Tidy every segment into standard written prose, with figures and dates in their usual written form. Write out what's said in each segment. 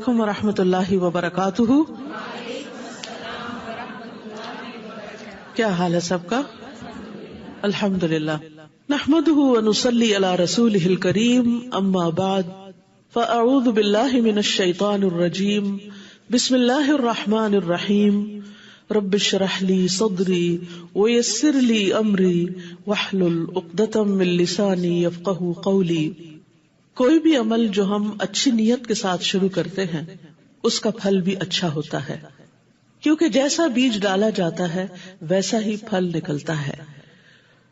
علیکم ورحمۃ اللہ وبرکاتہ. کیا حال ہے سب کا؟ الحمدللہ. نحمده ونصلی علی رسولہ الکریم. اما بعد فاعوذ باللہ من الشیطان الرجیم. بسم اللہ الرحمن الرحیم. رب اشرح لی صدری ویسر لی امری واحلل عقدۃ من لسانی یفقہوا قولی. کوئی بھی عمل جو ہم اچھی نیت کے ساتھ شروع کرتے ہیں اس کا پھل بھی اچھا ہوتا ہے، کیونکہ جیسا بیج ڈالا جاتا ہے ویسا ہی پھل نکلتا ہے.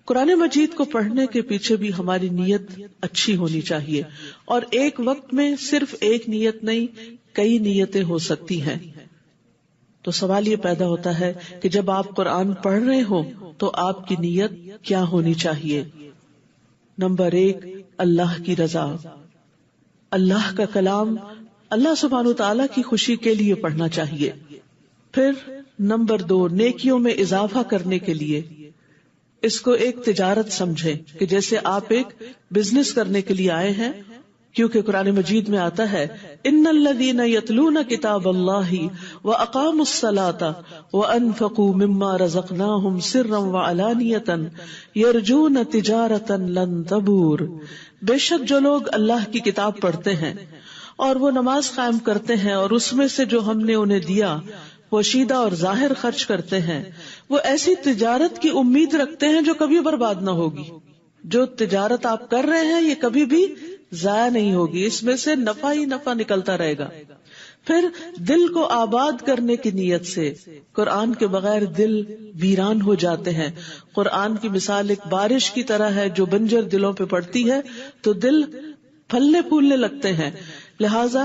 قرآن مجید کو پڑھنے کے پیچھے بھی ہماری نیت اچھی ہونی چاہیے، اور ایک وقت میں صرف ایک نیت نہیں، کئی نیتیں ہو سکتی ہیں. تو سوال یہ پیدا ہوتا ہے کہ جب آپ قرآن پڑھ رہے ہو تو آپ کی نیت کیا ہونی چاہیے؟ نمبر 1، اللہ کی رضا. اللہ کا کلام اللہ سبحانہ تعالیٰ کی خوشی کے لیے پڑھنا چاہیے. پھر نمبر 2، نیکیوں میں اضافہ کرنے کے لیے. اس کو ایک تجارت سمجھیں کہ جیسے آپ ایک بزنس کرنے کے لیے آئے ہیں، کیونکہ قرآن مجید میں آتا ہے ان الذین یتلون کتاب اللہ واقاموا الصلاة وانفقوا مما رزقناہم سرا وعلانیۃ یرجون تجارۃ لن تبور. بے شک جو لوگ اللہ کی کتاب پڑھتے ہیں اور وہ نماز قائم کرتے ہیں اور اس میں سے جو ہم نے انہیں دیا پوشیدہ اور ظاہر خرچ کرتے ہیں، وہ ایسی تجارت کی امید رکھتے ہیں جو کبھی برباد نہ ہوگی. جو تجارت آپ کر رہے ہیں یہ کبھی بھی ضائع نہیں ہوگی، اس میں سے نفع ہی نفع نکلتا رہے گا. پھر دل کو آباد کرنے کی نیت سے. قرآن کے بغیر دل ویران ہو جاتے ہیں. قرآن کی مثال ایک بارش کی طرح ہے جو بنجر دلوں پہ پڑتی ہے تو دل پھلنے پھولنے لگتے ہیں. لہذا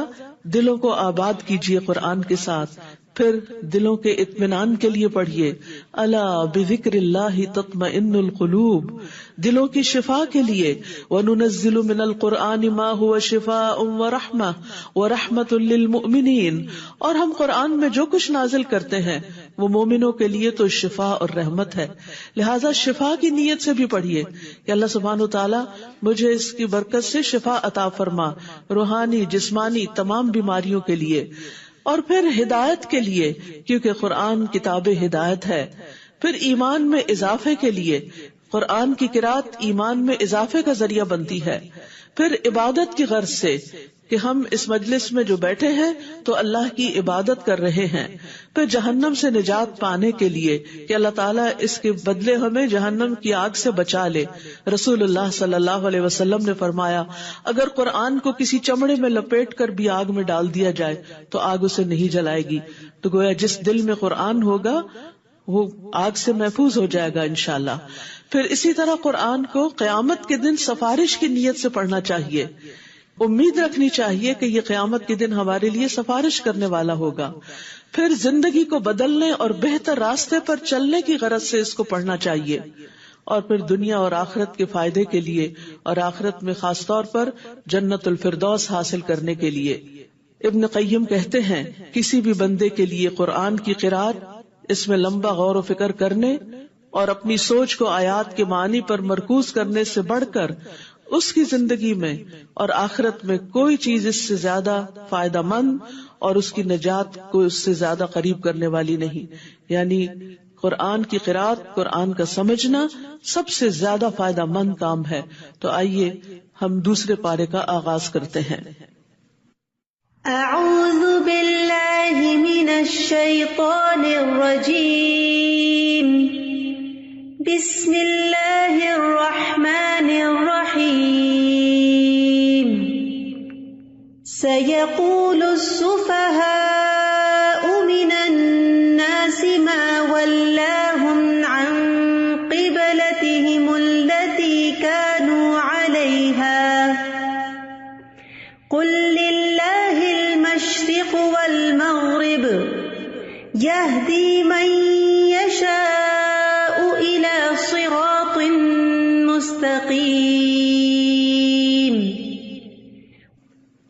دلوں کو آباد کیجیے قرآن کے ساتھ. پھر دلوں کے اطمینان کے لیے پڑھیے الا بذکر اللہ تطمئن القلوب، دلوں کی شفا کے لیے. وَنُنَزِّلُ مِنَ الْقُرْآنِ مَا هُوَ شِفَاءٌ وَرَحْمَةٌ وَرَحْمَةٌ لِّلْمُؤْمِنِينَ، اور ہم قرآن میں جو کچھ نازل کرتے ہیں وہ مومنوں کے لیے تو شفا اور رحمت ہے. لہٰذا شفا کی نیت سے بھی پڑھیے کہ اللہ سبحانہ تعالیٰ مجھے اس کی برکت سے شفا عطا فرما، روحانی جسمانی تمام بیماریوں کے لیے. اور پھر ہدایت کے لیے، کیونکہ قرآن کتاب ہدایت ہے. پھر ایمان میں اضافے کے لیے، قرآن کی قرأت ایمان میں اضافے کا ذریعہ بنتی ہے. پھر عبادت کی غرض سے کہ ہم اس مجلس میں جو بیٹھے ہیں تو اللہ کی عبادت کر رہے ہیں. پھر جہنم سے نجات پانے کے لیے کہ اللہ تعالیٰ اس کے بدلے ہمیں جہنم کی آگ سے بچا لے. رسول اللہ صلی اللہ علیہ وسلم نے فرمایا اگر قرآن کو کسی چمڑے میں لپیٹ کر بھی آگ میں ڈال دیا جائے تو آگ اسے نہیں جلائے گی. تو گویا جس دل میں قرآن ہوگا وہ آگ سے محفوظ ہو جائے گا انشاءاللہ. پھر اسی طرح قرآن کو قیامت کے دن سفارش کی نیت سے پڑھنا چاہیے. امید رکھنی چاہیے کہ یہ قیامت کے دن ہمارے لیے سفارش کرنے والا ہوگا. پھر زندگی کو بدلنے اور بہتر راستے پر چلنے کی غرض سے اس کو پڑھنا چاہیے. اور پھر دنیا اور آخرت کے فائدے کے لیے اور آخرت میں خاص طور پر جنت الفردوس حاصل کرنے کے لیے. ابن قیم کہتے ہیں کسی بھی بندے کے لیے قرآن کی قرأت، اس میں لمبا غور و فکر کرنے اور اپنی سوچ کو آیات کے معنی پر مرکوز کرنے سے بڑھ کر اس کی زندگی میں اور آخرت میں کوئی چیز اس سے زیادہ فائدہ مند اور اس کی نجات کو اس سے زیادہ قریب کرنے والی نہیں. یعنی قرآن کی قرأت، قرآن کا سمجھنا سب سے زیادہ فائدہ مند کام ہے. تو آئیے ہم دوسرے پارے کا آغاز کرتے ہیں. اعوذ باللہ من الشیطان الرجیم. بسم اللہ الرحمن الرحیم. سيقول السفهاء من الناس ما ولاهم عن قبلتهم التي كانوا عليها قل لله المشرق والمغرب يهدي من يشاء إلى صراط مستقيم.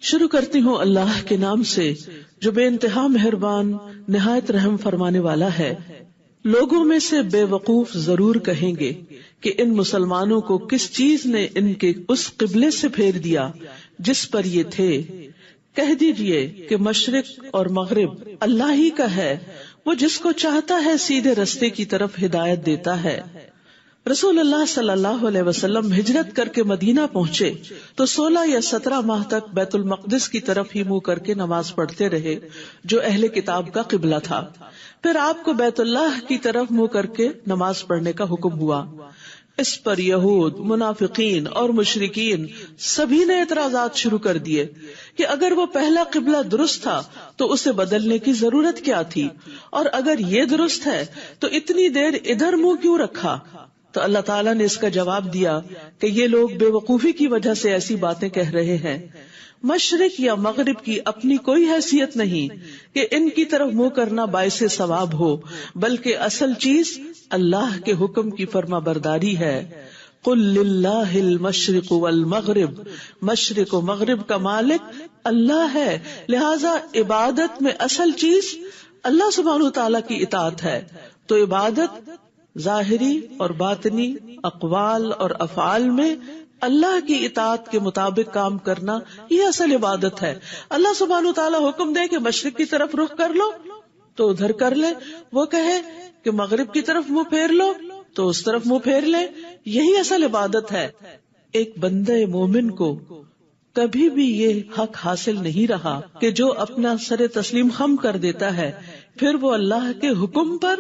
شروع کرتی ہوں اللہ کے نام سے جو بے انتہا مہربان نہایت رحم فرمانے والا ہے. لوگوں میں سے بے وقوف ضرور کہیں گے کہ ان مسلمانوں کو کس چیز نے ان کے اس قبلے سے پھیر دیا جس پر یہ تھے کہہ دیجئے کہ مشرق اور مغرب اللہ ہی کا ہے، وہ جس کو چاہتا ہے سیدھے رستے کی طرف ہدایت دیتا ہے۔ رسول اللہ صلی اللہ علیہ وسلم ہجرت کر کے مدینہ پہنچے تو 16 یا 17 ماہ تک بیت المقدس کی طرف ہی منہ کر کے نماز پڑھتے رہے، جو اہل کتاب کا قبلہ تھا۔ پھر آپ کو بیت اللہ کی طرف منہ کر کے نماز پڑھنے کا حکم ہوا۔ اس پر یہود، منافقین اور مشرکین سبھی نے اعتراضات شروع کر دیے کہ اگر وہ پہلا قبلہ درست تھا تو اسے بدلنے کی ضرورت کیا تھی، اور اگر یہ درست ہے تو اتنی دیر ادھر منہ کیوں رکھا؟ تو اللہ تعالیٰ نے اس کا جواب دیا کہ یہ لوگ بے وقوفی کی وجہ سے ایسی باتیں کہہ رہے ہیں۔ مشرق یا مغرب کی اپنی کوئی حیثیت نہیں کہ ان کی طرف منہ کرنا باعث ثواب ہو، بلکہ اصل چیز اللہ کے حکم کی فرما برداری ہے۔ قل للہ المشرق والمغرب، مشرق و مغرب کا مالک اللہ ہے، لہذا عبادت میں اصل چیز اللہ سبحانہ تعالیٰ کی اطاعت ہے۔ تو عبادت ظاہری اور باطنی اقوال اور افعال میں اللہ کی اطاعت کے مطابق کام کرنا، یہ اصل عبادت ہے۔ اللہ سبحانہ تعالیٰ حکم دے کہ مشرق کی طرف رخ کر لو تو ادھر کر لے، وہ کہے کہ مغرب کی طرف منہ پھیر لو تو اس طرف منہ پھیر لے، یہی اصل عبادت ہے۔ ایک بندے مومن کو کبھی بھی یہ حق حاصل نہیں رہا کہ جو اپنا سر تسلیم خم کر دیتا ہے پھر وہ اللہ کے حکم پر،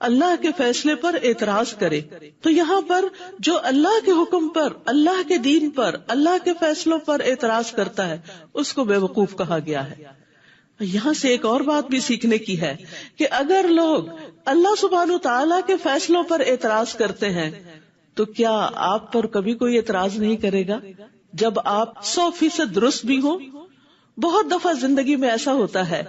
اللہ کے فیصلے پر اعتراض کرے۔ تو یہاں پر جو اللہ کے حکم پر، اللہ کے دین پر، اللہ کے فیصلوں پر اعتراض کرتا ہے اس کو بے وقوف کہا گیا ہے۔ یہاں سے ایک اور بات بھی سیکھنے کی ہے کہ اگر لوگ اللہ سبحانہ تعالیٰ کے فیصلوں پر اعتراض کرتے ہیں تو کیا آپ پر کبھی کوئی اعتراض نہیں کرے گا جب آپ 100% درست بھی ہوں؟ بہت دفعہ زندگی میں ایسا ہوتا ہے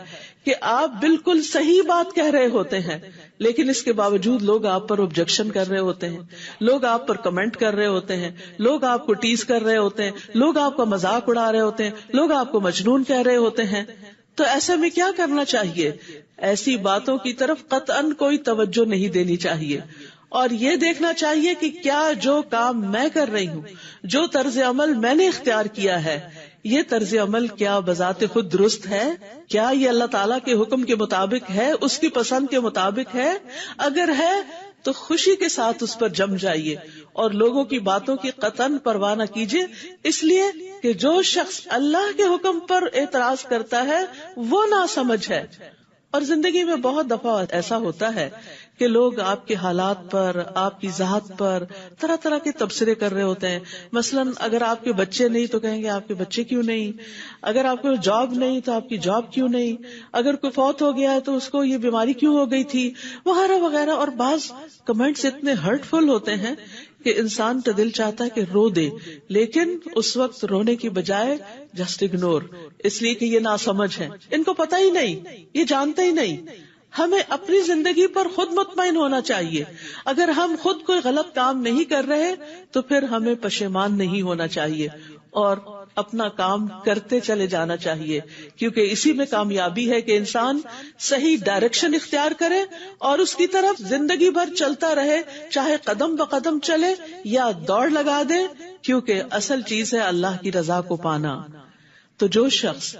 کہ آپ بالکل صحیح بات کہہ رہے ہوتے ہیں لیکن اس کے باوجود لوگ آپ پر آبجیکشن کر رہے ہوتے ہیں، لوگ آپ پر کمنٹ کر رہے ہوتے ہیں، لوگ آپ کو ٹیز کر رہے ہوتے ہیں، لوگ آپ کا مذاق اڑا رہے ہوتے ہیں، لوگ آپ کو مجنون کہہ رہے ہوتے ہیں۔ تو ایسے میں کیا کرنا چاہیے؟ ایسی باتوں کی طرف قطعاً کوئی توجہ نہیں دینی چاہیے، اور یہ دیکھنا چاہیے کہ کیا جو کام میں کر رہی ہوں، جو طرز عمل میں نے اختیار کیا ہے، یہ طرز عمل کیا بذات خود درست ہے؟ کیا یہ اللہ تعالیٰ کے حکم کے مطابق ہے، اس کی پسند کے مطابق ہے؟ اگر ہے تو خوشی کے ساتھ اس پر جم جائیے اور لوگوں کی باتوں کی قطعاً پرواہ نہ کیجیے، اس لیے کہ جو شخص اللہ کے حکم پر اعتراض کرتا ہے وہ ناسمجھ ہے۔ اور زندگی میں بہت دفعہ ایسا ہوتا ہے کہ لوگ آپ کے حالات پر، آپ کی ذات پر طرح طرح کے تبصرے کر رہے ہوتے ہیں۔ مثلاً اگر آپ کے بچے نہیں تو کہیں گے آپ کے بچے کیوں نہیں، اگر آپ کو جاب نہیں تو آپ کی جاب کیوں نہیں، اگر کوئی فوت ہو گیا ہے تو اس کو یہ بیماری کیوں ہو گئی تھی، وغیرہ وغیرہ۔ اور بعض کمنٹس اتنے ہرٹ فل ہوتے ہیں کہ انسان کا دل چاہتا ہے کہ رو دے، لیکن اس وقت رونے کی بجائے جسٹ اگنور، اس لیے کہ یہ ناسمجھ ہیں، ان کو پتہ ہی نہیں، یہ جانتے ہی نہیں۔ ہمیں اپنی زندگی پر خود مطمئن ہونا چاہیے۔ اگر ہم خود کوئی غلط کام نہیں کر رہے تو پھر ہمیں پشیمان نہیں ہونا چاہیے اور اپنا کام کرتے چلے جانا چاہیے، کیونکہ اسی میں کامیابی ہے کہ انسان صحیح ڈائریکشن اختیار کرے اور اس کی طرف زندگی بھر چلتا رہے، چاہے قدم بقدم چلے یا دوڑ لگا دے، کیونکہ اصل چیز ہے اللہ کی رضا کو پانا۔ تو جو شخص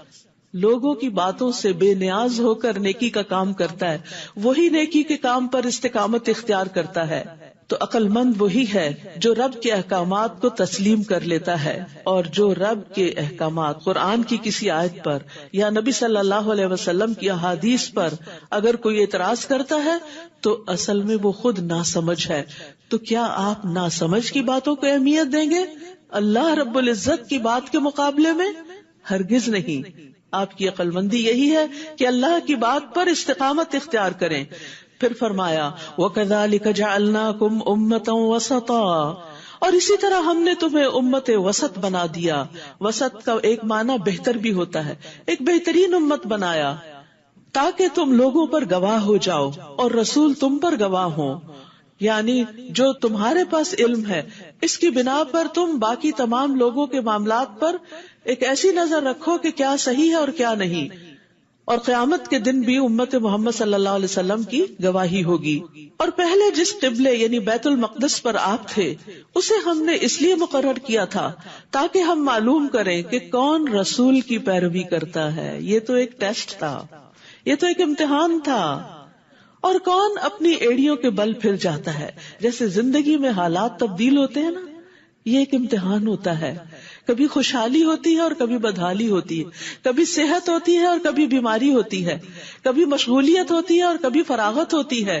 لوگوں کی باتوں سے بے نیاز ہو کر نیکی کا کام کرتا ہے وہی نیکی کے کام پر استقامت اختیار کرتا ہے۔ تو عقل مند وہی ہے جو رب کے احکامات کو تسلیم کر لیتا ہے، اور جو رب کے احکامات قرآن کی کسی آیت پر یا نبی صلی اللہ علیہ وسلم کی احادیث پر اگر کوئی اعتراض کرتا ہے تو اصل میں وہ خود ناسمجھ ہے۔ تو کیا آپ ناسمجھ کی باتوں کو اہمیت دیں گے اللہ رب العزت کی بات کے مقابلے میں؟ ہرگز نہیں۔ آپ کی عقل مندی یہی ہے کہ اللہ کی بات پر استقامت اختیار کریں۔ پھر فرمایا وَكَذَلِكَ جَعَلْنَاكُمْ أُمَّةً وَسَطًا، اور اسی طرح ہم نے تمہیں امت وسط بنا دیا۔ وسط کا ایک معنی بہتر بھی ہوتا ہے، ایک بہترین امت بنایا تاکہ تم لوگوں پر گواہ ہو جاؤ اور رسول تم پر گواہ ہوں، یعنی جو تمہارے پاس علم ہے اس کی بنا پر تم باقی تمام لوگوں کے معاملات پر ایک ایسی نظر رکھو کہ کیا صحیح ہے اور کیا نہیں۔ اور قیامت کے دن بھی امت محمد صلی اللہ علیہ وسلم کی گواہی ہوگی. اور پہلے جس قبلے یعنی بیت المقدس پر آپ تھے اسے ہم نے اس لیے مقرر کیا تھا تاکہ ہم معلوم کریں کہ کون رسول کی پیروی کرتا ہے. یہ تو ایک ٹیسٹ تھا، یہ تو ایک امتحان تھا. اور کون اپنی ایڑیوں کے بل پھر جاتا ہے. جیسے زندگی میں حالات تبدیل ہوتے ہیں نا، یہ ایک امتحان ہوتا ہے. کبھی خوشحالی ہوتی ہے اور کبھی بدحالی ہوتی ہے، کبھی صحت ہوتی ہے اور کبھی بیماری ہوتی ہے، کبھی مشغولیت ہوتی ہے اور کبھی فراغت ہوتی ہے.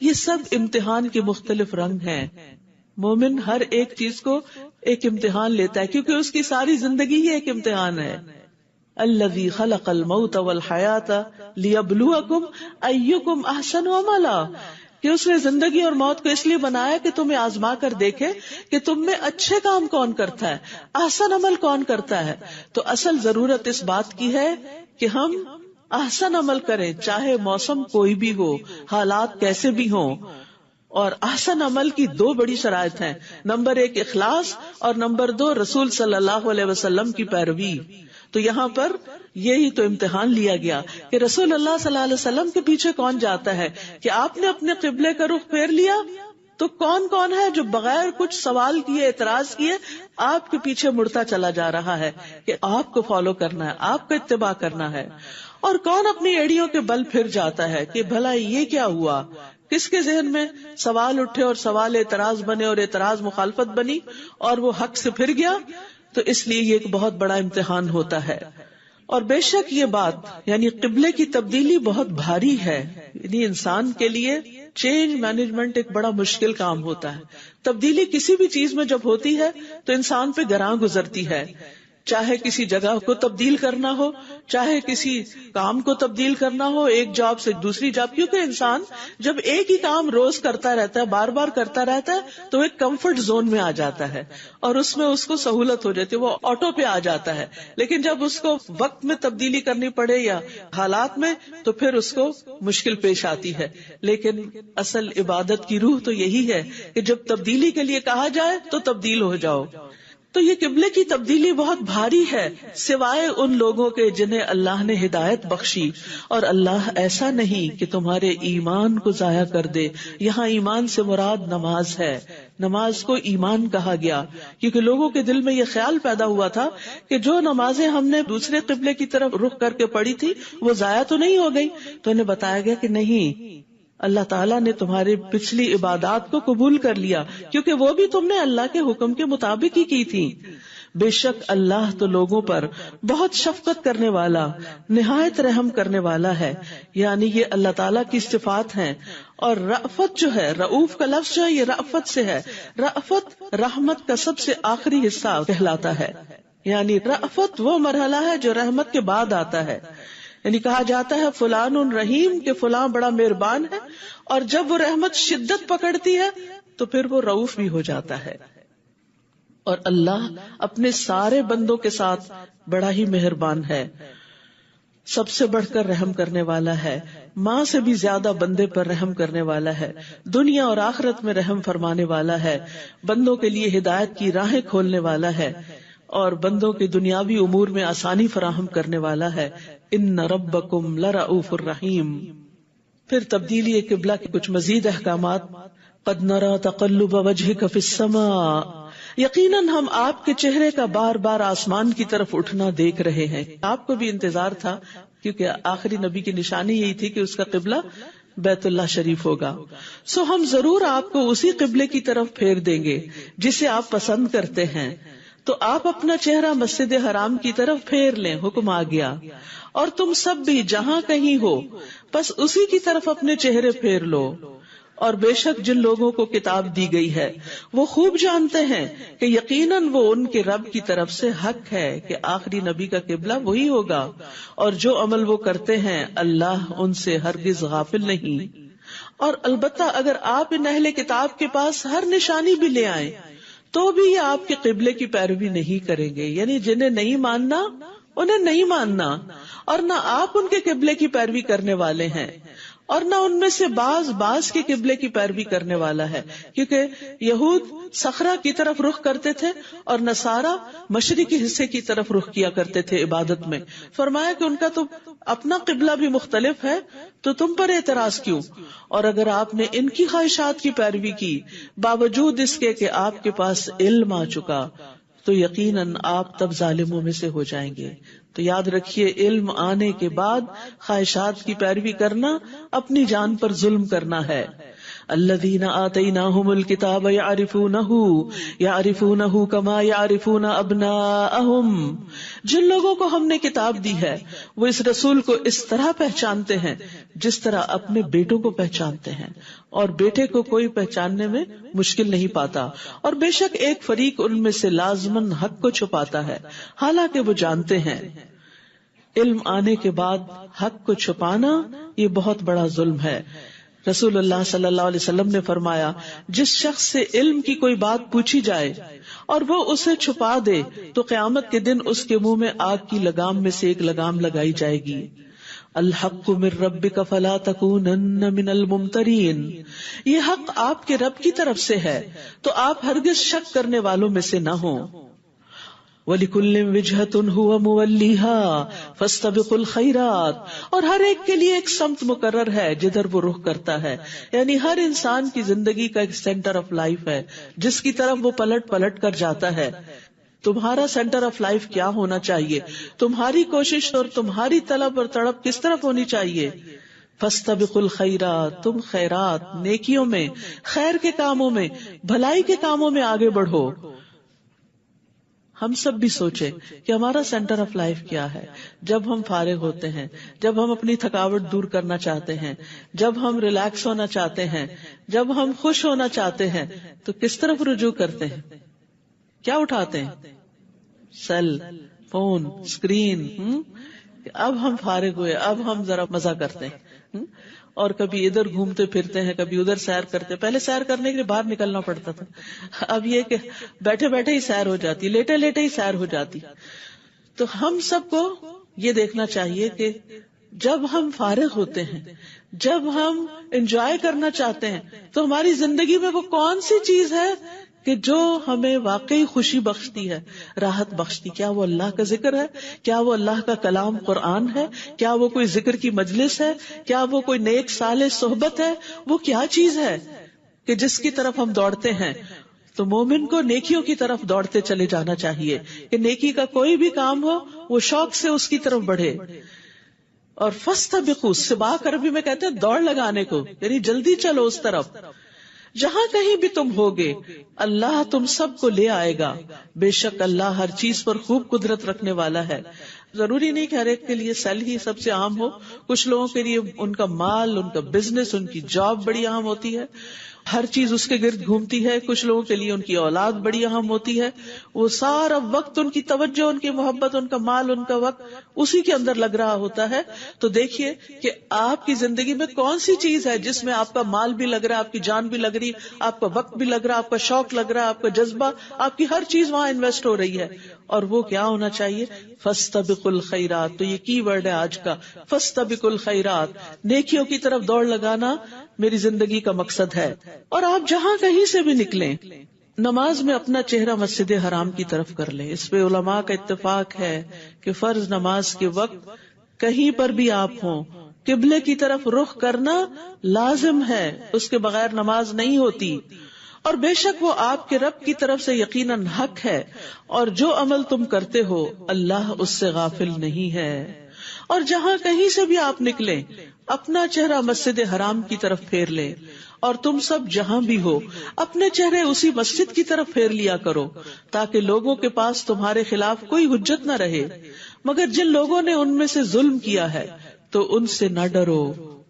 یہ سب امتحان کے مختلف رنگ ہیں. مومن ہر ایک چیز کو ایک امتحان لیتا ہے کیونکہ اس کی ساری زندگی ہی ایک امتحان ہے. الذی خلق الموت والحیات لیبلوکم ایکم احسن عملا، کہ اس نے زندگی اور موت کو اس لیے بنایا کہ تمہیں آزما کر دیکھے کہ تم میں اچھے کام کون کرتا ہے، احسن عمل کون کرتا ہے. تو اصل ضرورت اس بات کی ہے کہ ہم احسن عمل کریں، چاہے موسم کوئی بھی ہو، حالات کیسے بھی ہوں. اور احسن عمل کی دو بڑی شرائط ہیں، نمبر 1 اخلاص اور نمبر 2 رسول صلی اللہ علیہ وسلم کی پیروی. تو یہاں پر یہی تو امتحان لیا گیا کہ رسول اللہ صلی اللہ علیہ وسلم کے پیچھے کون جاتا ہے. کہ آپ نے اپنے قبلے کا رخ پھیر لیا تو کون کون ہے جو بغیر کچھ سوال کیے، اعتراض کیے آپ کے پیچھے مڑتا چلا جا رہا ہے کہ آپ کو فالو کرنا ہے، آپ کا اتباع کرنا ہے. اور کون اپنی ایڑیوں کے بل پھر جاتا ہے کہ بھلا یہ کیا ہوا. کس کے ذہن میں سوال اٹھے اور سوال اعتراض بنے اور اعتراض مخالفت بنی اور وہ حق سے پھر گیا. تو اس لیے یہ ایک بہت بڑا امتحان ہوتا ہے. اور بے شک یہ بات یعنی قبلے کی تبدیلی بہت بھاری ہے. یعنی انسان کے لیے چینج مینجمنٹ ایک بڑا مشکل کام ہوتا ہے. تبدیلی کسی بھی چیز میں جب ہوتی ہے تو انسان پہ گراں گزرتی ہے. چاہے کسی جگہ کو تبدیل کرنا ہو، چاہے کسی کام کو تبدیل کرنا ہو، ایک جاب سے دوسری جاب. کیونکہ انسان جب ایک ہی کام روز کرتا رہتا ہے، بار بار کرتا رہتا ہے، تو ایک کمفرٹ زون میں آ جاتا ہے اور اس میں اس کو سہولت ہو جاتی ہے، وہ آٹو پہ آ جاتا ہے. لیکن جب اس کو وقت میں تبدیلی کرنی پڑے یا حالات میں، تو پھر اس کو مشکل پیش آتی ہے. لیکن اصل عبادت کی روح تو یہی ہے کہ جب تبدیلی کے لیے کہا جائے تو تبدیل ہو جاؤ. تو یہ قبلے کی تبدیلی بہت بھاری ہے، سوائے ان لوگوں کے جنہیں اللہ نے ہدایت بخشی. اور اللہ ایسا نہیں کہ تمہارے ایمان کو ضائع کر دے. یہاں ایمان سے مراد نماز ہے. نماز کو ایمان کہا گیا کیونکہ لوگوں کے دل میں یہ خیال پیدا ہوا تھا کہ جو نمازیں ہم نے دوسرے قبلے کی طرف رخ کر کے پڑھی تھی وہ ضائع تو نہیں ہو گئی. تو انہیں بتایا گیا کہ نہیں، اللہ تعالیٰ نے تمہاری پچھلی عبادات کو قبول کر لیا کیونکہ وہ بھی تم نے اللہ کے حکم کے مطابق ہی کی تھی. بے شک اللہ تو لوگوں پر بہت شفقت کرنے والا، نہایت رحم کرنے والا ہے. یعنی یہ اللہ تعالیٰ کی صفات ہیں. اور رأفت جو ہے، رؤوف کا لفظ جو ہے یہ رأفت سے ہے. رأفت رحمت کا سب سے آخری حصہ کہلاتا ہے. یعنی رأفت وہ مرحلہ ہے جو رحمت کے بعد آتا ہے. یعنی کہا جاتا ہے فلان رحیم، کہ فلاں بڑا مہربان ہے، اور جب وہ رحمت شدت پکڑتی ہے تو پھر وہ رؤوف بھی ہو جاتا ہے. اور اللہ اپنے سارے بندوں کے ساتھ بڑا ہی مہربان ہے، سب سے بڑھ کر رحم کرنے والا ہے، ماں سے بھی زیادہ بندے پر رحم کرنے والا ہے، دنیا اور آخرت میں رحم فرمانے والا ہے، بندوں کے لیے ہدایت کی راہیں کھولنے والا ہے اور بندوں کے دنیاوی امور میں آسانی فراہم کرنے والا ہے. ان ربکم لرؤوف الرحیم. پھر تبدیلی قبلہ کے کچھ مزید احکامات. قد نرى تقلب وجهك في السماء، یقیناً ہم آپ کے چہرے کا بار بار آسمان کی طرف اٹھنا دیکھ رہے ہیں. آپ کو بھی انتظار تھا کیونکہ آخری نبی کی نشانی یہی تھی کہ اس کا قبلہ بیت اللہ شریف ہوگا. سو ہم ضرور آپ کو اسی قبلے کی طرف پھیر دیں گے جسے آپ پسند کرتے ہیں. تو آپ اپنا چہرہ مسجد حرام کی طرف پھیر لیں، حکم آ گیا. اور تم سب بھی جہاں کہیں ہو بس اسی کی طرف اپنے چہرے پھیر لو. اور بے شک جن لوگوں کو کتاب دی گئی ہے وہ خوب جانتے ہیں کہ یقیناً وہ ان کے رب کی طرف سے حق ہے کہ آخری نبی کا قبلہ وہی ہوگا، اور جو عمل وہ کرتے ہیں اللہ ان سے ہرگز غافل نہیں. اور البتہ اگر آپ ان اہل کتاب کے پاس ہر نشانی بھی لے آئیں تو بھی یہ آپ کے قبلے کی پیروی نہیں کریں گے. یعنی جنہیں نہیں ماننا انہیں نہیں ماننا، اور نہ آپ ان کے قبلے کی پیروی کرنے والے ہیں، اور نہ ان میں سے بعض کے قبلے کی پیروی کرنے والا ہے. کیونکہ یہود صخرہ کی طرف رخ کرتے تھے اور نصارہ مشرقی حصے کی طرف رخ کیا کرتے تھے عبادت میں. فرمایا کہ ان کا تو اپنا قبلہ بھی مختلف ہے تو تم پر اعتراض کیوں؟ اور اگر آپ نے ان کی خواہشات کی پیروی کی باوجود اس کے کہ آپ کے پاس علم آ چکا تو یقیناً آپ تب ظالموں میں سے ہو جائیں گے. تو یاد رکھیے علم آنے کے بعد خواہشات کی پیروی کرنا اپنی جان پر ظلم کرنا ہے. الذین آتیناہم الکتاب یعرفونہ کما یعرفون ابناءہم، جن لوگوں کو ہم نے کتاب دی ہے وہ اس رسول کو اس طرح پہچانتے ہیں جس طرح اپنے بیٹوں کو پہچانتے ہیں، اور بیٹے کو کوئی پہچاننے میں مشکل نہیں پاتا. اور بے شک ایک فریق ان میں سے لازماً حق کو چھپاتا ہے حالانکہ وہ جانتے ہیں. علم آنے کے بعد حق کو چھپانا یہ بہت بڑا ظلم ہے. رسول اللہ صلی اللہ علیہ وسلم نے فرمایا جس شخص سے علم کی کوئی بات پوچھی جائے اور وہ اسے چھپا دے تو قیامت کے دن اس کے منہ میں آگ کی لگام میں سے ایک لگام لگائی جائے گی. الحق من ربک فلا تکونن من الممترین، یہ حق آپ کے رب کی طرف سے ہے تو آپ ہرگز شک کرنے والوں میں سے نہ ہوں. وَلِكُلٍّ وِجْهَةٌ هُوَ مُوَلِّيهَا فَاسْتَبِقُوا الْخَيْرَاتِ، اور ہر ایک کے لیے ایک سمت مقرر ہے جدھر وہ رخ کرتا ہے. یعنی ہر انسان کی زندگی کا ایک سینٹر آف لائف ہے جس کی طرف وہ پلٹ پلٹ کر جاتا ہے. تمہارا سینٹر آف لائف کیا ہونا چاہیے؟ تمہاری کوشش اور تمہاری طلب اور تڑپ کس طرف ہونی چاہیے؟ فاستبقوا الخیرات، تم خیرات، نیکیوں میں، خیر کے کاموں میں، بھلائی کے کاموں میں آگے بڑھو. ہم سب بھی سوچیں کہ ہمارا سینٹر آف لائف کیا ہے. جب ہم فارغ ہوتے ہیں، جب ہم اپنی تھکاوٹ دور کرنا چاہتے ہیں، جب ہم ریلیکس ہونا چاہتے ہیں، جب ہم خوش ہونا چاہتے ہیں تو کس طرف رجوع کرتے ہیں؟ کیا اٹھاتے ہیں؟ Cell phone, screen. اب ہم فارغ ہوئے، اب ہم ذرا مزہ کرتے ہیں، اور کبھی ادھر گھومتے پھرتے ہیں، کبھی ادھر سیر کرتے. پہلے سیر کرنے کے لیے باہر نکلنا پڑتا تھا، اب یہ کہ بیٹھے بیٹھے ہی سیر ہو جاتی، لیٹے لیٹے ہی سیر ہو جاتی. تو ہم سب کو یہ دیکھنا چاہیے کہ جب ہم فارغ ہوتے ہیں، جب ہم انجوائے کرنا چاہتے ہیں تو ہماری زندگی میں وہ کون سی چیز ہے کہ جو ہمیں واقعی خوشی بخشتی ہے، راحت بخشتی؟ کیا وہ اللہ کا ذکر ہے؟ کیا وہ اللہ کا کلام قرآن ہے؟ کیا وہ کوئی ذکر کی مجلس ہے؟ کیا وہ کوئی نیک صالح صحبت ہے؟ وہ کیا چیز ہے کہ جس کی طرف ہم دوڑتے ہیں؟ تو مومن کو نیکیوں کی طرف دوڑتے چلے جانا چاہیے کہ نیکی کا کوئی بھی کام ہو وہ شوق سے اس کی طرف بڑھے. اور فاستبقوا، سباق عربی میں کہتے ہیں دوڑ لگانے کو، یعنی جلدی چلو اس طرف. جہاں کہیں بھی تم ہوگے اللہ تم سب کو لے آئے گا، بے شک اللہ ہر چیز پر خوب قدرت رکھنے والا ہے. ضروری نہیں کہ ہر ایک کے لیے سیل ہی سب سے اہم ہو. کچھ لوگوں کے لیے ان کا مال، ان کا بزنس، ان کی جاب بڑی اہم ہوتی ہے، ہر چیز اس کے گرد گھومتی ہے. کچھ لوگوں کے لیے ان کی اولاد بڑی اہم ہوتی ہے، وہ سارا وقت، ان کی توجہ، ان کی محبت، ان کا مال، ان کا وقت اسی کے اندر لگ رہا ہوتا ہے. تو دیکھیے کہ آپ کی زندگی میں کون سی چیز ہے جس میں آپ کا مال بھی لگ رہا ہے، آپ کی جان بھی لگ رہی، آپ کا وقت بھی لگ رہا، آپ کا شوق لگ رہا، آپ کا جذبہ، آپ کی ہر چیز وہاں انویسٹ ہو رہی ہے. اور وہ کیا ہونا چاہیے؟ فاستبقوا الخیرات. تو یہ کی ورڈ ہے آج کا، فاستبقوا الخیرات. نیکیوں کی طرف دوڑ لگانا میری زندگی کا مقصد ہے. اور آپ جہاں کہیں سے بھی نکلیں، نماز میں اپنا چہرہ مسجد حرام کی طرف کر لیں. اس پہ علماء کا اتفاق ہے کہ فرض نماز کے وقت کہیں پر بھی آپ ہوں، قبلے کی طرف رخ کرنا لازم ہے، اس کے بغیر نماز نہیں ہوتی. اور بے شک وہ آپ کے رب کی طرف سے یقیناً حق ہے، اور جو عمل تم کرتے ہو اللہ اس سے غافل نہیں ہے. اور جہاں کہیں سے بھی آپ نکلیں اپنا چہرہ مسجد حرام کی طرف پھیر لیں. اور تم سب جہاں بھی ہو اپنے چہرے اسی مسجد کی طرف پھیر لیا کرو تاکہ لوگوں کے پاس تمہارے خلاف کوئی حجت نہ رہے. مگر جن لوگوں نے ان میں سے ظلم کیا ہے تو ان سے نہ ڈرو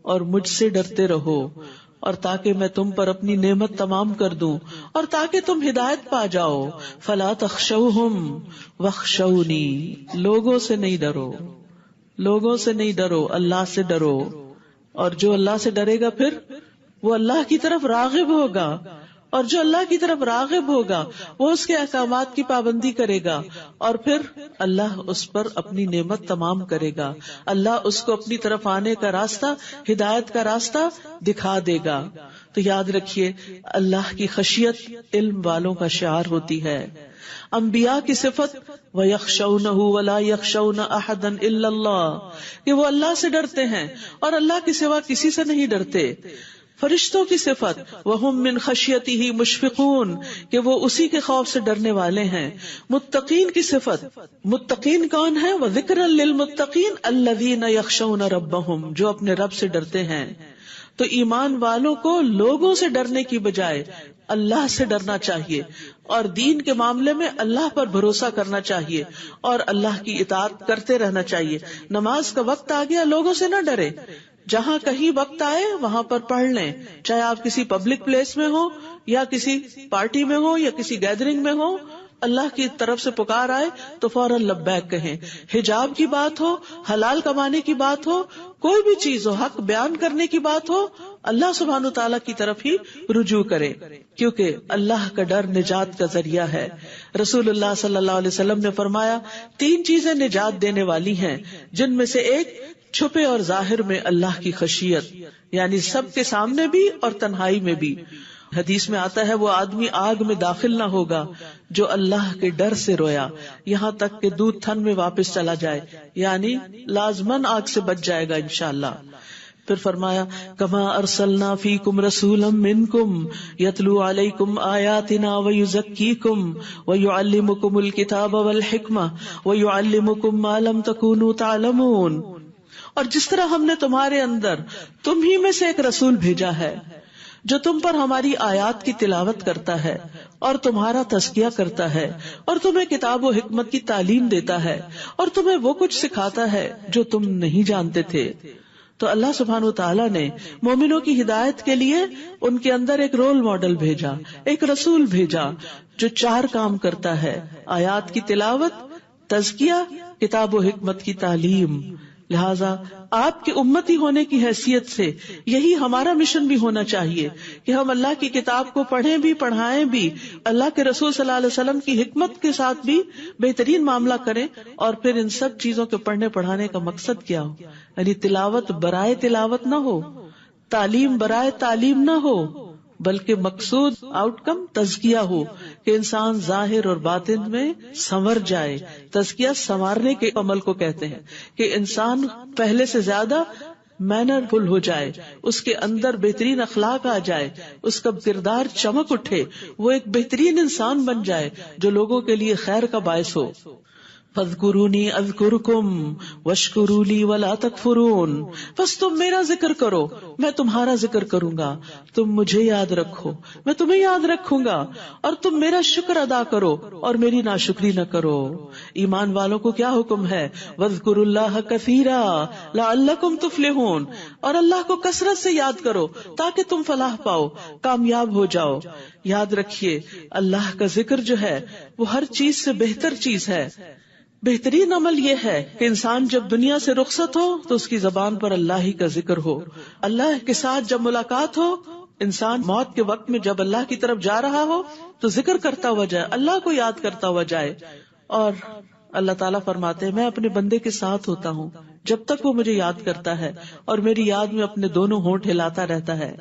اور مجھ سے ڈرتے رہو، اور تاکہ میں تم پر اپنی نعمت تمام کر دوں اور تاکہ تم ہدایت پا جاؤ. فلا تخشوہم واخشونی، لوگوں سے نہیں ڈرو، لوگوں سے نہیں ڈرو، اللہ سے ڈرو. اور جو اللہ سے ڈرے گا پھر وہ اللہ کی طرف راغب ہوگا اور جو اللہ کی طرف راغب ہوگا وہ اس کے احکامات کی پابندی کرے گا، اور پھر اللہ اس پر اپنی نعمت تمام کرے گا، اللہ اس کو اپنی طرف آنے کا راستہ، ہدایت کا راستہ دکھا دے گا۔ تو یاد رکھیے اللہ کی خشیت علم والوں کا شعار ہوتی ہے۔ انبیاء کی صفت وَيَخْشَوْنَهُ وَلَا يَخْشَوْنَ أَحَدًا إِلَّا اللَّهَ، کہ وہ اللہ سے ڈرتے ہیں اور اللہ کے سوا کسی سے نہیں ڈرتے۔ فرشتوں کی صفت وَهُم مِّن خَشْيَتِهِ مُشْفِقُونَ، کہ وہ اسی کے خوف سے ڈرنے والے ہیں۔ متقین کی صفت، متقین کون ہے؟ وَذِكْرًا لِّلْمُتَّقِينَ الَّذِينَ يَخْشَوْنَ رَبَّهُمْ، جو اپنے رب سے ڈرتے ہیں۔ تو ایمان والوں کو لوگوں سے ڈرنے کی بجائے اللہ سے ڈرنا چاہیے، اور دین کے معاملے میں اللہ پر بھروسہ کرنا چاہیے اور اللہ کی اطاعت کرتے رہنا چاہیے۔ نماز کا وقت آ گیا، لوگوں سے نہ ڈرے، جہاں کہیں وقت آئے وہاں پر پڑھ لیں، چاہے آپ کسی پبلک پلیس میں ہو یا کسی پارٹی میں ہو یا کسی گیدرنگ میں ہو، اللہ کی طرف سے پکار آئے تو فوراً لبیک کہیں۔ حجاب کی بات ہو، حلال کمانے کی بات ہو، کوئی بھی چیز ہو، حق بیان کرنے کی بات ہو، اللہ سبحانہ تعالیٰ کی طرف ہی رجوع کرے، کیونکہ اللہ کا ڈر نجات کا ذریعہ ہے۔ رسول اللہ صلی اللہ علیہ وسلم نے فرمایا 3 چیزیں نجات دینے والی ہیں، جن میں سے ایک چھپے اور ظاہر میں اللہ کی خشیت، یعنی سب کے سامنے بھی اور تنہائی میں بھی۔ حدیث میں آتا ہے وہ آدمی آگ میں داخل نہ ہوگا جو اللہ کے ڈر سے رویا، یہاں تک کہ دودھ تھن میں واپس چلا جائے، یعنی لازماً آگ سے بچ جائے گا انشاءاللہ۔ پھر فرمایا کما ارسلنا فیکم رسولا منکم یتلو علیکم آیاتنا ویزکیکم ویعلمکم الکتاب والحکمہ ویعلمکم ما لم تکونوا تعلمون، اور جس طرح ہم نے تمہارے اندر تم ہی میں سے ایک رسول بھیجا ہے جو تم پر ہماری آیات کی تلاوت کرتا ہے اور تمہارا تزکیہ کرتا ہے اور تمہیں کتاب و حکمت کی تعلیم دیتا ہے اور تمہیں وہ کچھ سکھاتا ہے جو تم نہیں جانتے تھے۔ تو اللہ سبحانہ وتعالیٰ نے مومنوں کی ہدایت کے لیے ان کے اندر ایک رول ماڈل بھیجا، ایک رسول بھیجا جو 4 کام کرتا ہے: آیات کی تلاوت، تزکیہ، کتاب و حکمت کی تعلیم۔ لہذا آپ کے امتی ہونے کی حیثیت سے یہی ہمارا مشن بھی ہونا چاہیے کہ ہم اللہ کی کتاب کو پڑھیں بھی، پڑھائیں بھی، اللہ کے رسول صلی اللہ علیہ وسلم کی حکمت کے ساتھ بھی بہترین معاملہ کریں، اور پھر ان سب چیزوں کے پڑھنے پڑھانے کا مقصد کیا ہو، یعنی تلاوت برائے تلاوت نہ ہو، تعلیم برائے تعلیم نہ ہو، بلکہ مقصود آؤٹ کم تزکیہ ہو کہ انسان ظاہر اور باطن میں سنور جائے۔ تزکیہ سنوارنے کے عمل کو کہتے ہیں کہ انسان پہلے سے زیادہ مینر فل ہو جائے، اس کے اندر بہترین اخلاق آ جائے، اس کا کردار چمک اٹھے، وہ ایک بہترین انسان بن جائے جو لوگوں کے لیے خیر کا باعث ہو۔ فاذکرونی اذکرکم واشکروا لی ولا تکفرون، بس تم میرا ذکر کرو، میں تمہارا ذکر کروں گا، تم مجھے یاد رکھو، میں تمہیں یاد رکھوں گا، اور تم میرا شکر ادا کرو اور میری ناشکری نہ کرو۔ ایمان والوں کو کیا حکم ہے؟ واذکروا اللہ کثیرا لعلکم تفلحون، اور اللہ کو کثرت سے یاد کرو تاکہ تم فلاح پاؤ، کامیاب ہو جاؤ۔ یاد رکھیے اللہ کا ذکر جو ہے وہ ہر چیز سے بہتر چیز ہے۔ بہترین عمل یہ ہے کہ انسان جب دنیا سے رخصت ہو تو اس کی زبان پر اللہ ہی کا ذکر ہو، اللہ کے ساتھ جب ملاقات ہو، انسان موت کے وقت میں جب اللہ کی طرف جا رہا ہو تو ذکر کرتا ہوا جائے، اللہ کو یاد کرتا ہوا جائے۔ اور اللہ تعالیٰ فرماتے ہیں میں اپنے بندے کے ساتھ ہوتا ہوں جب تک وہ مجھے یاد کرتا ہے اور میری یاد میں اپنے دونوں ہونٹ ہلاتا رہتا ہے۔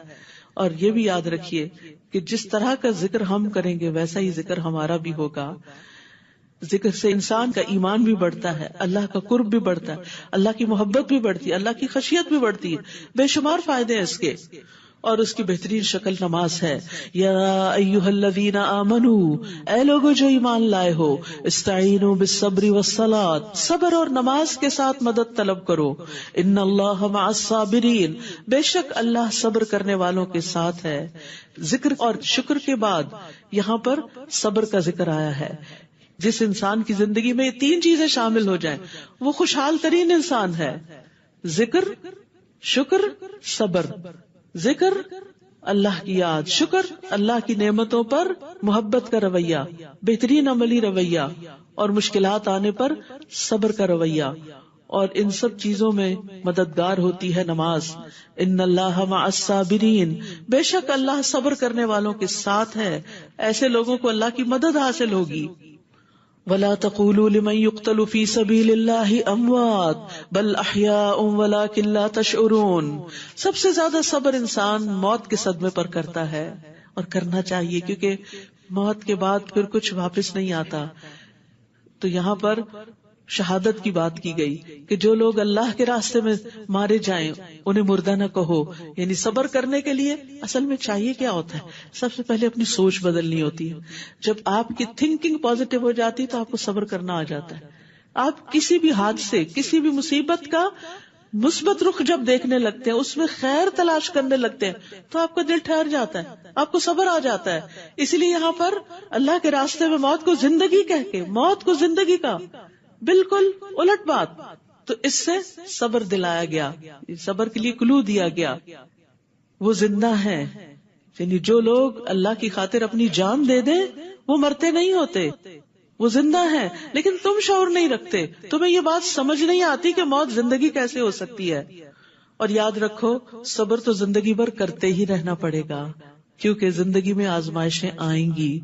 اور یہ بھی یاد رکھیے کہ جس طرح کا ذکر ہم کریں گے ویسا ہی ذکر ہمارا بھی ہوگا۔ ذکر سے انسان کا ایمان بھی بڑھتا ہے، اللہ کا قرب بھی بڑھتا ہے، اللہ کی محبت بھی بڑھتی ہے، اللہ کی خشیت بھی بڑھتی ہے، بے شمار فائدے ہیں اس کے۔ اور اس کی بہترین شکل نماز ہے۔ یا ایھا الذین آمنوا، اے لوگو جو ایمان لائے ہو، استعینوا بالصبر والصلاۃ، صبر اور نماز کے ساتھ مدد طلب کرو۔ ان اللہ مع الصابرین، بے شک اللہ صبر کرنے والوں کے ساتھ ہے۔ ذکر اور شکر کے بعد یہاں پر صبر کا ذکر آیا ہے۔ جس انسان کی زندگی میں یہ 3 چیزیں شامل ہو جائیں وہ خوشحال ترین انسان ہے۔ ذکر، شکر، صبر۔ ذکر اللہ کی یاد، شکر اللہ کی نعمتوں پر محبت کا رویہ، بہترین عملی رویہ، اور مشکلات آنے پر صبر کا رویہ، اور ان سب چیزوں میں مددگار ہوتی ہے نماز. ان اللہ مع الصابرین، بے شک اللہ صبر کرنے والوں کے ساتھ ہے، ایسے لوگوں کو اللہ کی مدد حاصل ہوگی. ولا تقولوا لمن يقتل في سبيل الله اموات بل احياء ولكن لا تشعرون. سب سے زیادہ صبر انسان موت کے صدمے پر کرتا ہے، اور کرنا چاہیے، کیونکہ موت کے بعد پھر کچھ واپس نہیں آتا. تو یہاں پر شہادت کی بات کی گئی کہ جو لوگ اللہ کے راستے میں مارے جائیں انہیں مردہ نہ کہو. یعنی صبر کرنے کے لیے اصل میں چاہیے کیا ہوتا ہے؟ سب سے پہلے اپنی سوچ بدلنی ہوتی ہے. جب آپ کی تھنکنگ پازیٹیو ہو جاتی تو آپ کو صبر کرنا آ جاتا ہے. آپ کسی بھی حادثے، کسی بھی مصیبت کا مثبت رخ جب دیکھنے لگتے ہیں، اس میں خیر تلاش کرنے لگتے ہیں، تو آپ کا دل ٹھہر جاتا ہے، آپ کو صبر آ جاتا ہے. اسی لیے یہاں پر اللہ کے راستے میں موت کو زندگی کہہ کے، موت کو زندگی کا بالکل الٹ بات، تو اس سے صبر دلایا گیا، صبر کے لیے کلو دیا گیا. وہ زندہ ہیں، یعنی جو لوگ اللہ کی خاطر اپنی جان دے دیں وہ مرتے نہیں ہوتے، وہ زندہ ہیں. لیکن تم شعور نہیں رکھتے، تمہیں یہ بات سمجھ نہیں آتی کہ موت زندگی کیسے ہو سکتی ہے. اور یاد رکھو، صبر تو زندگی بھر کرتے ہی رہنا پڑے گا، کیونکہ زندگی میں آزمائشیں آئیں گی.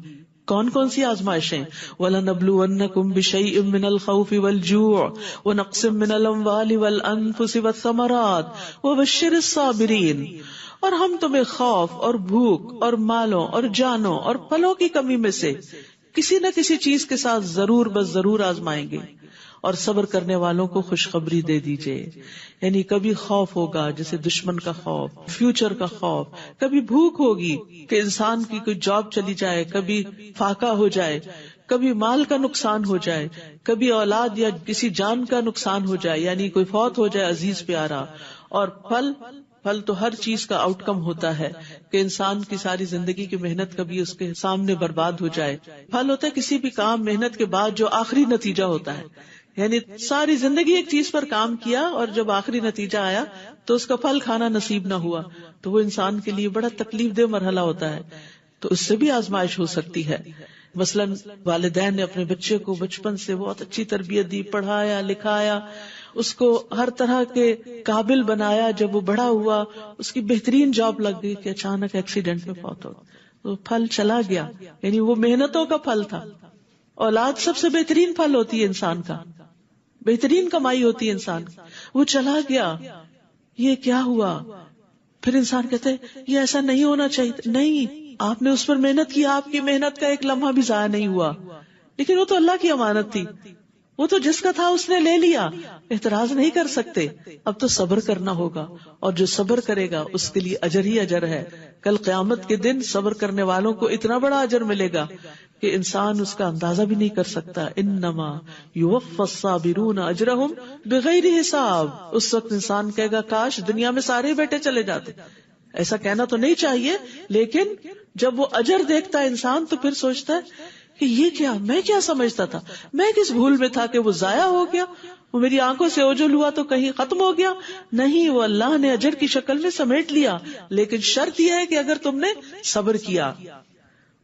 کون کون سی آزمائشیں؟ وَلَنَبْلُوَنَّكُمْ بِشَيْءٍ مِّنَ الْخَوْفِ وَالْجُوعِ وَنَقْصٍ مِّنَ الْأَمْوَالِ وَالْأَنفُسِ وَالثَّمَرَاتِ وَبَشِّرِ الصَّابِرِينَ. اور ہم تمہیں خوف اور بھوک اور مالوں اور جانوں اور پھلوں کی کمی میں سے کسی نہ کسی چیز کے ساتھ ضرور بس ضرور آزمائیں گے، اور صبر کرنے والوں کو خوشخبری دے دیجئے. یعنی کبھی خوف ہوگا جیسے دشمن کا خوف، فیوچر کا خوف، کبھی بھوک ہوگی کہ انسان کی کوئی جاب چلی جائے، کبھی فاقہ ہو جائے، کبھی مال کا نقصان ہو جائے، کبھی اولاد یا کسی جان کا نقصان ہو جائے، یعنی کوئی فوت ہو جائے عزیز پیارا. اور پھل تو ہر چیز کا آؤٹ کم ہوتا ہے کہ انسان کی ساری زندگی کی محنت کبھی اس کے سامنے برباد ہو جائے. پھل ہوتا ہے کسی بھی کام محنت کے بعد جو آخری نتیجہ ہوتا ہے، یعنی ساری زندگی ایک چیز پر کام کیا اور جب آخری نتیجہ آیا تو اس کا پھل کھانا نصیب نہ ہوا، تو وہ انسان کے لیے بڑا تکلیف دہ مرحلہ ہوتا ہے. تو اس سے بھی آزمائش ہو سکتی ہے. مثلاً والدین نے اپنے بچے کو بچپن سے بہت اچھی تربیت دی، پڑھایا لکھایا، اس کو ہر طرح کے قابل بنایا. جب وہ بڑا ہوا، اس کی بہترین جاب لگ گئی کہ اچانک ایکسیڈنٹ میں فوت ہو، تو پھل چلا گیا. یعنی وہ محنتوں کا پھل تھا. اولاد سب سے بہترین پھل ہوتی ہے انسان کا، بہترین کمائی ہوتی ہے انسان کی. وہ چلا گیا، یہ کیا ہوا؟ پھر انسان کہتے یہ ایسا نہیں ہونا چاہیے. نہیں، آپ نے اس پر محنت کی، آپ کی محنت کا ایک لمحہ بھی ضائع نہیں ہوا. لیکن وہ تو اللہ کی امانت تھی، وہ تو جس کا تھا اس نے لے لیا، اعتراض نہیں کر سکتے. اب تو صبر کرنا ہوگا، اور جو صبر کرے گا اس کے لیے اجر ہی اجر ہے. کل قیامت کے دن صبر کرنے والوں کو اتنا بڑا اجر ملے گا کہ انسان اس کا اندازہ بھی نہیں کر سکتا. انما یوفی الصابرون اجرہم بغیر حساب. اس وقت انسان کہے گا کاش دنیا میں سارے بیٹے چلے جاتے. ایسا کہنا تو نہیں چاہیے، لیکن جب وہ اجر دیکھتا ہے انسان تو پھر سوچتا ہے کہ یہ کیا، میں کیا سمجھتا تھا، میں کس بھول میں تھا کہ وہ ضائع ہو گیا، وہ میری آنکھوں سے اوجھل ہوا تو کہیں ختم ہو گیا. نہیں، وہ اللہ نے اجر کی شکل میں سمیٹ لیا. لیکن شرط یہ ہے کہ اگر تم نے صبر کیا.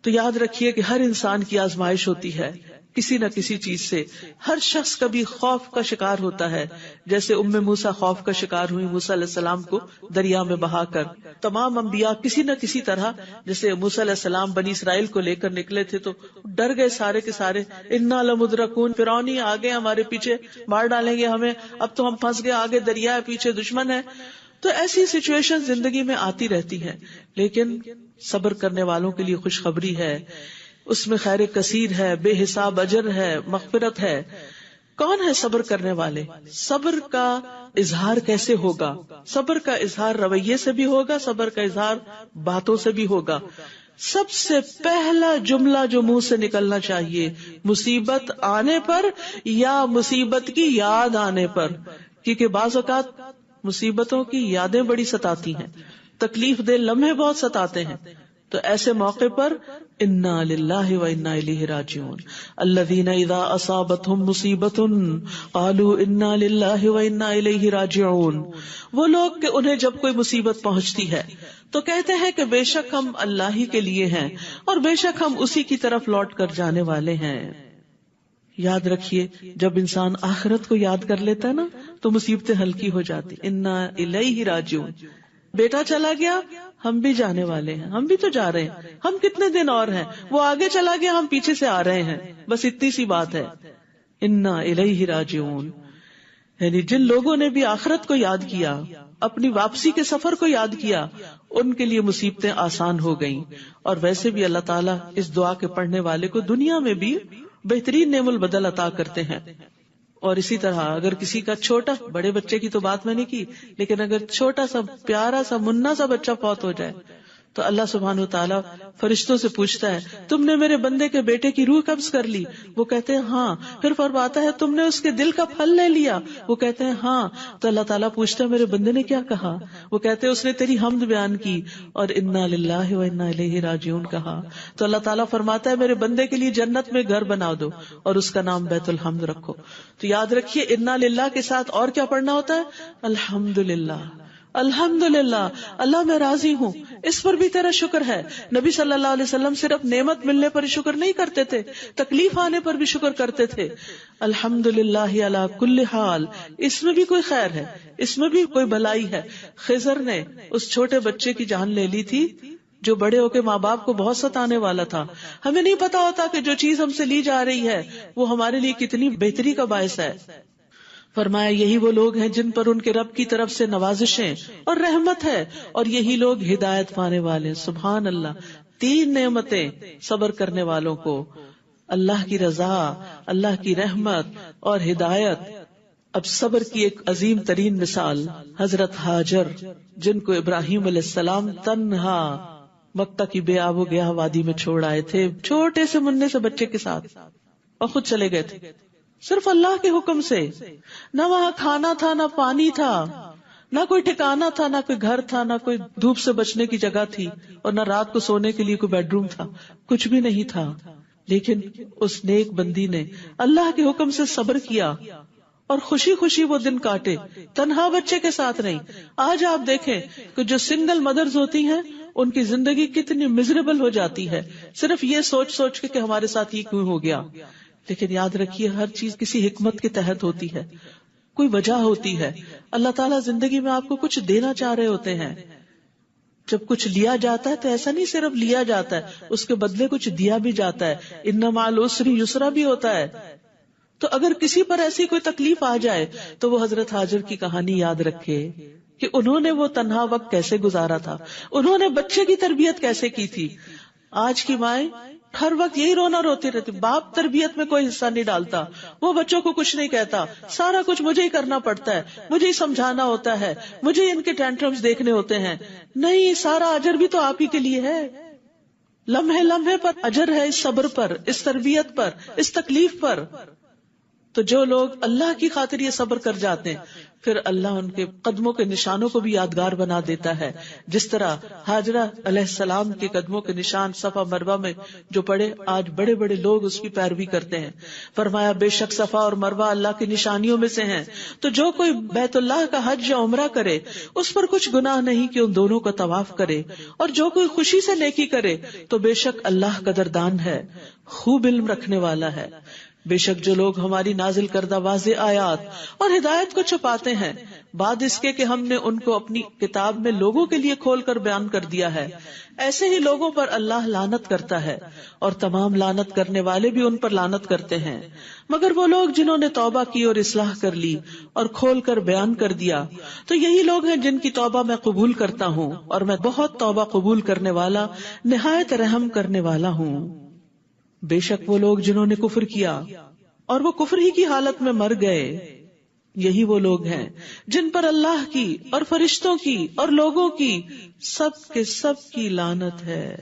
تو یاد رکھیے کہ ہر انسان کی آزمائش ہوتی ہے کسی نہ کسی چیز سے. ہر شخص کبھی خوف کا شکار ہوتا ہے، جیسے موسیٰ خوف کا شکار ہوئی موسیٰ علیہ السلام کو دریا میں بہا کر. تمام انبیاء کسی نہ کسی طرح، جیسے موسیٰ علیہ السلام بنی اسرائیل کو لے کر نکلے تھے تو ڈر گئے سارے کے سارے. انا لمدرکون، فرعونی آگے ہمارے پیچھے مار ڈالیں گے ہمیں، اب تو ہم پھنس گئے، آگے دریا ہے پیچھے دشمن ہے. تو ایسی سچویشن زندگی میں آتی رہتی ہیں، لیکن صبر کرنے والوں کے لیے خوشخبری ہے، اس میں خیر کثیر ہے، بے حساب اجر ہے، مغفرت ہے. کون ہے صبر کرنے والے؟ صبر کا اظہار کیسے ہوگا؟ صبر کا اظہار رویے سے بھی ہوگا، صبر کا اظہار باتوں سے بھی ہوگا. سب سے پہلا جملہ جو منہ سے نکلنا چاہیے مصیبت آنے پر یا مصیبت کی یاد آنے پر، کیونکہ بعض اوقات مصیبتوں کی یادیں بڑی ستاتی ہیں، تکلیف دہ لمحے بہت ستاتے ہیں. تو ایسے موقع پر انا للہ و انا الیہ راجعون. الذین اذا اصابتهم مصیبۃ قالوا انا للہ و انا الیہ راجعون. وہ لوگ کہ انہیں جب کوئی مصیبت پہنچتی ہے تو کہتے ہیں کہ بے شک ہم اللہ ہی کے لیے ہیں اور بے شک ہم اسی کی طرف لوٹ کر جانے والے ہیں. یاد رکھیے جب انسان آخرت کو یاد کر لیتا ہے نا تو مصیبتیں ہلکی ہو جاتی. انا الیہ راجعون. بیٹا چلا گیا, ہم بھی جانے والے ہیں, ہم بھی تو جا رہے ہیں, ہم کتنے دن اور ہیں, وہ آگے چلا گیا, ہم پیچھے سے آ رہے ہیں, بس اتنی سی بات ہے. انا الیہ راجعون. یعنی جن لوگوں نے بھی آخرت کو یاد کیا, اپنی واپسی کے سفر کو یاد کیا, ان کے لیے مصیبتیں آسان ہو گئیں. اور ویسے بھی اللہ تعالیٰ اس دعا کے پڑھنے والے کو دنیا میں بھی بہترین نعم البدل عطا کرتے ہیں. اور اسی طرح اگر کسی کا چھوٹا, بڑے بچے کی تو بات میں نے کی, لیکن اگر چھوٹا سا پیارا سا منا سا بچہ فوت ہو جائے تو اللہ سبحانہ وتعالیٰ فرشتوں سے پوچھتا ہے, تم نے میرے بندے کے بیٹے کی روح قبض کر لی؟ وہ کہتے ہیں ہاں. پھر فرماتا ہے تم نے اس کے دل کا پھل لے لیا؟ وہ کہتے ہیں ہاں. تو اللہ تعالیٰ پوچھتا ہے میرے بندے نے کیا کہا؟ وہ کہتے ہیں اس نے تیری حمد بیان کی اور انا للہ و انا الیہ راجعون کہا. تو اللہ تعالیٰ فرماتا ہے میرے بندے کے لیے جنت میں گھر بنا دو اور اس کا نام بیت الحمد رکھو. تو یاد رکھیے انا للہ کے ساتھ اور کیا پڑھنا ہوتا ہے؟ الحمد للہ. الحمدللہ, اللہ میں راضی ہوں, اس پر بھی تیرا شکر ہے. نبی صلی اللہ علیہ وسلم صرف نعمت ملنے پر شکر نہیں کرتے تھے, تکلیف آنے پر بھی شکر کرتے تھے. الحمدللہ علی کل حال. اس میں بھی کوئی خیر ہے, اس میں بھی کوئی بھلائی ہے. خضر نے اس چھوٹے بچے کی جان لے لی تھی جو بڑے ہو کے ماں باپ کو بہت ستانے والا تھا. ہمیں نہیں پتا ہوتا کہ جو چیز ہم سے لی جا رہی ہے وہ ہمارے لیے کتنی بہتری کا باعث ہے. فرمایا یہی وہ لوگ ہیں جن پر ان کے رب کی طرف سے نوازشیں اور رحمت ہے, اور یہی لوگ ہدایت پانے والے. سبحان اللہ. 3 نعمتیں صبر کرنے والوں کو, اللہ کی رضا, اللہ کی رحمت اور ہدایت. اب صبر کی ایک عظیم ترین مثال حضرت ہاجر, جن کو ابراہیم علیہ السلام تنہا مکہ کی بے آب و گیا وادی میں چھوڑ آئے تھے, چھوٹے سے مننے سے بچے کے ساتھ, اور خود چلے گئے تھے صرف اللہ کے حکم سے. نہ وہاں کھانا تھا, نہ پانی تھا, نہ کوئی ٹھکانا تھا, نہ کوئی گھر تھا, نہ کوئی دھوپ سے بچنے کی جگہ تھی, اور نہ رات کو سونے کے لیے کوئی بیڈ روم تھا, کچھ بھی نہیں تھا. لیکن اس نیک بندی نے اللہ کے حکم سے صبر کیا اور خوشی خوشی وہ دن کاٹے, تنہا بچے کے ساتھ نہیں. آج آپ دیکھیں کہ جو سنگل مدرز ہوتی ہیں ان کی زندگی کتنی مزریبل ہو جاتی ہے, صرف یہ سوچ سوچ کے کہ ہمارے ساتھ یہ کیوں ہو گیا. لیکن یاد رکھیے ہر چیز کسی حکمت کے تحت ہوتی ہے, کوئی وجہ ہوتی ہے. اللہ تعالیٰ زندگی میں آپ کو کچھ دینا چاہ رہے ہوتے ہیں. جب کچھ لیا جاتا ہے تو ایسا نہیں صرف لیا جاتا ہے, اس کے بدلے کچھ دیا بھی جاتا ہے. ان مع العسر یسرا بھی ہوتا ہے. تو اگر کسی پر ایسی کوئی تکلیف آ جائے تو وہ حضرت ہاجر کی کہانی یاد رکھے کہ انہوں نے وہ تنہا وقت کیسے گزارا تھا, انہوں نے بچے کی تربیت کیسے کی تھی. آج کی مائیں ہر وقت یہی رونا روتی رہتی, باپ تربیت میں کوئی حصہ نہیں ڈالتا, وہ بچوں کو کچھ نہیں کہتا, سارا کچھ مجھے ہی کرنا پڑتا ہے, مجھے ہی سمجھانا ہوتا ہے, مجھے ان کے ٹینٹرمز دیکھنے ہوتے ہیں. نہیں, سارا اجر بھی تو آپ ہی کے لیے ہے. لمحے لمحے پر اجر ہے اس صبر پر, اس تربیت پر, اس تکلیف پر. تو جو لوگ اللہ کی خاطر یہ صبر کر جاتے ہیں پھر اللہ ان کے قدموں کے نشانوں کو بھی یادگار بنا دیتا ہے. جس طرح ہاجرہ علیہ السلام کے قدموں کے نشان صفا مروہ میں جو پڑے, آج بڑے بڑے لوگ اس کی پیروی کرتے ہیں. فرمایا بے شک صفا اور مروہ اللہ کی نشانیوں میں سے ہیں, تو جو کوئی بیت اللہ کا حج یا عمرہ کرے اس پر کچھ گناہ نہیں کہ ان دونوں کا طواف کرے, اور جو کوئی خوشی سے نیکی کرے تو بے شک اللہ قدردان ہے, خوب علم رکھنے والا ہے. بے شک جو لوگ ہماری نازل کردہ واضح آیات اور ہدایت کو چھپاتے ہیں بعد اس کے کہ ہم نے ان کو اپنی کتاب میں لوگوں کے لیے کھول کر بیان کر دیا ہے, ایسے ہی لوگوں پر اللہ لعنت کرتا ہے, اور تمام لعنت کرنے والے بھی ان پر لعنت کرتے ہیں, مگر وہ لوگ جنہوں نے توبہ کی اور اصلاح کر لی اور کھول کر بیان کر دیا, تو یہی لوگ ہیں جن کی توبہ میں قبول کرتا ہوں, اور میں بہت توبہ قبول کرنے والا, نہایت رحم کرنے والا ہوں. بے شک وہ لوگ جنہوں نے کفر کیا اور وہ کفر ہی کی حالت میں مر گئے, یہی وہ لوگ ہیں جن پر اللہ کی اور فرشتوں کی اور لوگوں کی سب کے سب کی لعنت ہے.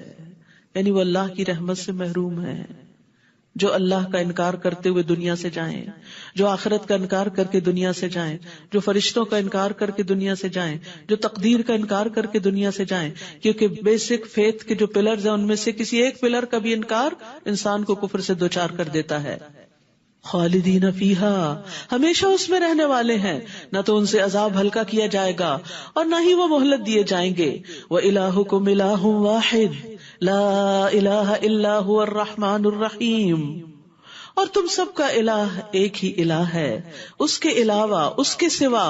یعنی وہ اللہ کی رحمت سے محروم ہیں. جو اللہ کا انکار کرتے ہوئے دنیا سے جائیں, جو آخرت کا انکار کر کے دنیا سے جائیں, جو فرشتوں کا انکار کر کے دنیا سے جائیں, جو تقدیر کا انکار کر کے دنیا سے جائیں, کیونکہ بیسک فیتھ کے جو پلرز ہیں ان میں سے کسی ایک پلر کا بھی انکار انسان کو کفر سے دوچار کر دیتا ہے. خالدین فیہا, ہمیشہ اس میں رہنے والے ہیں, نہ تو ان سے عذاب ہلکا کیا جائے گا اور نہ ہی وہ مہلت دیے جائیں گے. وَإِلَٰهُكُمْ إِلَٰهٌ وَاحِدٌ لَا إِلَٰهَ إِلَّا هُوَ الرَّحْمَٰنُ الرَّحِيمُ. اور تم سب کا الہ ایک ہی الہ ہے، اس کے علاوہ اس کے سوا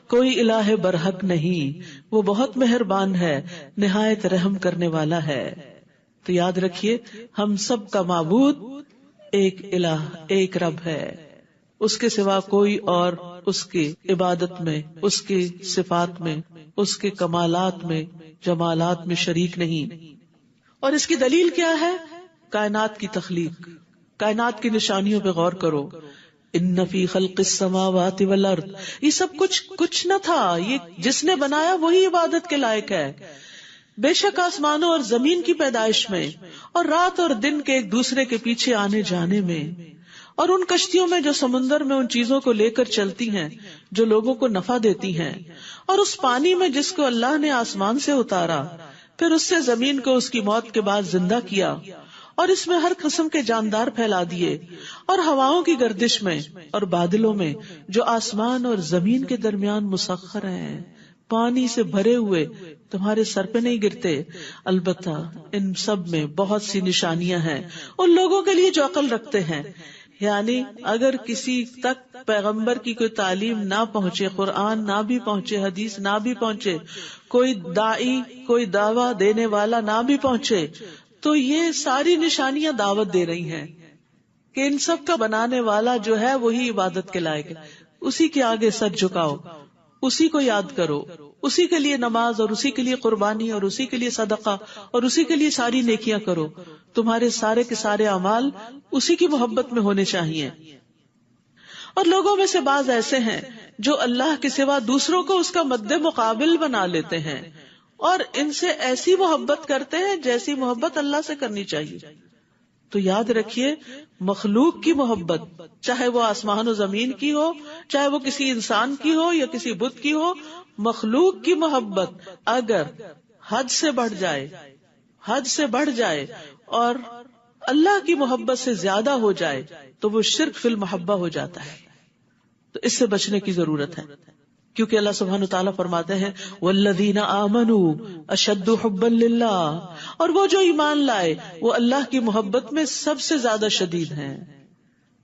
کوئی الہ برحق نہیں، وہ بہت مہربان ہے، نہایت رحم کرنے والا ہے۔ تو یاد رکھیے ہم سب کا معبود ایک الہ، ایک رب ہے، اس کے سوا کوئی اور اس کی عبادت میں، اس کی صفات میں، اس کے کمالات میں، جمالات میں شریک نہیں۔ اور اس کی دلیل کیا ہے؟ کائنات کی تخلیق، کائنات کی نشانیوں پہ غور کرو۔ ان فی خلق السماوات والارض، یہ سب کچھ نہ تھا، یہ جس نے بنایا وہی عبادت کے لائق ہے۔ بے شک آسمانوں اور زمین کی پیدائش میں، اور رات اور دن کے ایک دوسرے کے پیچھے آنے جانے میں، اور ان کشتیوں میں جو سمندر میں ان چیزوں کو لے کر چلتی ہیں جو لوگوں کو نفع دیتی ہیں، اور اس پانی میں جس کو اللہ نے آسمان سے اتارا، پھر اس سے زمین کو اس کی موت کے بعد زندہ کیا، اور اس میں ہر قسم کے جاندار پھیلا دیے، اور ہواؤں کی گردش میں اور بادلوں میں جو آسمان اور زمین کے درمیان مسخر ہیں، پانی سے بھرے ہوئے تمہارے سر پہ نہیں گرتے۔ البتہ ان سب میں بہت سی نشانیاں ہیں ان لوگوں کے لیے جو عقل رکھتے ہیں۔ یعنی اگر کسی تک پیغمبر کی کوئی تعلیم نہ پہنچے، قرآن نہ بھی پہنچے، حدیث نہ بھی پہنچے، کوئی داعی، کوئی دعویٰ دینے والا نہ بھی پہنچے، تو یہ ساری نشانیاں دعوت دے رہی ہیں کہ ان سب کا بنانے والا جو ہے وہی عبادت کے لائق ہے، اسی کے آگے سر جھکاؤ، اسی کو یاد کرو، اسی کے لیے نماز اور اسی کے لیے قربانی اور اسی کے لیے صدقہ اور اسی کے لیے ساری نیکیاں کرو۔ تمہارے سارے کے سارے اعمال اسی کی محبت میں ہونے چاہیے۔ اور لوگوں میں سے بعض ایسے ہیں جو اللہ کے سوا دوسروں کو اس کا مد مقابل بنا لیتے ہیں اور ان سے ایسی محبت کرتے ہیں جیسی محبت اللہ سے کرنی چاہیے۔ تو یاد رکھیے مخلوق کی محبت، چاہے وہ آسمان و زمین کی ہو، چاہے وہ کسی انسان کی ہو یا کسی بت کی ہو، مخلوق کی محبت اگر حد سے بڑھ جائے اور اللہ کی محبت سے زیادہ ہو جائے تو وہ شرک فی المحبہ ہو جاتا ہے۔ تو اس سے بچنے کی ضرورت ہے، کیونکہ اللہ سبحانہ وتعالیٰ فرماتے ہیں والذین آمنوا اشد حبا للہ، اور وہ جو ایمان لائے وہ اللہ کی محبت میں سب سے زیادہ شدید ہیں،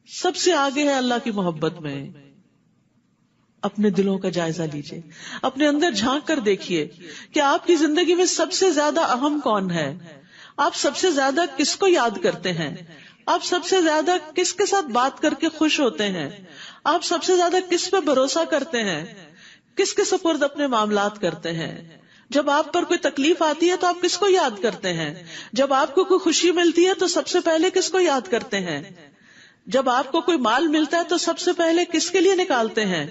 سب سے آگے ہے اللہ کی محبت میں۔ اپنے دلوں کا جائزہ لیجئے، اپنے اندر جھانک کر دیکھیے کہ آپ کی زندگی میں سب سے زیادہ اہم کون ہے، آپ سب سے زیادہ کس کو یاد کرتے ہیں، آپ سب سے زیادہ کس کے ساتھ بات کر کے خوش ہوتے ہیں، آپ سب سے زیادہ کس پہ بھروسہ کرتے ہیں، کس کے سپرد اپنے معاملات کرتے ہیں۔ جب آپ پر کوئی تکلیف آتی ہے تو آپ کس کو یاد کرتے ہیں، جب آپ کو کوئی خوشی ملتی ہے تو سب سے پہلے کس کو یاد کرتے ہیں، جب آپ کو کوئی مال ملتا ہے تو سب سے پہلے کس کے لیے نکالتے ہیں،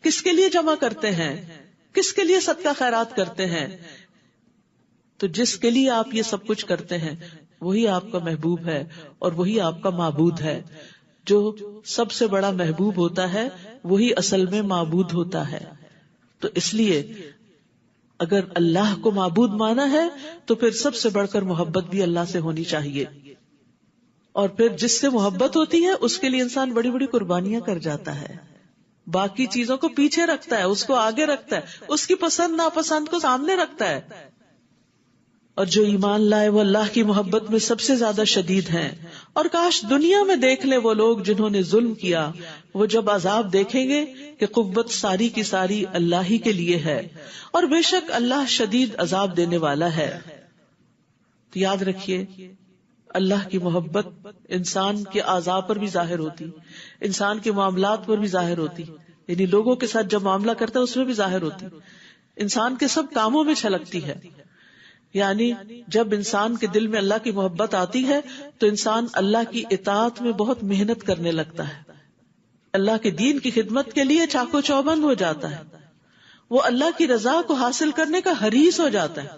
کس کے لیے جمع کرتے ہیں، کس کے لیے صدقہ خیرات کرتے ہیں۔ تو جس کے لیے آپ یہ سب کچھ کرتے ہیں وہی آپ کا محبوب ہے اور وہی آپ کا معبود ہے۔ جو سب سے بڑا محبوب ہوتا ہے وہی اصل میں معبود ہوتا ہے۔ تو اس لیے اگر اللہ کو معبود مانا ہے تو پھر سب سے بڑھ کر محبت بھی اللہ سے ہونی چاہیے، اور پھر جس سے محبت ہوتی ہے اس کے لیے انسان بڑی بڑی قربانیاں کر جاتا ہے، باقی چیزوں کو پیچھے رکھتا ہے، اس کو آگے رکھتا ہے، اس کی پسند ناپسند کو سامنے رکھتا ہے۔ اور جو ایمان لائے وہ اللہ کی محبت میں سب سے زیادہ شدید ہیں۔ اور کاش دنیا میں دیکھ لیں وہ لوگ جنہوں نے ظلم کیا، وہ جب عذاب دیکھیں گے کہ قوت ساری کی ساری اللہ ہی کے لیے ہے، اور بے شک اللہ شدید عذاب دینے والا ہے۔ تو یاد رکھیے اللہ کی محبت انسان کے اعضاء پر بھی ظاہر ہوتی، انسان کے معاملات پر بھی ظاہر ہوتی، یعنی لوگوں کے ساتھ جب معاملہ کرتا ہے اس میں بھی ظاہر ہوتی، انسان کے سب کاموں میں چھلکتی ہے۔ یعنی جب انسان کے دل میں اللہ کی محبت آتی ہے تو انسان اللہ کی اطاعت میں بہت محنت کرنے لگتا ہے، اللہ کے دین کی خدمت کے لیے چاقو چوبند ہو جاتا ہے، وہ اللہ کی رضا کو حاصل کرنے کا حریص ہو جاتا ہے،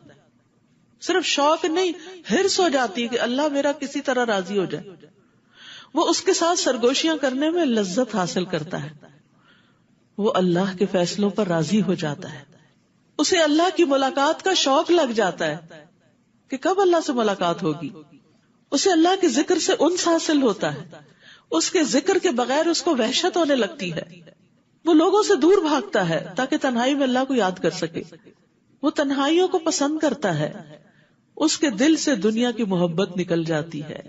صرف شوق نہیں حرص ہو جاتی ہے کہ اللہ میرا کسی طرح راضی ہو جائے۔ وہ اس کے ساتھ سرگوشیاں کرنے میں لذت حاصل کرتا ہے، وہ اللہ کے فیصلوں پر راضی ہو جاتا ہے، اسے اللہ کی ملاقات کا شوق لگ جاتا ہے کہ کب اللہ سے ملاقات ہوگی، اسے اللہ کے ذکر سے انس حاصل ہوتا ہے، اس کے ذکر کے بغیر اس کو وحشت ہونے لگتی ہے، وہ لوگوں سے دور بھاگتا ہے تاکہ تنہائی میں اللہ کو یاد کر سکے، وہ تنہائیوں کو پسند کرتا ہے، اس کے دل سے دنیا کی محبت نکل جاتی ہے۔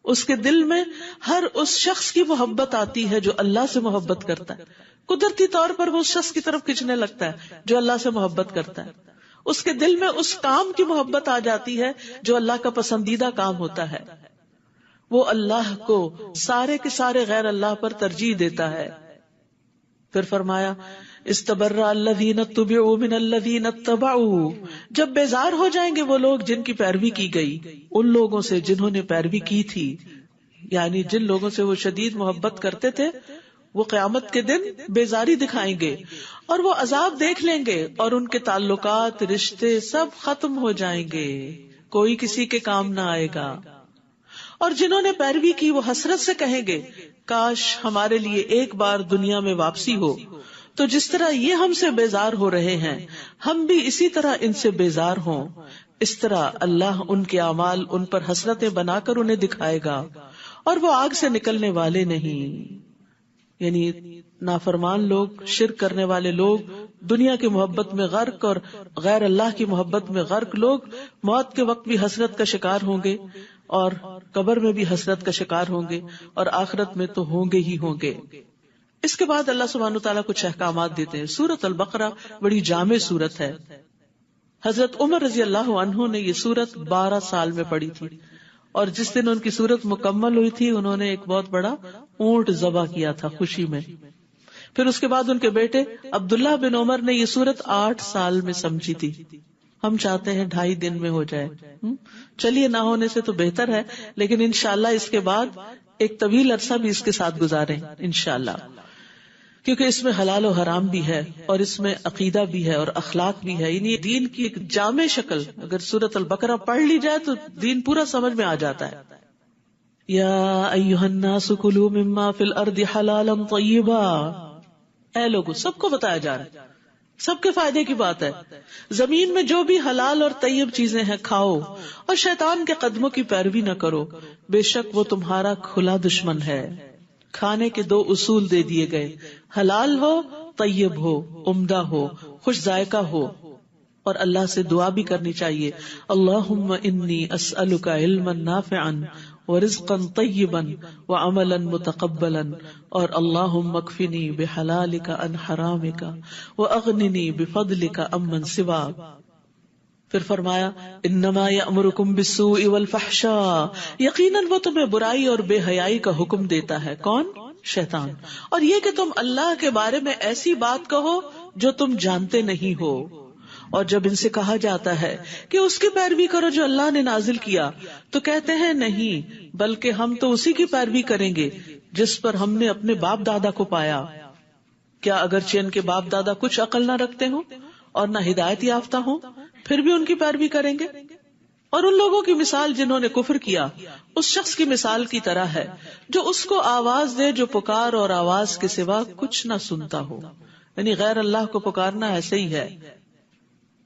اس کے دل میں ہر اس شخص کی محبت آتی ہے جو اللہ سے محبت کرتا ہے. قدرتی طور پر وہ اس شخص کی طرف کھینچنے لگتا ہے جو اللہ سے محبت کرتا ہے. اس کے دل میں اس کام کی محبت آ جاتی ہے جو اللہ کا پسندیدہ کام ہوتا ہے. وہ اللہ کو سارے کے سارے غیر اللہ پر ترجیح دیتا ہے. پھر فرمایا استبرأ الذین اتبعوا من الذین اتبعوا، جب بیزار ہو جائیں گے وہ لوگ جن کی پیروی کی گئی ان لوگوں سے جنہوں نے پیروی کی تھی. یعنی جن لوگوں سے وہ شدید محبت کرتے تھے وہ قیامت کے دن بیزاری دکھائیں گے اور وہ عذاب دیکھ لیں گے اور ان کے تعلقات رشتے سب ختم ہو جائیں گے، کوئی کسی کے کام نہ آئے گا. اور جنہوں نے پیروی کی وہ حسرت سے کہیں گے کاش ہمارے لیے ایک بار دنیا میں واپسی ہو. تو جس طرح یہ ہم سے بیزار ہو رہے ہیں ہم بھی اسی طرح ان سے بیزار ہوں. اس طرح اللہ ان کے اعمال ان پر حسرتیں بنا کر انہیں دکھائے گا اور وہ آگ سے نکلنے والے نہیں. یعنی نافرمان لوگ، شرک کرنے والے لوگ، دنیا کی محبت میں غرق اور غیر اللہ کی محبت میں غرق لوگ موت کے وقت بھی حسرت کا شکار ہوں گے اور قبر میں بھی حسرت کا شکار ہوں گے اور آخرت میں تو ہوں گے ہی ہوں گے. اس کے بعد اللہ سبحانہ وتعالیٰ کچھ احکامات دیتے ہیں. سورۃ البقرہ بڑی جامع سورت ہے. حضرت عمر رضی اللہ عنہ نے یہ سورت 12 سال میں پڑھی تھی اور جس دن ان کی سورت مکمل ہوئی تھی انہوں نے ایک بہت بڑا اونٹ ذبح کیا تھا خوشی میں. پھر اس کے بعد ان کے بیٹے عبداللہ بن عمر نے یہ سورت 8 سال میں سمجھی تھی. ہم چاہتے ہیں 2.5 دن میں ہو جائے. چلیے نہ ہونے سے تو بہتر ہے لیکن انشاءاللہ اس کے بعد ایک طویل عرصہ بھی اس کے ساتھ گزاریں انشاءاللہ، کیونکہ اس میں حلال و حرام بھی ہے اور اس میں عقیدہ بھی ہے اور اخلاق بھی ہے. یعنی دین کی ایک جامع شکل اگر سورۃ البقرہ پڑھ لی جائے تو دین پورا سمجھ میں آ جاتا ہے. یا ایھا الناس کلوا مما فی الارض حلالا طیبا، اے لوگو سب کو بتایا جا رہا ہے، سب کے فائدے کی بات ہے. زمین میں جو بھی حلال اور طیب چیزیں ہیں کھاؤ اور شیطان کے قدموں کی پیروی نہ کرو، بے شک وہ تمہارا کھلا دشمن ہے. کھانے کے 2 اصول دے دیے گئے، حلال ہو، طیب ہو، عمدہ ہو، خوش ذائقہ ہو. اور اللہ سے دعا بھی کرنی چاہیے، اللہم انی اسألک علما نافعا ورزقا طیبا وعملا متقبلا، اور اللہم اکفنی بحلالک عن حرامک واغننی بفضلک عمن سواک. پھر فرمایا انما یأمرکم بالسوء والفحشاء، یقیناً وہ تمہیں برائی اور بے حیائی کا حکم دیتا ہے. کون؟ شیطان. اور یہ کہ تم اللہ کے بارے میں ایسی بات کہو جو تم جانتے نہیں ہو. اور جب ان سے کہا جاتا ہے کہ اس کی پیروی کرو جو اللہ نے نازل کیا تو کہتے ہیں نہیں بلکہ ہم تو اسی کی پیروی کریں گے جس پر ہم نے اپنے باپ دادا کو پایا. کیا اگرچہ ان کے باپ دادا کچھ عقل نہ رکھتے ہوں اور نہ ہدایت یافتہ ہوں پھر بھی ان کی پیروی کریں گے؟ اور ان لوگوں کی مثال جنہوں نے کفر کیا اس شخص کی مثال کی طرح ہے جو اس کو آواز دے جو پکار اور آواز کے سوا کچھ نہ سنتا ہو. یعنی غیر اللہ کو پکارنا ایسے ہی ہے.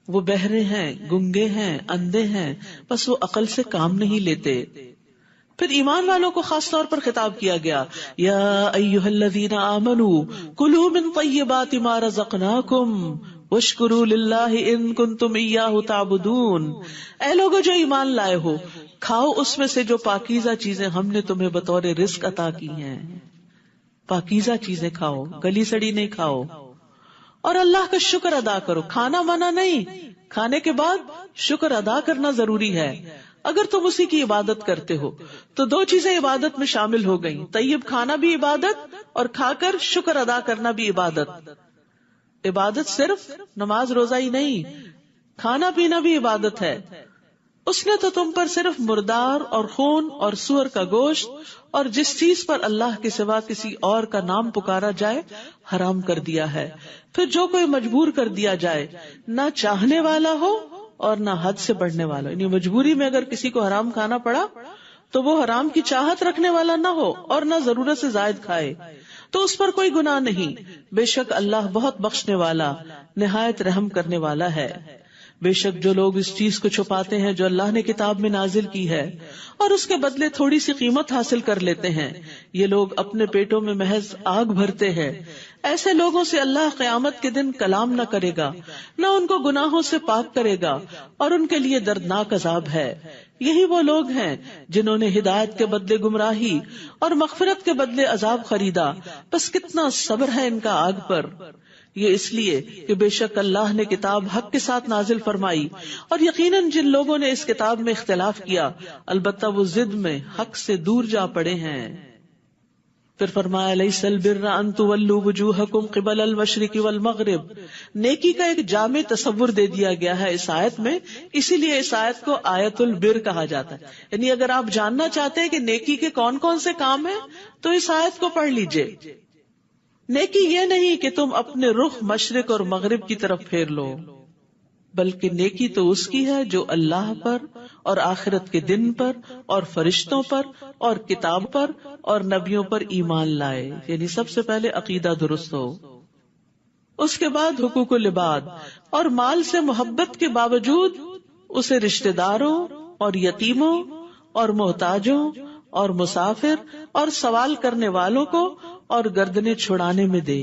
وہ بہرے ہیں، گنگے ہیں، اندھے ہیں، بس وہ عقل سے کام نہیں لیتے. پھر ایمان والوں کو خاص طور پر خطاب کیا گیا، یا ایھا الذین آمنوا کلوا من طیبات ما رزقناکم واشکروا للہ ان کنتم ایاہ تعبدون. اے لوگو جو ایمان لائے ہو، کھاؤ اس میں سے جو پاکیزہ چیزیں ہم نے تمہیں بطور رزق عطا کی ہیں. پاکیزہ چیزیں کھاؤ، گلی سڑی نہیں کھاؤ، اور اللہ کا شکر ادا کرو. کھانا منع نہیں، کھانے کے بعد شکر ادا کرنا ضروری ہے. اگر تم اسی کی عبادت کرتے ہو تو 2 چیزیں عبادت میں شامل ہو گئیں، طیب کھانا بھی عبادت اور کھا کر شکر ادا کرنا بھی عبادت. عبادت صرف نماز روزہ ہی نہیں، کھانا پینا بھی عبادت ہے. اس نے تو تم پر صرف مردار اور خون اور سور کا گوشت اور جس چیز پر اللہ کے سوا کسی اور کا نام پکارا جائے حرام کر دیا ہے. پھر جو کوئی مجبور کر دیا جائے، نہ چاہنے والا ہو اور نہ حد سے بڑھنے والا. یعنی مجبوری میں اگر کسی کو حرام کھانا پڑا تو وہ حرام کی چاہت رکھنے والا نہ ہو اور نہ ضرورت سے زائد کھائے تو اس پر کوئی گناہ نہیں. بے شک اللہ بہت بخشنے والا، نہایت رحم کرنے والا ہے. بے شک جو لوگ اس چیز کو چھپاتے ہیں جو اللہ نے کتاب میں نازل کی ہے اور اس کے بدلے تھوڑی سی قیمت حاصل کر لیتے ہیں، یہ لوگ اپنے پیٹوں میں محض آگ بھرتے ہیں. ایسے لوگوں سے اللہ قیامت کے دن کلام نہ کرے گا، نہ ان کو گناہوں سے پاک کرے گا، اور ان کے لیے دردناک عذاب ہے. یہی وہ لوگ ہیں جنہوں نے ہدایت کے بدلے گمراہی اور مغفرت کے بدلے عذاب خریدا، بس کتنا صبر ہے ان کا آگ پر. یہ اس لیے کہ بے شک اللہ نے کتاب حق کے ساتھ نازل فرمائی، اور یقیناً جن لوگوں نے اس کتاب میں اختلاف کیا البتہ وہ ضد میں حق سے دور جا پڑے ہیں. پھر فرمایا لیس البر ان تولوا وجوہکم قبل المشرق والمغرب. نیکی کا ایک جامع تصور دے دیا گیا ہے اس آیت میں، اسی لیے اس آیت کو آیت البر کہا جاتا ہے. یعنی اگر آپ جاننا چاہتے ہیں کہ نیکی کے کون کون سے کام ہیں تو اس آیت کو پڑھ لیجئے. نیکی یہ نہیں کہ تم اپنے رخ مشرق اور مغرب کی طرف پھیر لو، بلکہ نیکی تو اس کی ہے جو اللہ پر اور آخرت کے دن پر اور فرشتوں پر اور کتاب پر اور نبیوں پر ایمان لائے. یعنی سب سے پہلے عقیدہ درست ہو، اس کے بعد حقوق العباد، اور مال سے محبت کے باوجود اسے رشتہ داروں اور یتیموں اور محتاجوں اور مسافر اور سوال کرنے والوں کو اور گردنیں چھڑانے میں دے.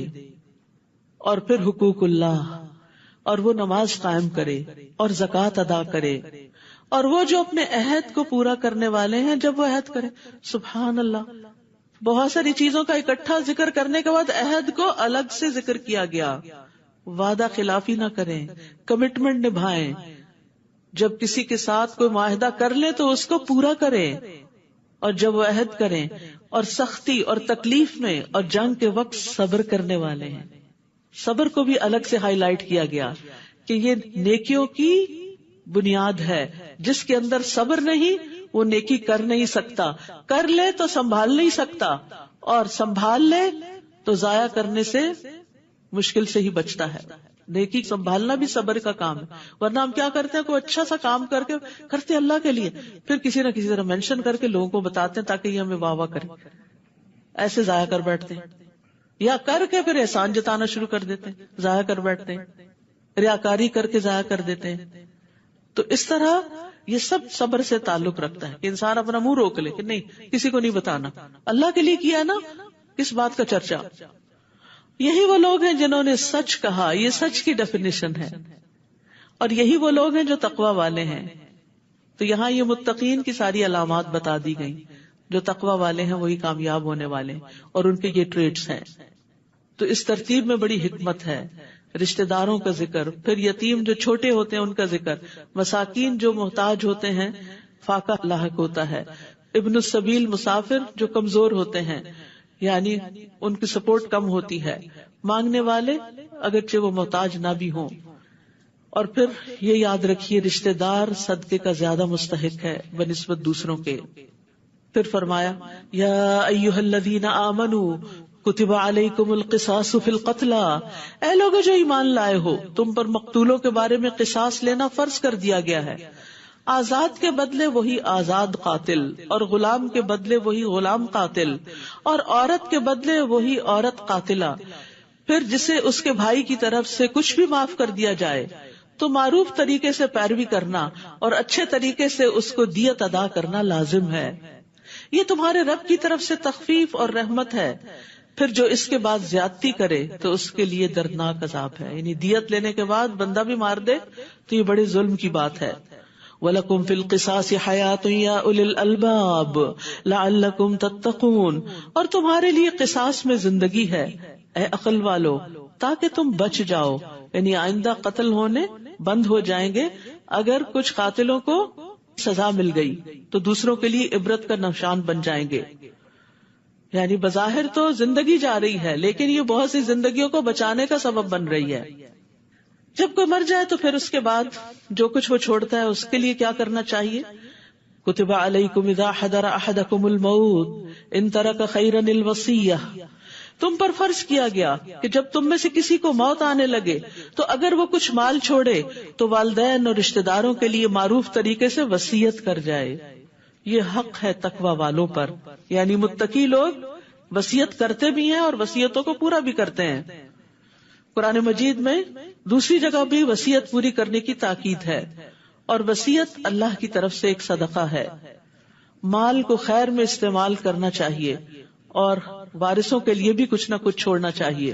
اور پھر حقوق اللہ، اور وہ نماز قائم کرے اور زکوٰۃ ادا کرے، اور وہ جو اپنے عہد کو پورا کرنے والے ہیں جب وہ عہد کرے. سبحان اللہ، بہت ساری چیزوں کا اکٹھا ذکر کرنے کے بعد عہد کو الگ سے ذکر کیا گیا. وعدہ خلافی نہ کریں، کمٹمنٹ نبھائیں. جب کسی کے ساتھ کوئی معاہدہ کر لیں تو اس کو پورا کریں، اور جب وہ عہد کریں اور سختی اور تکلیف میں اور جنگ کے وقت صبر کرنے والے ہیں. صبر کو بھی الگ سے ہائی لائٹ کیا گیا کہ یہ نیکیوں کی بنیاد ہے. جس کے اندر صبر نہیں وہ نیکی کر نہیں سکتا، کر لے تو سنبھال نہیں سکتا، اور سنبھال لے تو ضائع کرنے سے مشکل سے ہی بچتا ہے. نیکی سنبھالنا بھی صبر کا کام ہے. ورنہ ہم کیا کرتے ہیں، کوئی اچھا سا کام کر کے کرتے اللہ کے لیے، پھر کسی نہ کسی طرح مینشن کر کے لوگوں کو بتاتے ہیں تاکہ یہ ہمیں واہ واہ کرے، ایسے ضائع کر بیٹھتے ہیں. یا کر کے پھر احسان جتانا شروع کر دیتے ہیں، ضائع کر بیٹھتے ہیں، ریاکاری کر کے ضائع کر دیتے ہیں. تو اس طرح یہ سب صبر سے تعلق رکھتا ہے کہ انسان اپنا منہ روک لے کہ نہیں کسی کو نہیں بتانا، اللہ کے لیے کیا نا، کس بات کا چرچا. یہی وہ لوگ ہیں جنہوں نے سچ کہا، یہ سچ کی ڈیفینیشن ہے، اور یہی وہ لوگ ہیں جو تقوی والے ہیں. تو یہاں یہ متقین کی ساری علامات بتا دی گئی. جو تقوی والے ہیں وہی کامیاب ہونے والے ہیں، اور ان کے یہ ٹریٹس ہیں. تو اس ترتیب میں بڑی حکمت ہے. رشتہ داروں کا ذکر، پھر یتیم جو چھوٹے ہوتے ہیں ان کا ذکر، مساکین جو محتاج ہوتے ہیں فاقہ لاحق ہوتا ہے، ابن السبیل مسافر جو کمزور ہوتے ہیں یعنی ان کی سپورٹ کم ہوتی ہے، مانگنے والے اگرچہ وہ محتاج نہ بھی ہوں. اور پھر یہ یاد رکھیے رشتہ دار صدقے کا زیادہ مستحق ہے بنسبت دوسروں کے. پھر فرمایا یا ایھا الذین آمنوا کتب علیکم القصاص فی القتلی، اے لوگوں جو ایمان لائے ہو تم پر مقتولوں کے بارے میں قصاص لینا فرض کر دیا گیا ہے. آزاد کے بدلے وہی آزاد قاتل، اور غلام کے بدلے وہی غلام قاتل، اور عورت کے بدلے وہی عورت قاتلہ. پھر جسے اس کے بھائی کی طرف سے کچھ بھی معاف کر دیا جائے تو معروف طریقے سے پیروی کرنا اور اچھے طریقے سے اس کو دیت ادا کرنا لازم ہے. یہ تمہارے رب کی طرف سے تخفیف اور رحمت ہے. پھر جو اس کے بعد زیادتی کرے تو اس کے لیے دردناک عذاب ہے. یعنی دیت لینے کے بعد بندہ بھی مار دے تو یہ بڑے ظلم کی بات ہے. وَلَكُمْ فِي الْقِصَاصِ حَيَاةٌ يَا أُولِي الْأَلْبَابِ لَعَلَّكُمْ تَتَّقُونَ، اور تمہارے لیے قصاص میں زندگی ہے اے عقل والو تاکہ تم بچ جاؤ. یعنی آئندہ قتل ہونے بند ہو جائیں گے. اگر کچھ قاتلوں کو سزا مل گئی تو دوسروں کے لیے عبرت کا نشان بن جائیں گے. یعنی بظاہر تو زندگی جا رہی ہے لیکن یہ بہت سی زندگیوں کو بچانے کا سبب بن رہی ہے. جب کوئی مر جائے تو پھر اس کے بعد جو کچھ وہ چھوڑتا ہے اس کے لیے کیا کرنا چاہیے. کتب علیکم اذا حضر احدکم الموت ان ترک خیرا الوصیہ، تم پر فرض کیا گیا کہ جب تم میں سے کسی کو موت آنے لگے تو اگر وہ کچھ مال چھوڑے تو والدین اور رشتہ داروں کے لیے معروف طریقے سے وصیت کر جائے. یہ حق ہے تقوی والوں پر، یعنی متقی لوگ وصیت کرتے بھی ہیں اور وصیتوں کو پورا بھی کرتے ہیں. قرآن مجید میں دوسری جگہ بھی وصیت پوری کرنے کی تاکید ہے، اور وصیت اللہ کی طرف سے ایک صدقہ ہے. مال کو خیر میں استعمال کرنا چاہیے اور وارثوں کے لیے بھی کچھ نہ کچھ چھوڑنا چاہیے.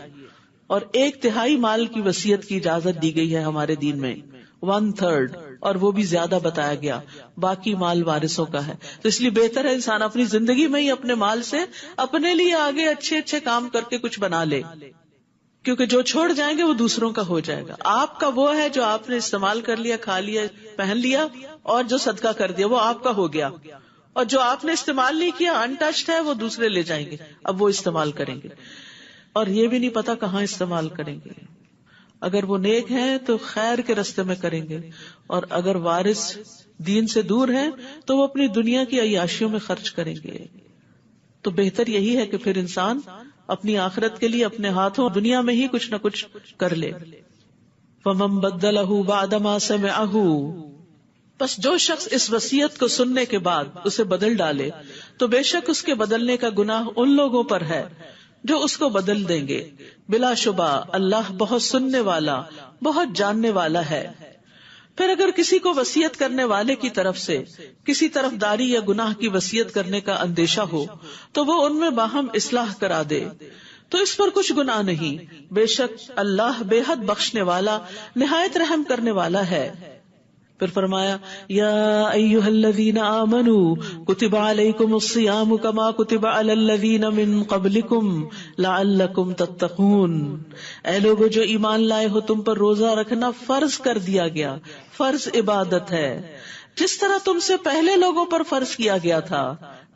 اور 1/3 مال کی وصیت کی اجازت دی گئی ہے ہمارے دین میں، 1/3، اور وہ بھی زیادہ بتایا گیا، باقی مال وارثوں کا ہے. تو اس لیے بہتر ہے انسان اپنی زندگی میں ہی اپنے مال سے اپنے لیے آگے اچھے اچھے کام کر کے کچھ بنا لے، کیونکہ جو چھوڑ جائیں گے وہ دوسروں کا ہو جائے گا. آپ کا وہ ہے جو آپ نے استعمال کر لیا، کھا لیا، پہن لیا، اور جو صدقہ کر دیا وہ آپ کا ہو گیا. اور جو آپ نے استعمال نہیں کیا، انٹچڈ ہے، وہ دوسرے لے جائیں گے، اب وہ استعمال کریں گے، اور یہ بھی نہیں پتا کہاں استعمال کریں گے. اگر وہ نیک ہیں تو خیر کے راستے میں کریں گے، اور اگر وارث دین سے دور ہیں تو وہ اپنی دنیا کی عیاشیوں میں خرچ کریں گے. تو بہتر یہی ہے کہ پھر انسان اپنی آخرت کے لیے اپنے ہاتھوں دنیا میں ہی کچھ نہ کچھ کر لے. فَمَن بَدَّلَهُ بَعْدَ مَا سَمِعَهُ، بس جو شخص اس وصیت کو سننے کے بعد اسے بدل ڈالے تو بے شک اس کے بدلنے کا گناہ ان لوگوں پر ہے جو اس کو بدل دیں گے. بلا شبہ اللہ بہت سننے والا، بہت جاننے والا ہے. پھر اگر کسی کو وصیت کرنے والے کی طرف سے کسی طرف داری یا گناہ کی وصیت کرنے کا اندیشہ ہو تو وہ ان میں باہم اصلاح کرا دے تو اس پر کچھ گناہ نہیں. بے شک اللہ بے حد بخشنے والا، نہایت رحم کرنے والا ہے. پھر فرمایا یا ایھا الذین آمنوا کتب علیکم الصیام کما کتب علی الذین من قبلکم لعلکم تتقون. اے لوگو جو ایمان لائے ہو، تم پر روزہ رکھنا فرض کر دیا گیا. فرض عبادت ہے، جس طرح تم سے پہلے لوگوں پر فرض کیا گیا تھا.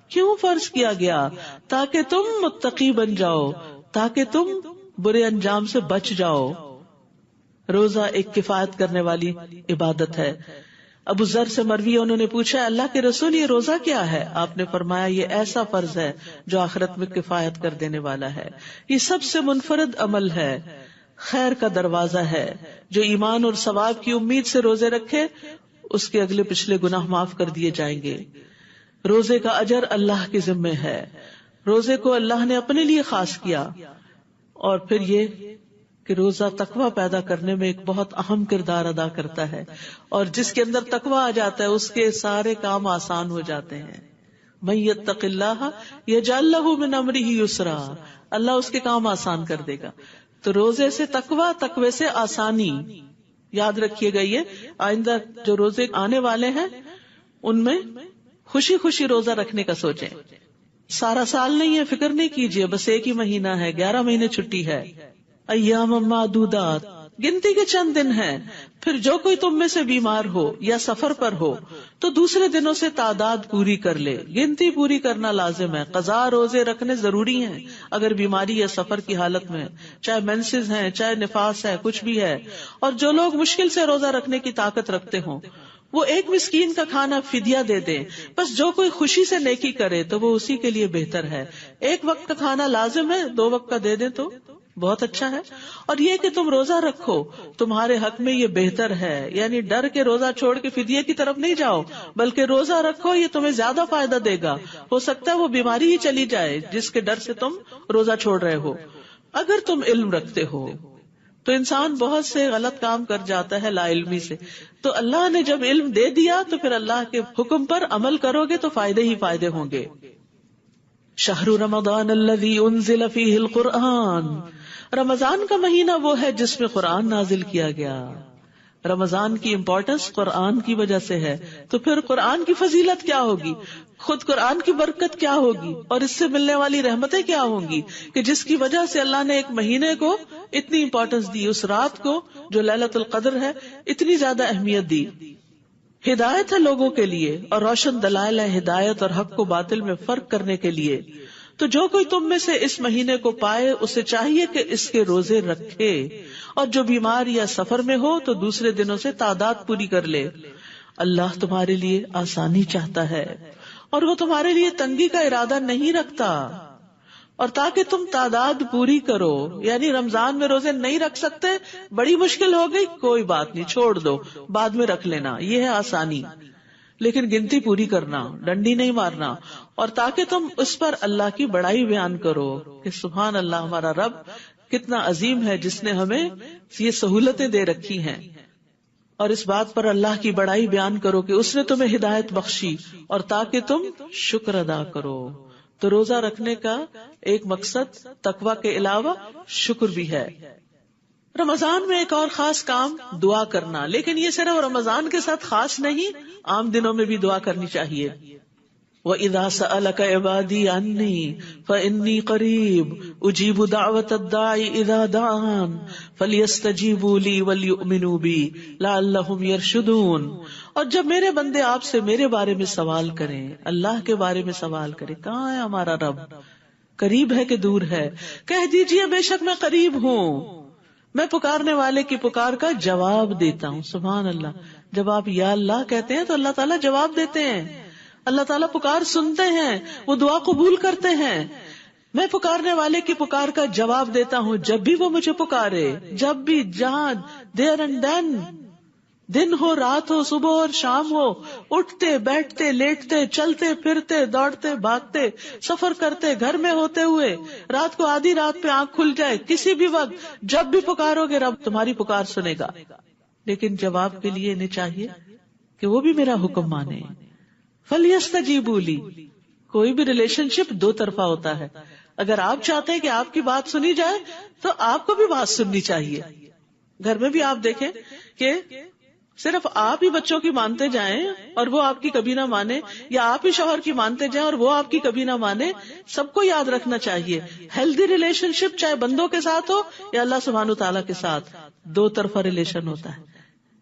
کیوں فرض کیا گیا؟ تاکہ تم متقی بن جاؤ، تاکہ تم برے انجام سے بچ جاؤ. روزہ ایک کفایت کرنے والی عبادت ہے. ابو ذر سے مروی انہوں نے پوچھا اللہ کے رسول یہ روزہ کیا ہے؟ آپ نے فرمایا یہ ایسا فرض ہے جو آخرت میں کفایت کر دینے والا ہے. یہ سب سے منفرد عمل ہے، خیر کا دروازہ ہے. جو ایمان اور ثواب کی امید سے روزے رکھے اس کے اگلے پچھلے گناہ معاف کر دیے جائیں گے. روزے کا اجر اللہ کے ذمے ہے. روزے کو اللہ نے اپنے لیے خاص کیا. اور پھر یہ کہ روزہ تقوی پیدا کرنے میں ایک بہت اہم کردار ادا کرتا ہے، اور جس کے اندر تقوی آ جاتا ہے اس کے سارے کام آسان ہو جاتے ہیں. من یتق اللہ یجعل لہ من امرہ یسرا، اللہ اس کے کام آسان کر دے گا. تو روزے سے تقوی، تقوی سے آسانی. یاد رکھیے گا یہ آئندہ جو روزے آنے والے ہیں ان میں خوشی خوشی روزہ رکھنے کا سوچیں. سارا سال نہیں ہے، فکر نہیں کیجئے، بس ایک ہی مہینہ ہے، 11 مہینے چھٹی ہے. ایام معدودات، گنتی کے چند دن ہیں. پھر جو کوئی تم میں سے بیمار ہو یا سفر پر ہو تو دوسرے دنوں سے تعداد پوری کر لے. گنتی پوری کرنا لازم ہے. قضا روزے رکھنے ضروری ہیں اگر بیماری یا سفر کی حالت میں، چاہے مینسز ہیں، چاہے نفاس ہے، کچھ بھی ہے. اور جو لوگ مشکل سے روزہ رکھنے کی طاقت رکھتے ہوں وہ ایک مسکین کا کھانا فدیہ دے دیں. بس جو کوئی خوشی سے نیکی کرے تو وہ اسی کے لیے بہتر ہے. ایک وقت کا کھانا لازم ہے، 2 وقت کا دے دیں تو بہت اچھا ہے. اور یہ کہ تم روزہ رکھو تمہارے حق میں یہ بہتر ہے، یعنی ڈر کے روزہ چھوڑ کے فدیے کی طرف نہیں جاؤ، بلکہ روزہ رکھو، یہ تمہیں زیادہ فائدہ دے گا. ہو سکتا ہے وہ بیماری ہی چلی جائے جس کے ڈر سے تم روزہ چھوڑ رہے ہو. اگر تم علم رکھتے ہو تو انسان بہت سے غلط کام کر جاتا ہے لا علمی سے. تو اللہ نے جب علم دے دیا تو پھر اللہ کے حکم پر عمل کرو گے تو فائدے ہی فائدے ہوں گے. شہر رمضان الذی انزل فیہ القرآن، رمضان کا مہینہ وہ ہے جس میں قرآن نازل کیا گیا. رمضان کی امپورٹنس قرآن کی وجہ سے ہے. تو پھر قرآن کی فضیلت کیا ہوگی، خود قرآن کی برکت کیا ہوگی، اور اس سے ملنے والی رحمتیں کیا ہوں گی کہ جس کی وجہ سے اللہ نے ایک مہینے کو اتنی امپورٹنس دی، اس رات کو جو لیلۃ القدر ہے اتنی زیادہ اہمیت دی. ہدایت ہے لوگوں کے لیے اور روشن دلائل ہے ہدایت اور حق کو باطل میں فرق کرنے کے لیے. تو جو کوئی تم میں سے اس مہینے کو پائے اسے چاہیے کہ اس کے روزے رکھے، اور جو بیمار یا سفر میں ہو تو دوسرے دنوں سے تعداد پوری کر لے. اللہ تمہارے لیے آسانی چاہتا ہے اور وہ تمہارے لیے تنگی کا ارادہ نہیں رکھتا. اور تاکہ تم تعداد پوری کرو، یعنی رمضان میں روزے نہیں رکھ سکتے، بڑی مشکل ہو گئی، کوئی بات نہیں، چھوڑ دو، بعد میں رکھ لینا، یہ ہے آسانی. لیکن گنتی پوری کرنا، ڈنڈی نہیں مارنا. اور تاکہ تم اس پر اللہ کی بڑائی بیان کرو کہ سبحان اللہ، ہمارا رب کتنا عظیم ہے جس نے ہمیں یہ سہولتیں دے رکھی ہیں. اور اس بات پر اللہ کی بڑائی بیان کرو کہ اس نے تمہیں ہدایت بخشی اور تاکہ تم شکر ادا کرو. تو روزہ رکھنے کا ایک مقصد تقوی کے علاوہ شکر بھی ہے. رمضان میں ایک اور خاص کام دعا کرنا، لیکن یہ صرف رمضان کے ساتھ خاص نہیں، عام دنوں میں بھی دعا کرنی چاہیے. وَإِذَا سَأَلَكَ عِبَادِي عَنِّي فَإِنِّي قَرِيبٌ أُجِيبُ دَعْوَةَ الدَّاعِ إِذَا دَعَانِ فَلْيَسْتَجِيبُوا لِي وَلْيُؤْمِنُوا بِي لَعَلَّهُمْ يَرْشُدُونَ. اور جب میرے بندے آپ سے میرے بارے میں سوال کریں، اللہ کے بارے میں سوال کریں، کہاں ہے ہمارا رب، قریب ہے کہ دور ہے، کہہ دیجئے بے شک میں قریب ہوں، میں پکارنے والے کی پکار کا جواب دیتا ہوں. سبحان اللہ. جب آپ یا اللہ کہتے ہیں تو اللہ تعالیٰ جواب دیتے ہیں، اللہ تعالیٰ پکار سنتے ہیں، وہ دعا قبول کرتے ہیں. میں پکارنے والے کی پکار کا جواب دیتا ہوں جب بھی وہ مجھے پکارے، جب بھی، جہاں، دیر اینڈ دین، دن ہو، رات ہو، صبح اور شام ہو، اٹھتے بیٹھتے لیٹتے چلتے پھرتے دوڑتے بھاگتے سفر کرتے گھر میں ہوتے ہوئے، رات کو آدھی رات پہ آنکھ کھل جائے، کسی بھی وقت جب بھی پکارو گے رب تمہاری پکار سنے گا. لیکن جواب کے لیے انہیں چاہیے کہ وہ بھی میرا حکم مانے. فَلْيَسْتَجِيبُوا لِي. کوئی بھی ریلیشن شپ دو طرفہ ہوتا ہے. اگر آپ چاہتے ہیں کہ آپ کی بات سنی جائے تو آپ کو بھی بات سننی چاہیے. گھر میں بھی آپ دیکھیں کہ صرف آپ ہی بچوں کی مانتے جائیں اور وہ آپ کی کبھی نہ مانے، یا آپ ہی شوہر کی مانتے جائیں اور وہ آپ کی کبھی نہ مانے. سب کو یاد رکھنا چاہیے ہیلدی ریلیشن شپ چاہے بندوں کے ساتھ ہو یا اللہ سبحانہ تعالیٰ کے ساتھ، دو طرفہ ریلیشن ہوتا ہے.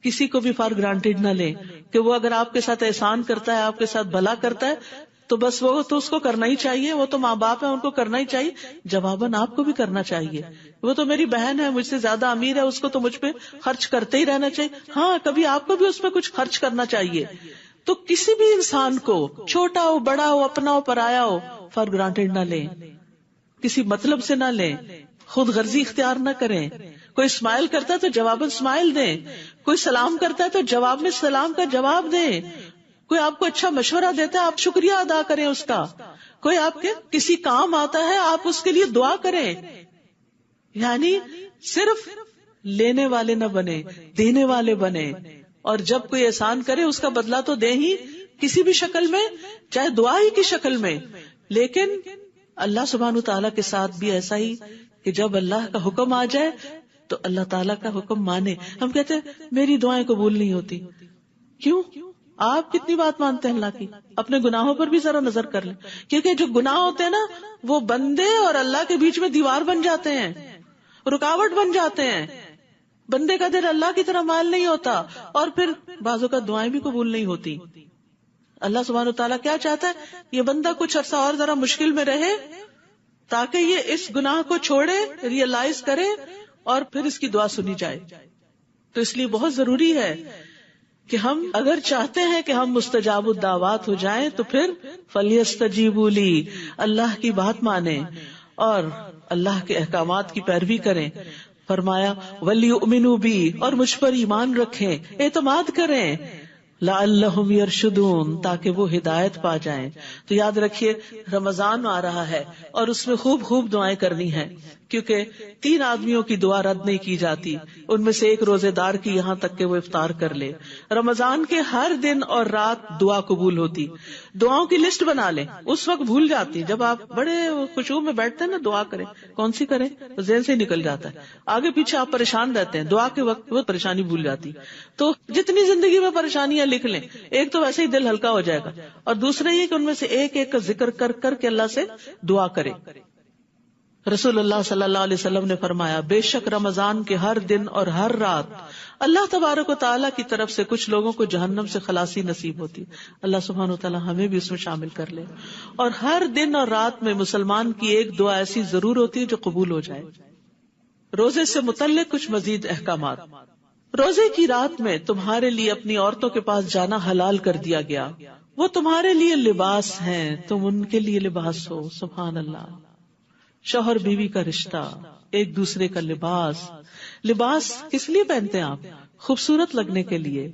کسی کو بھی فار گرانٹیڈ نہ لیں کہ وہ اگر آپ کے ساتھ احسان کرتا ہے، آپ کے ساتھ بھلا کرتا ہے تو بس وہ تو اس کو کرنا ہی چاہیے، وہ تو ماں باپ ہے ان کو کرنا ہی چاہیے. جواباً آپ کو بھی کرنا چاہیے. وہ تو میری بہن ہے، مجھ سے زیادہ امیر ہے، اس کو تو مجھ پہ خرچ کرتے ہی رہنا چاہیے. ہاں، کبھی آپ کو بھی اس پہ کچھ خرچ کرنا چاہیے. تو کسی بھی انسان کو، چھوٹا ہو بڑا ہو اپنا ہو پرایا ہو، فار گرانٹیڈ نہ لیں، کسی مطلب سے نہ لیں، خود غرضی اختیار نہ کریں. کوئی اسمائل کرتا ہے تو جواباً اسمائل دیں، کوئی سلام کرتا ہے تو جواب میں سلام کا جواب دیں، کوئی آپ کو اچھا مشورہ دیتا ہے آپ شکریہ ادا کریں اس کا، کوئی آپ کے کسی کام آتا ہے آپ اس کے لیے دعا کریں. یعنی صرف لینے والے نہ بنے، دینے والے بنے. اور جب کوئی احسان کرے اس کا بدلہ تو دیں ہی کسی بھی شکل میں، چاہے دعا ہی کی شکل میں. لیکن اللہ سبحانہ تعالیٰ کے ساتھ بھی ایسا ہی کہ جب اللہ کا حکم آ جائے تو اللہ تعالیٰ کا حکم مانے. ہم کہتے ہیں میری دعائیں قبول نہیں ہوتی. کیوں؟ آپ کتنی بات مانتے ہیں اللہ کی؟ اپنے گناہوں پر بھی ذرا نظر کر لیں، کیونکہ جو گناہ ہوتے ہیں نا وہ بندے اور اللہ کے بیچ میں دیوار بن جاتے ہیں، رکاوٹ بن جاتے ہیں. بندے کا دل اللہ کی طرح مائل نہیں ہوتا اور پھر بعضوں کا دعائیں بھی قبول نہیں ہوتی. اللہ سبحانہ تعالیٰ کیا چاہتا ہے؟ یہ بندہ کچھ عرصہ اور ذرا مشکل میں رہے تاکہ یہ اس گناہ کو چھوڑے، ریئلائز کرے اور پھر اس کی دعا سنی جائے. تو اس لیے بہت ضروری ہے کہ ہم اگر چاہتے ہیں کہ ہم مستجاب الدعوات ہو جائیں تو پھر فَلْيَسْتَجِيبُوا لِي، اللہ کی بات مانیں اور اللہ کے احکامات کی پیروی کریں. فرمایا وَلْيُؤْمِنُوا بِي، اور مجھ پر ایمان رکھیں، اعتماد کریں. لَعَلَّهُمْ يَرْشُدُونَ، تاکہ وہ ہدایت پا جائیں. تو یاد رکھیے رمضان آ رہا ہے اور اس میں خوب خوب دعائیں کرنی ہیں، کیونکہ 3 آدمیوں کی دعا رد نہیں کی جاتی، ان میں سے ایک روزے دار کی، یہاں تک کہ وہ افطار کر لے. رمضان کے ہر دن اور رات دعا قبول ہوتی. دعاؤں کی لسٹ بنا لیں، اس وقت بھول جاتی. جب آپ بڑے خشوع میں بیٹھتے ہیں نا دعا کریں، کون سی کریں ذہن سے نکل جاتا ہے، آگے پیچھے آپ پریشان رہتے ہیں، دعا کے وقت وہ پریشانی بھول جاتی. تو جتنی زندگی میں پریشانیاں لکھ لیں، ایک تو ویسے ہی دل ہلکا ہو جائے گا، اور دوسرا یہ کہ ان میں سے ایک ایک کا ذکر کر کر کے اللہ سے دعا کرے. رسول اللہ صلی اللہ علیہ وسلم نے فرمایا بے شک رمضان کے ہر دن اور ہر رات اللہ تبارک و تعالیٰ کی طرف سے کچھ لوگوں کو جہنم سے خلاصی نصیب ہوتی. اللہ سبحانہ و تعالیٰ ہمیں بھی اس میں شامل کر لے. اور ہر دن اور رات میں مسلمان کی ایک دعا ایسی ضرور ہوتی ہے جو قبول ہو جائے. روزے سے متعلق کچھ مزید احکامات. روزے کی رات میں تمہارے لیے اپنی عورتوں کے پاس جانا حلال کر دیا گیا. وہ تمہارے لیے لباس ہیں، تم ان کے لیے لباس ہو. سبحان اللہ. شوہر بیوی کا رشتہ، ایک دوسرے کا لباس. لباس کس لیے پہنتے ہیں آپ؟ خوبصورت لگنے کے لیے.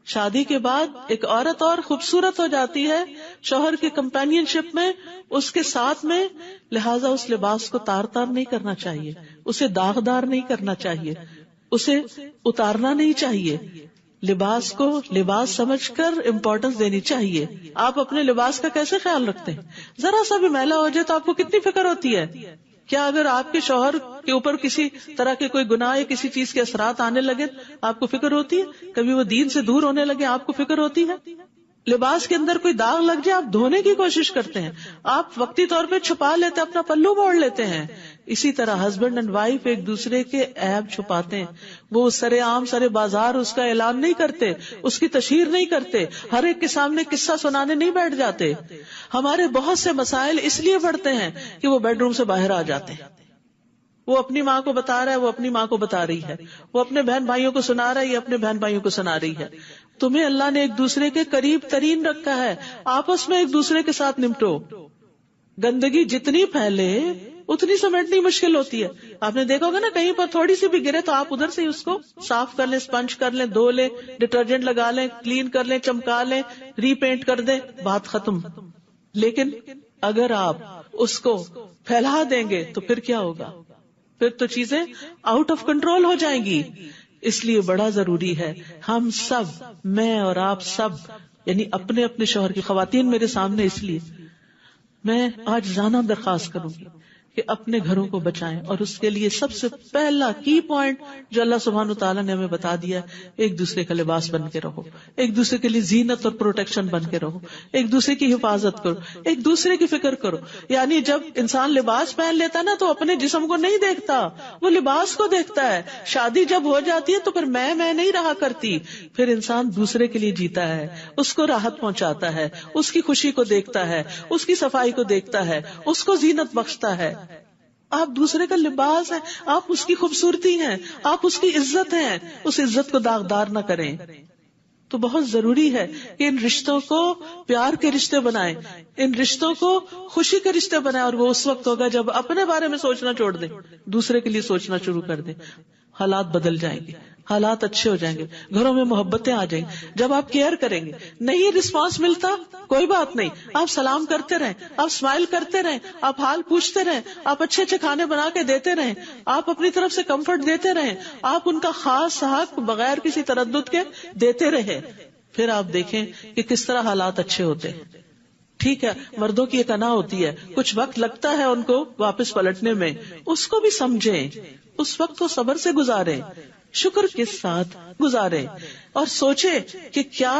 شادی کے بعد ایک عورت اور خوبصورت ہو جاتی ہے شوہر کے کمپینین شپ میں، اس کے ساتھ میں، لہٰذا اس لباس کو تار تار نہیں کرنا چاہیے. اسے داغدار نہیں کرنا چاہیے، اسے اتارنا نہیں چاہیے، لباس کو لباس سمجھ کر امپورٹنس دینی چاہیے. آپ اپنے لباس کا کیسے خیال رکھتے ہیں؟ ذرا سا بھی میلا ہو جائے تو آپ کو کتنی فکر ہوتی ہے. کیا اگر آپ کے شوہر کے اوپر کسی طرح کے کوئی گناہ یا کسی چیز کے اثرات آنے لگے آپ کو فکر ہوتی ہے؟ کبھی وہ دین سے دور ہونے لگے آپ کو فکر ہوتی ہے؟ لباس کے اندر کوئی داغ لگ جائے آپ دھونے کی کوشش کرتے ہیں، آپ وقتی طور پہ چھپا لیتے ہیں، اپنا پلو موڑ لیتے ہیں. اسی طرح ہسبینڈ اینڈ وائف ایک دوسرے کے عیب چھپاتے ہیں، وہ سرے عام سرے بازار اس کا اعلان نہیں کرتے، اس کی تشہیر نہیں کرتے، ہر ایک کے سامنے قصہ سنانے نہیں بیٹھ جاتے. ہمارے بہت سے مسائل اس لیے بڑھتے ہیں کہ وہ بیڈ روم سے باہر آ جاتے ہیں. وہ اپنی ماں کو بتا رہا ہے، وہ اپنی ماں کو بتا رہی ہے، وہ اپنے بہن بھائیوں کو سنا رہا ہے، یہ اپنے بہن بھائیوں کو سنا رہی ہے. تمہیں اللہ نے ایک دوسرے کے قریب ترین رکھا ہے، آپس میں ایک دوسرے کے ساتھ نمٹو. گندگی جتنی پھیلے اتنی سمیٹنی مشکل ہوتی ہے. آپ نے دیکھا ہوگا نا، کہیں پر تھوڑی سی بھی گرے تو آپ ادھر سے ہی اس کو صاف کر لیں، اسپنج کر لیں، دھو لیں، ڈٹرجنٹ لگا لیں، کلین کر لیں، چمکا لیں، ری پینٹ کر دیں، بات ختم. لیکن اگر آپ اس کو پھیلا دیں گے تو پھر کیا ہوگا؟ پھر تو چیزیں آؤٹ آف کنٹرول ہو جائیں گی. اس لیے بڑا ضروری ہے ہم سب، میں اور آپ سب، یعنی اپنے اپنے شوہر کی، خواتین میرے سامنے اس لیے میں آج زانہ درخواست کروں گی کہ اپنے گھروں کو بچائیں. اور اس کے لیے سب سے پہلا کی پوائنٹ جو اللہ سبحانہ وتعالیٰ نے ہمیں بتا دیا ہے، ایک دوسرے کا لباس بن کے رہو، ایک دوسرے کے لیے زینت اور پروٹیکشن بن کے رہو، ایک دوسرے کی حفاظت کرو، ایک دوسرے کی فکر کرو. یعنی جب انسان لباس پہن لیتا نا تو اپنے جسم کو نہیں دیکھتا، وہ لباس کو دیکھتا ہے. شادی جب ہو جاتی ہے تو پھر میں نہیں رہا کرتی، پھر انسان دوسرے کے لیے جیتا ہے، اس کو راحت پہنچاتا ہے، اس کی خوشی کو دیکھتا ہے، اس کی صفائی کو دیکھتا ہے، اس کو زینت بخشتا ہے. آپ دوسرے کا لباس ہیں، آپ اس کی خوبصورتی ہیں، آپ اس کی عزت ہیں، اس عزت کو داغدار نہ کریں. تو بہت ضروری ہے کہ ان رشتوں کو پیار کے رشتے بنائیں، ان رشتوں کو خوشی کے رشتے بنائیں. اور وہ اس وقت ہوگا جب اپنے بارے میں سوچنا چھوڑ دیں، دوسرے کے لیے سوچنا شروع کر دیں. حالات بدل جائیں گے، حالات اچھے ہو جائیں گے، گھروں میں محبتیں آ جائیں گی. جب آپ کیئر کریں گے، نہیں رسپانس ملتا کوئی بات نہیں، آپ سلام کرتے رہیں، آپ اسمائل کرتے رہیں، آپ حال پوچھتے رہیں، آپ اچھے اچھے کھانے بنا کے دیتے رہیں، آپ اپنی طرف سے کمفرٹ دیتے رہیں، آپ ان کا خاص حق بغیر کسی تردد کے دیتے رہیں. پھر آپ دیکھیں کہ کس طرح حالات اچھے ہوتے ہیں. ٹھیک ہے، مردوں کی ایک انا ہوتی ہے، کچھ وقت لگتا ہے ان کو واپس پلٹنے میں، اس کو بھی سمجھیں، اس وقت کو صبر سے گزاریں، شکر کے ساتھ گزاریں، اور سوچیں کہ کیا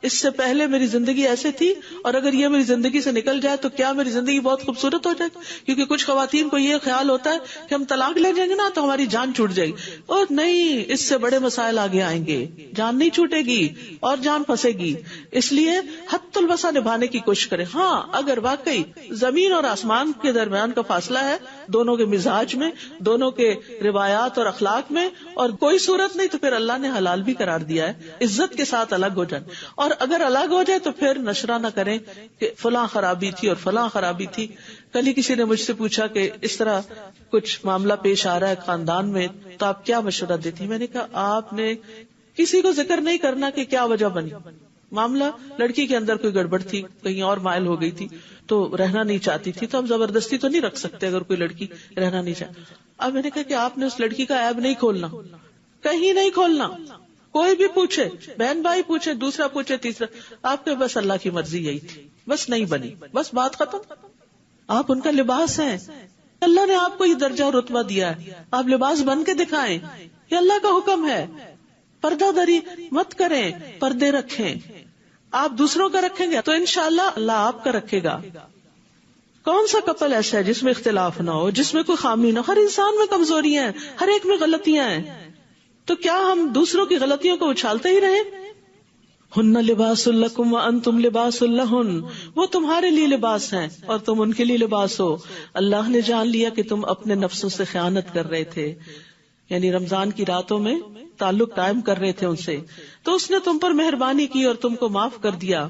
اس سے پہلے میری زندگی ایسے تھی، اور اگر یہ میری زندگی سے نکل جائے تو کیا میری زندگی بہت خوبصورت ہو جائے گی. کیونکہ کچھ خواتین کو یہ خیال ہوتا ہے کہ ہم طلاق لے جائیں گے نا تو ہماری جان چھوٹ جائے گی. اور نہیں، اس سے بڑے مسائل آگے آئیں گے، جان نہیں چھوٹے گی اور جان پھنسے گی. اس لیے حد الوسع نبھانے کی کوشش کریں. ہاں، اگر واقعی زمین اور آسمان کے درمیان کا فاصلہ ہے، دونوں کے مزاج میں، دونوں کے روایات اور اخلاق میں، اور کوئی صورت نہیں تو پھر اللہ نے حلال بھی قرار دیا ہے، عزت کے ساتھ الگ ہو جائیں. اور اگر الگ ہو جائے تو پھر نشرہ نہ کریں کہ فلاں خرابی تھی اور فلاں خرابی تھی. کل ہی کسی نے مجھ سے پوچھا کہ اس طرح کچھ معاملہ پیش آ رہا ہے خاندان میں، تو آپ کیا مشورہ دیتی؟ میں نے کہا آپ نے کسی کو ذکر نہیں کرنا کہ کیا وجہ بنی. معاملہ لڑکی کے اندر کوئی گڑبڑ تھی، کہیں اور مائل ہو گئی تھی تو رہنا نہیں چاہتی تھی، تو ہم زبردستی تو نہیں رکھ سکتے اگر کوئی لڑکی رہنا نہیں چاہتی. اب میں نے کہا کہ آپ نے اس لڑکی کا عیب نہیں کھولنا، کہیں نہیں کھولنا. کوئی بھی پوچھے، بہن بھائی پوچھے، دوسرا پوچھے، تیسرا، آپ کے بس اللہ کی مرضی یہی تھی، بس نہیں بنی، بس بات ختم. آپ ان کا لباس ہیں، اللہ نے آپ کو یہ درجہ اور رتبہ دیا ہے، آپ لباس بن کے دکھائیں، یہ اللہ کا حکم ہے. پردہ داری مت کریں، پردے رکھیں. آپ دوسروں کا رکھیں گے تو انشاءاللہ اللہ آپ کا رکھے گا. کون سا کپل ایسا ہے جس میں اختلاف نہ ہو، جس میں کوئی خامی نہ ہو؟ ہر انسان میں کمزوریاں ہیں، ہر ایک میں غلطیاں ہیں. تو کیا ہم دوسروں کی غلطیوں کو اچھالتے ہی رہیں؟ ہن لباس لکم وانتم لباس لہن، وہ تمہارے لیے لباس ہیں اور تم ان کے لیے لباس ہو. اللہ نے جان لیا کہ تم اپنے نفسوں سے خیانت کر رہے تھے، یعنی رمضان کی راتوں میں تعلق قائم کر رہے تھے ان سے، تو اس نے تم پر مہربانی کی اور تم کو معاف کر دیا.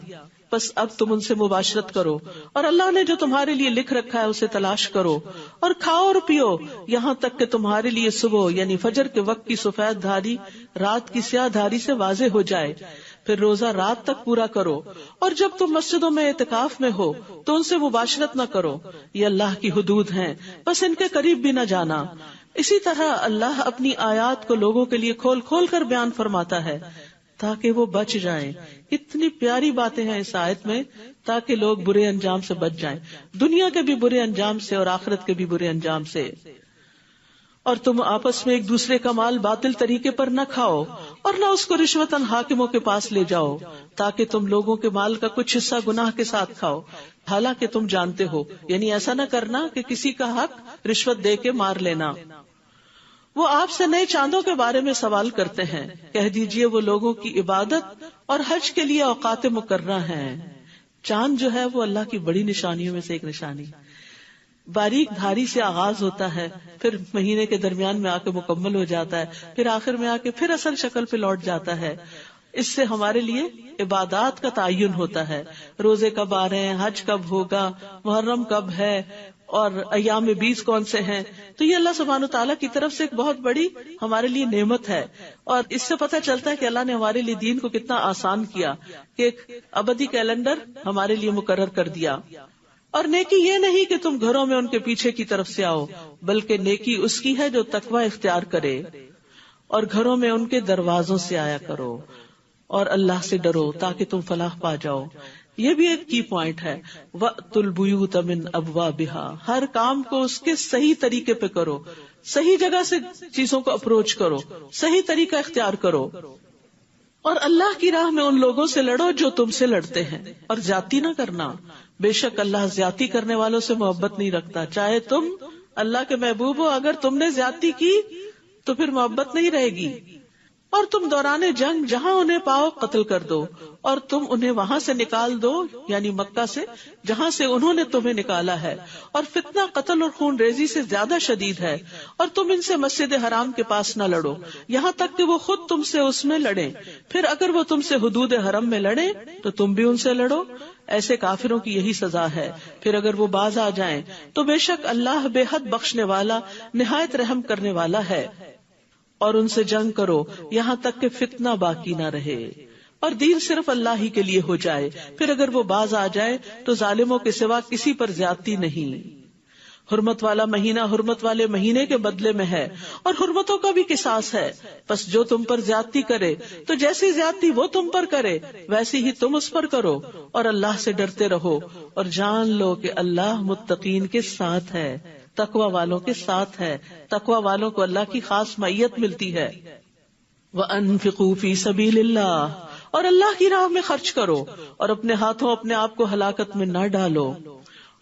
بس اب تم ان سے مباشرت کرو اور اللہ نے جو تمہارے لیے لکھ رکھا ہے اسے تلاش کرو، اور کھاؤ اور پیو یہاں تک کہ تمہارے لیے صبح یعنی فجر کے وقت کی سفید دھاری رات کی سیاہ دھاری سے واضح ہو جائے. پھر روزہ رات تک پورا کرو، اور جب تم مسجدوں میں اعتکاف میں ہو تو ان سے مباشرت نہ کرو، یہ اللہ کی حدود ہیں، بس ان کے قریب بھی نہ جانا. اسی طرح اللہ اپنی آیات کو لوگوں کے لیے کھول کھول کر بیان فرماتا ہے تاکہ وہ بچ جائیں. کتنی پیاری باتیں ہیں اس آیت میں، تاکہ لوگ برے انجام سے بچ جائیں، دنیا کے بھی برے انجام سے اور آخرت کے بھی برے انجام سے. اور تم آپس میں ایک دوسرے کا مال باطل طریقے پر نہ کھاؤ اور نہ اس کو رشوتاً حاکموں کے پاس لے جاؤ تاکہ تم لوگوں کے مال کا کچھ حصہ گناہ کے ساتھ کھاؤ حالانکہ تم جانتے ہو. یعنی ایسا نہ کرنا کہ کسی کا حق رشوت دے کے مار لینا. وہ آپ سے نئے چاندوں کے بارے میں سوال کرتے ہیں، کہہ دیجئے وہ لوگوں کی عبادت اور حج کے لیے اوقات مقررہ ہیں. چاند جو ہے وہ اللہ کی بڑی نشانیوں میں سے ایک نشانی، باریک دھاری سے آغاز ہوتا ہے، پھر مہینے کے درمیان میں آ کے مکمل ہو جاتا ہے، پھر آخر میں آ کے پھر اصل شکل پہ لوٹ جاتا ہے. اس سے ہمارے لیے عبادات کا تعین ہوتا ہے، روزے کب آ رہے ہیں، حج کب ہوگا، محرم کب ہے، اور ایام 20 کون سے ہیں. تو یہ اللہ سبحانہ تعالیٰ کی طرف سے ایک بہت بڑی ہمارے لیے نعمت ہے، اور اس سے پتہ چلتا ہے کہ اللہ نے ہمارے لیے دین کو کتنا آسان کیا کہ ایک ابدی کیلنڈر ہمارے لیے مقرر کر دیا. اور نیکی یہ نہیں کہ تم گھروں میں ان کے پیچھے کی طرف سے آؤ، بلکہ نیکی اس کی ہے جو تقوی اختیار کرے، اور گھروں میں ان کے دروازوں سے آیا کرو اور اللہ سے ڈرو تاکہ تم فلاح پا جاؤ. یہ بھی ایک کی پوائنٹ ہے، وَأْتُوا الْبُيُوتَ مِنْ أَبْوَابِهَا. ہر کام کو اس کے صحیح طریقے پہ کرو، صحیح جگہ سے چیزوں کو اپروچ کرو، صحیح طریقہ اختیار کرو. اور اللہ کی راہ میں ان لوگوں سے لڑو جو تم سے لڑتے ہیں، اور زیادتی نہ کرنا، بے شک اللہ زیادتی کرنے والوں سے محبت نہیں رکھتا. چاہے تم اللہ کے محبوب ہو، اگر تم نے زیادتی کی تو پھر محبت نہیں رہے گی. اور تم دوران جنگ جہاں انہیں پاؤ قتل کر دو، اور تم انہیں وہاں سے نکال دو، یعنی مکہ سے جہاں سے انہوں نے تمہیں نکالا ہے. اور فتنہ قتل اور خون ریزی سے زیادہ شدید ہے. اور تم ان سے مسجد حرام کے پاس نہ لڑو یہاں تک کہ وہ خود تم سے اس میں لڑیں، پھر اگر وہ تم سے حدود حرم میں لڑیں تو تم بھی ان سے لڑو. ایسے کافروں کی یہی سزا ہے. پھر اگر وہ باز آ جائیں تو بے شک اللہ بے حد بخشنے والا نہایت رحم کرنے والا ہے. اور ان سے جنگ کرو یہاں تک کہ فتنہ باقی نہ رہے اور دین صرف اللہ ہی کے لیے ہو جائے. پھر اگر وہ باز آ جائے تو ظالموں کے سوا کسی پر زیادتی نہیں. حرمت والا مہینہ حرمت والے مہینے کے بدلے میں ہے، اور حرمتوں کا بھی قصاص ہے. بس جو تم پر زیادتی کرے تو جیسی زیادتی وہ تم پر کرے ویسی ہی تم اس پر کرو. اور اللہ سے ڈرتے رہو اور جان لو کہ اللہ متقین کے ساتھ ہے، تقوی والوں کے ساتھ ہے. تقوی والوں کو اللہ کی خاص معیت ملتی ہے. وَأَنفِقُوا فِي سَبِيلِ اللَّهِ. اور اللہ کی راہ میں خرچ کرو اور اپنے ہاتھوں اپنے آپ کو ہلاکت میں نہ ڈالو.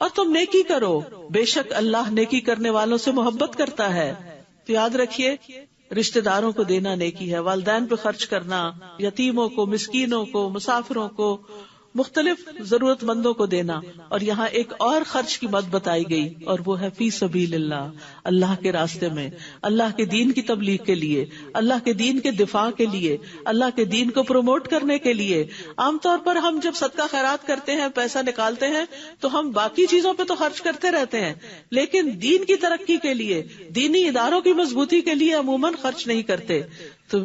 اور تم نیکی کرو، بے شک اللہ نیکی کرنے والوں سے محبت کرتا ہے. تو یاد رکھیے، رشتہ داروں کو دینا نیکی ہے، والدین پہ خرچ کرنا، یتیموں کو، مسکینوں کو، مسافروں کو، مختلف ضرورت مندوں کو دینا. اور یہاں ایک اور خرچ کی مت بتائی گئی، اور وہ ہے فی سبیل اللہ، اللہ کے راستے میں، اللہ کے دین کی تبلیغ کے لیے، اللہ کے دین کے دفاع کے لیے، اللہ کے دین کو پروموٹ کرنے کے لیے. عام طور پر ہم جب صدقہ خیرات کرتے ہیں، پیسہ نکالتے ہیں، تو ہم باقی چیزوں پہ تو خرچ کرتے رہتے ہیں، لیکن دین کی ترقی کے لیے، دینی اداروں کی مضبوطی کے لیے عموماً خرچ نہیں کرتے. تو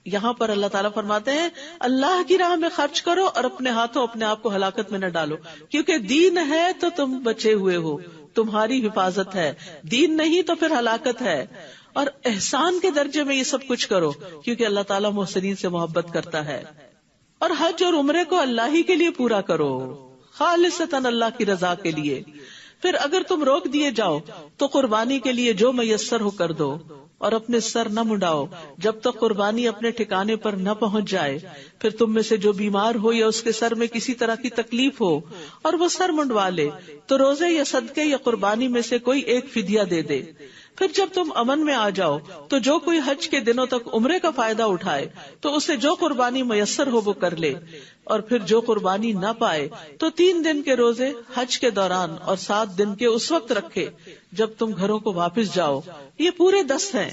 یہاں پر اللہ تعالیٰ فرماتے ہیں اللہ کی راہ میں خرچ کرو اور اپنے ہاتھوں اپنے آپ کو ہلاکت میں نہ ڈالو، کیونکہ دین ہے تو تم بچے ہوئے ہو، تمہاری حفاظت ہے. دین نہیں تو پھر ہلاکت ہے. اور احسان کے درجے میں یہ سب کچھ کرو کیونکہ اللہ تعالیٰ محسنین سے محبت کرتا ہے. اور حج اور عمرے کو اللہ ہی کے لیے پورا کرو، خالصتاً اللہ کی رضا کے لیے. پھر اگر تم روک دیے جاؤ تو قربانی کے لیے جو میسر ہو کر دو، اور اپنے سر نہ منڈاؤ جب تک قربانی اپنے ٹھکانے پر نہ پہنچ جائے. پھر تم میں سے جو بیمار ہو یا اس کے سر میں کسی طرح کی تکلیف ہو اور وہ سر منڈوا لے تو روزے یا صدقے یا قربانی میں سے کوئی ایک فدیہ دے دے. پھر جب تم امن میں آ جاؤ تو جو کوئی حج کے دنوں تک عمرے کا فائدہ اٹھائے تو اسے جو قربانی میسر ہو وہ کر لے. اور پھر جو قربانی نہ پائے تو 3 دن کے روزے حج کے دوران اور 7 دن کے اس وقت رکھے جب تم گھروں کو واپس جاؤ. یہ پورے 10 ہیں.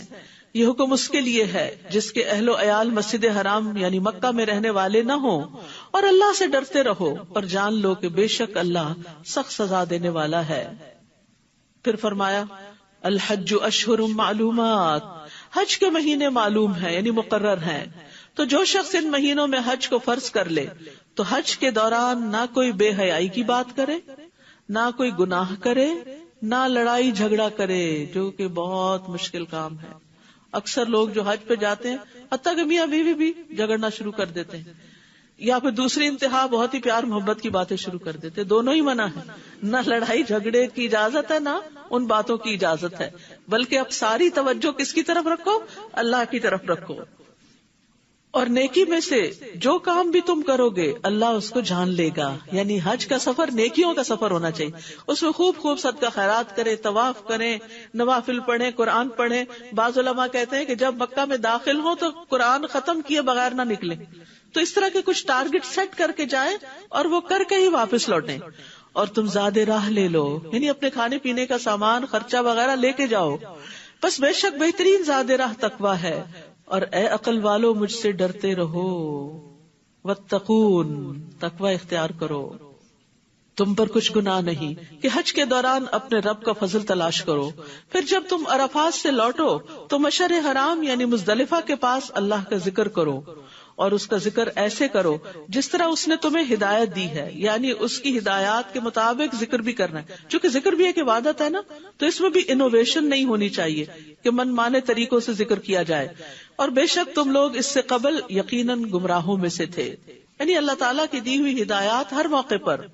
یہ حکم اس کے لیے ہے جس کے اہل و عیال مسجد حرام یعنی مکہ میں رہنے والے نہ ہوں. اور اللہ سے ڈرتے رہو اور جان لو کہ بے شک اللہ سخت سزا دینے والا ہے. پھر فرمایا الحج اشہر معلومات، حج کے مہینے معلوم ہیں یعنی مقرر ہیں. تو جو شخص ان مہینوں میں حج کو فرض کر لے تو حج کے دوران نہ کوئی بے حیائی کی بات کرے، نہ کوئی گناہ کرے، نہ لڑائی جھگڑا کرے، جو کہ بہت مشکل کام ہے. اکثر لوگ جو حج پہ جاتے ہیں حتیٰ کہ میاں بیوی بھی جھگڑنا شروع کر دیتے ہیں، یا پھر دوسری انتہا بہت ہی پیار محبت کی باتیں شروع کر دیتے ہیں. دونوں ہی منع ہے، نہ لڑائی جھگڑے کی اجازت ہے نہ ان باتوں کی اجازت ہے، بلکہ اب ساری توجہ کس کی طرف رکھو؟ اللہ کی طرف رکھو. اور نیکی میں سے جو کام بھی تم کرو گے اللہ اس کو جان لے گا. یعنی حج کا سفر نیکیوں کا سفر ہونا چاہیے، اس میں خوب خوب صدقہ خیرات کریں، طواف کریں، نوافل پڑھیں، قرآن پڑھیں. بعض علماء کہتے ہیں کہ جب مکہ میں داخل ہوں تو قرآن ختم کیے بغیر نہ نکلیں. تو اس طرح کے کچھ ٹارگٹ سیٹ کر کے جائیں اور وہ کر کے ہی واپس لوٹیں. اور تم زیادہ راہ لے لو، یعنی اپنے کھانے پینے کا سامان خرچہ وغیرہ لے کے جاؤ. بس بے شک بہترین زیادہ راہ تقویٰ ہے، اور اے عقل والو مجھ سے ڈرتے رہو. واتقون، تقویٰ اختیار کرو. تم پر کچھ گناہ نہیں کہ حج کے دوران اپنے رب کا فضل تلاش کرو. پھر جب تم عرفات سے لوٹو تو مشعر حرام یعنی مزدلفہ کے پاس اللہ کا ذکر کرو، اور اس کا ذکر ایسے کرو جس طرح اس نے تمہیں ہدایت دی ہے، یعنی اس کی ہدایات کے مطابق ذکر بھی کرنا ہے. چونکہ ذکر بھی ایک عبادت ہے نا، تو اس میں بھی انوویشن نہیں ہونی چاہیے کہ من مانے طریقوں سے ذکر کیا جائے. اور بے شک تم لوگ اس سے قبل یقیناً گمراہوں میں سے تھے. یعنی اللہ تعالیٰ کی دی ہوئی ہدایات ہر موقع پر.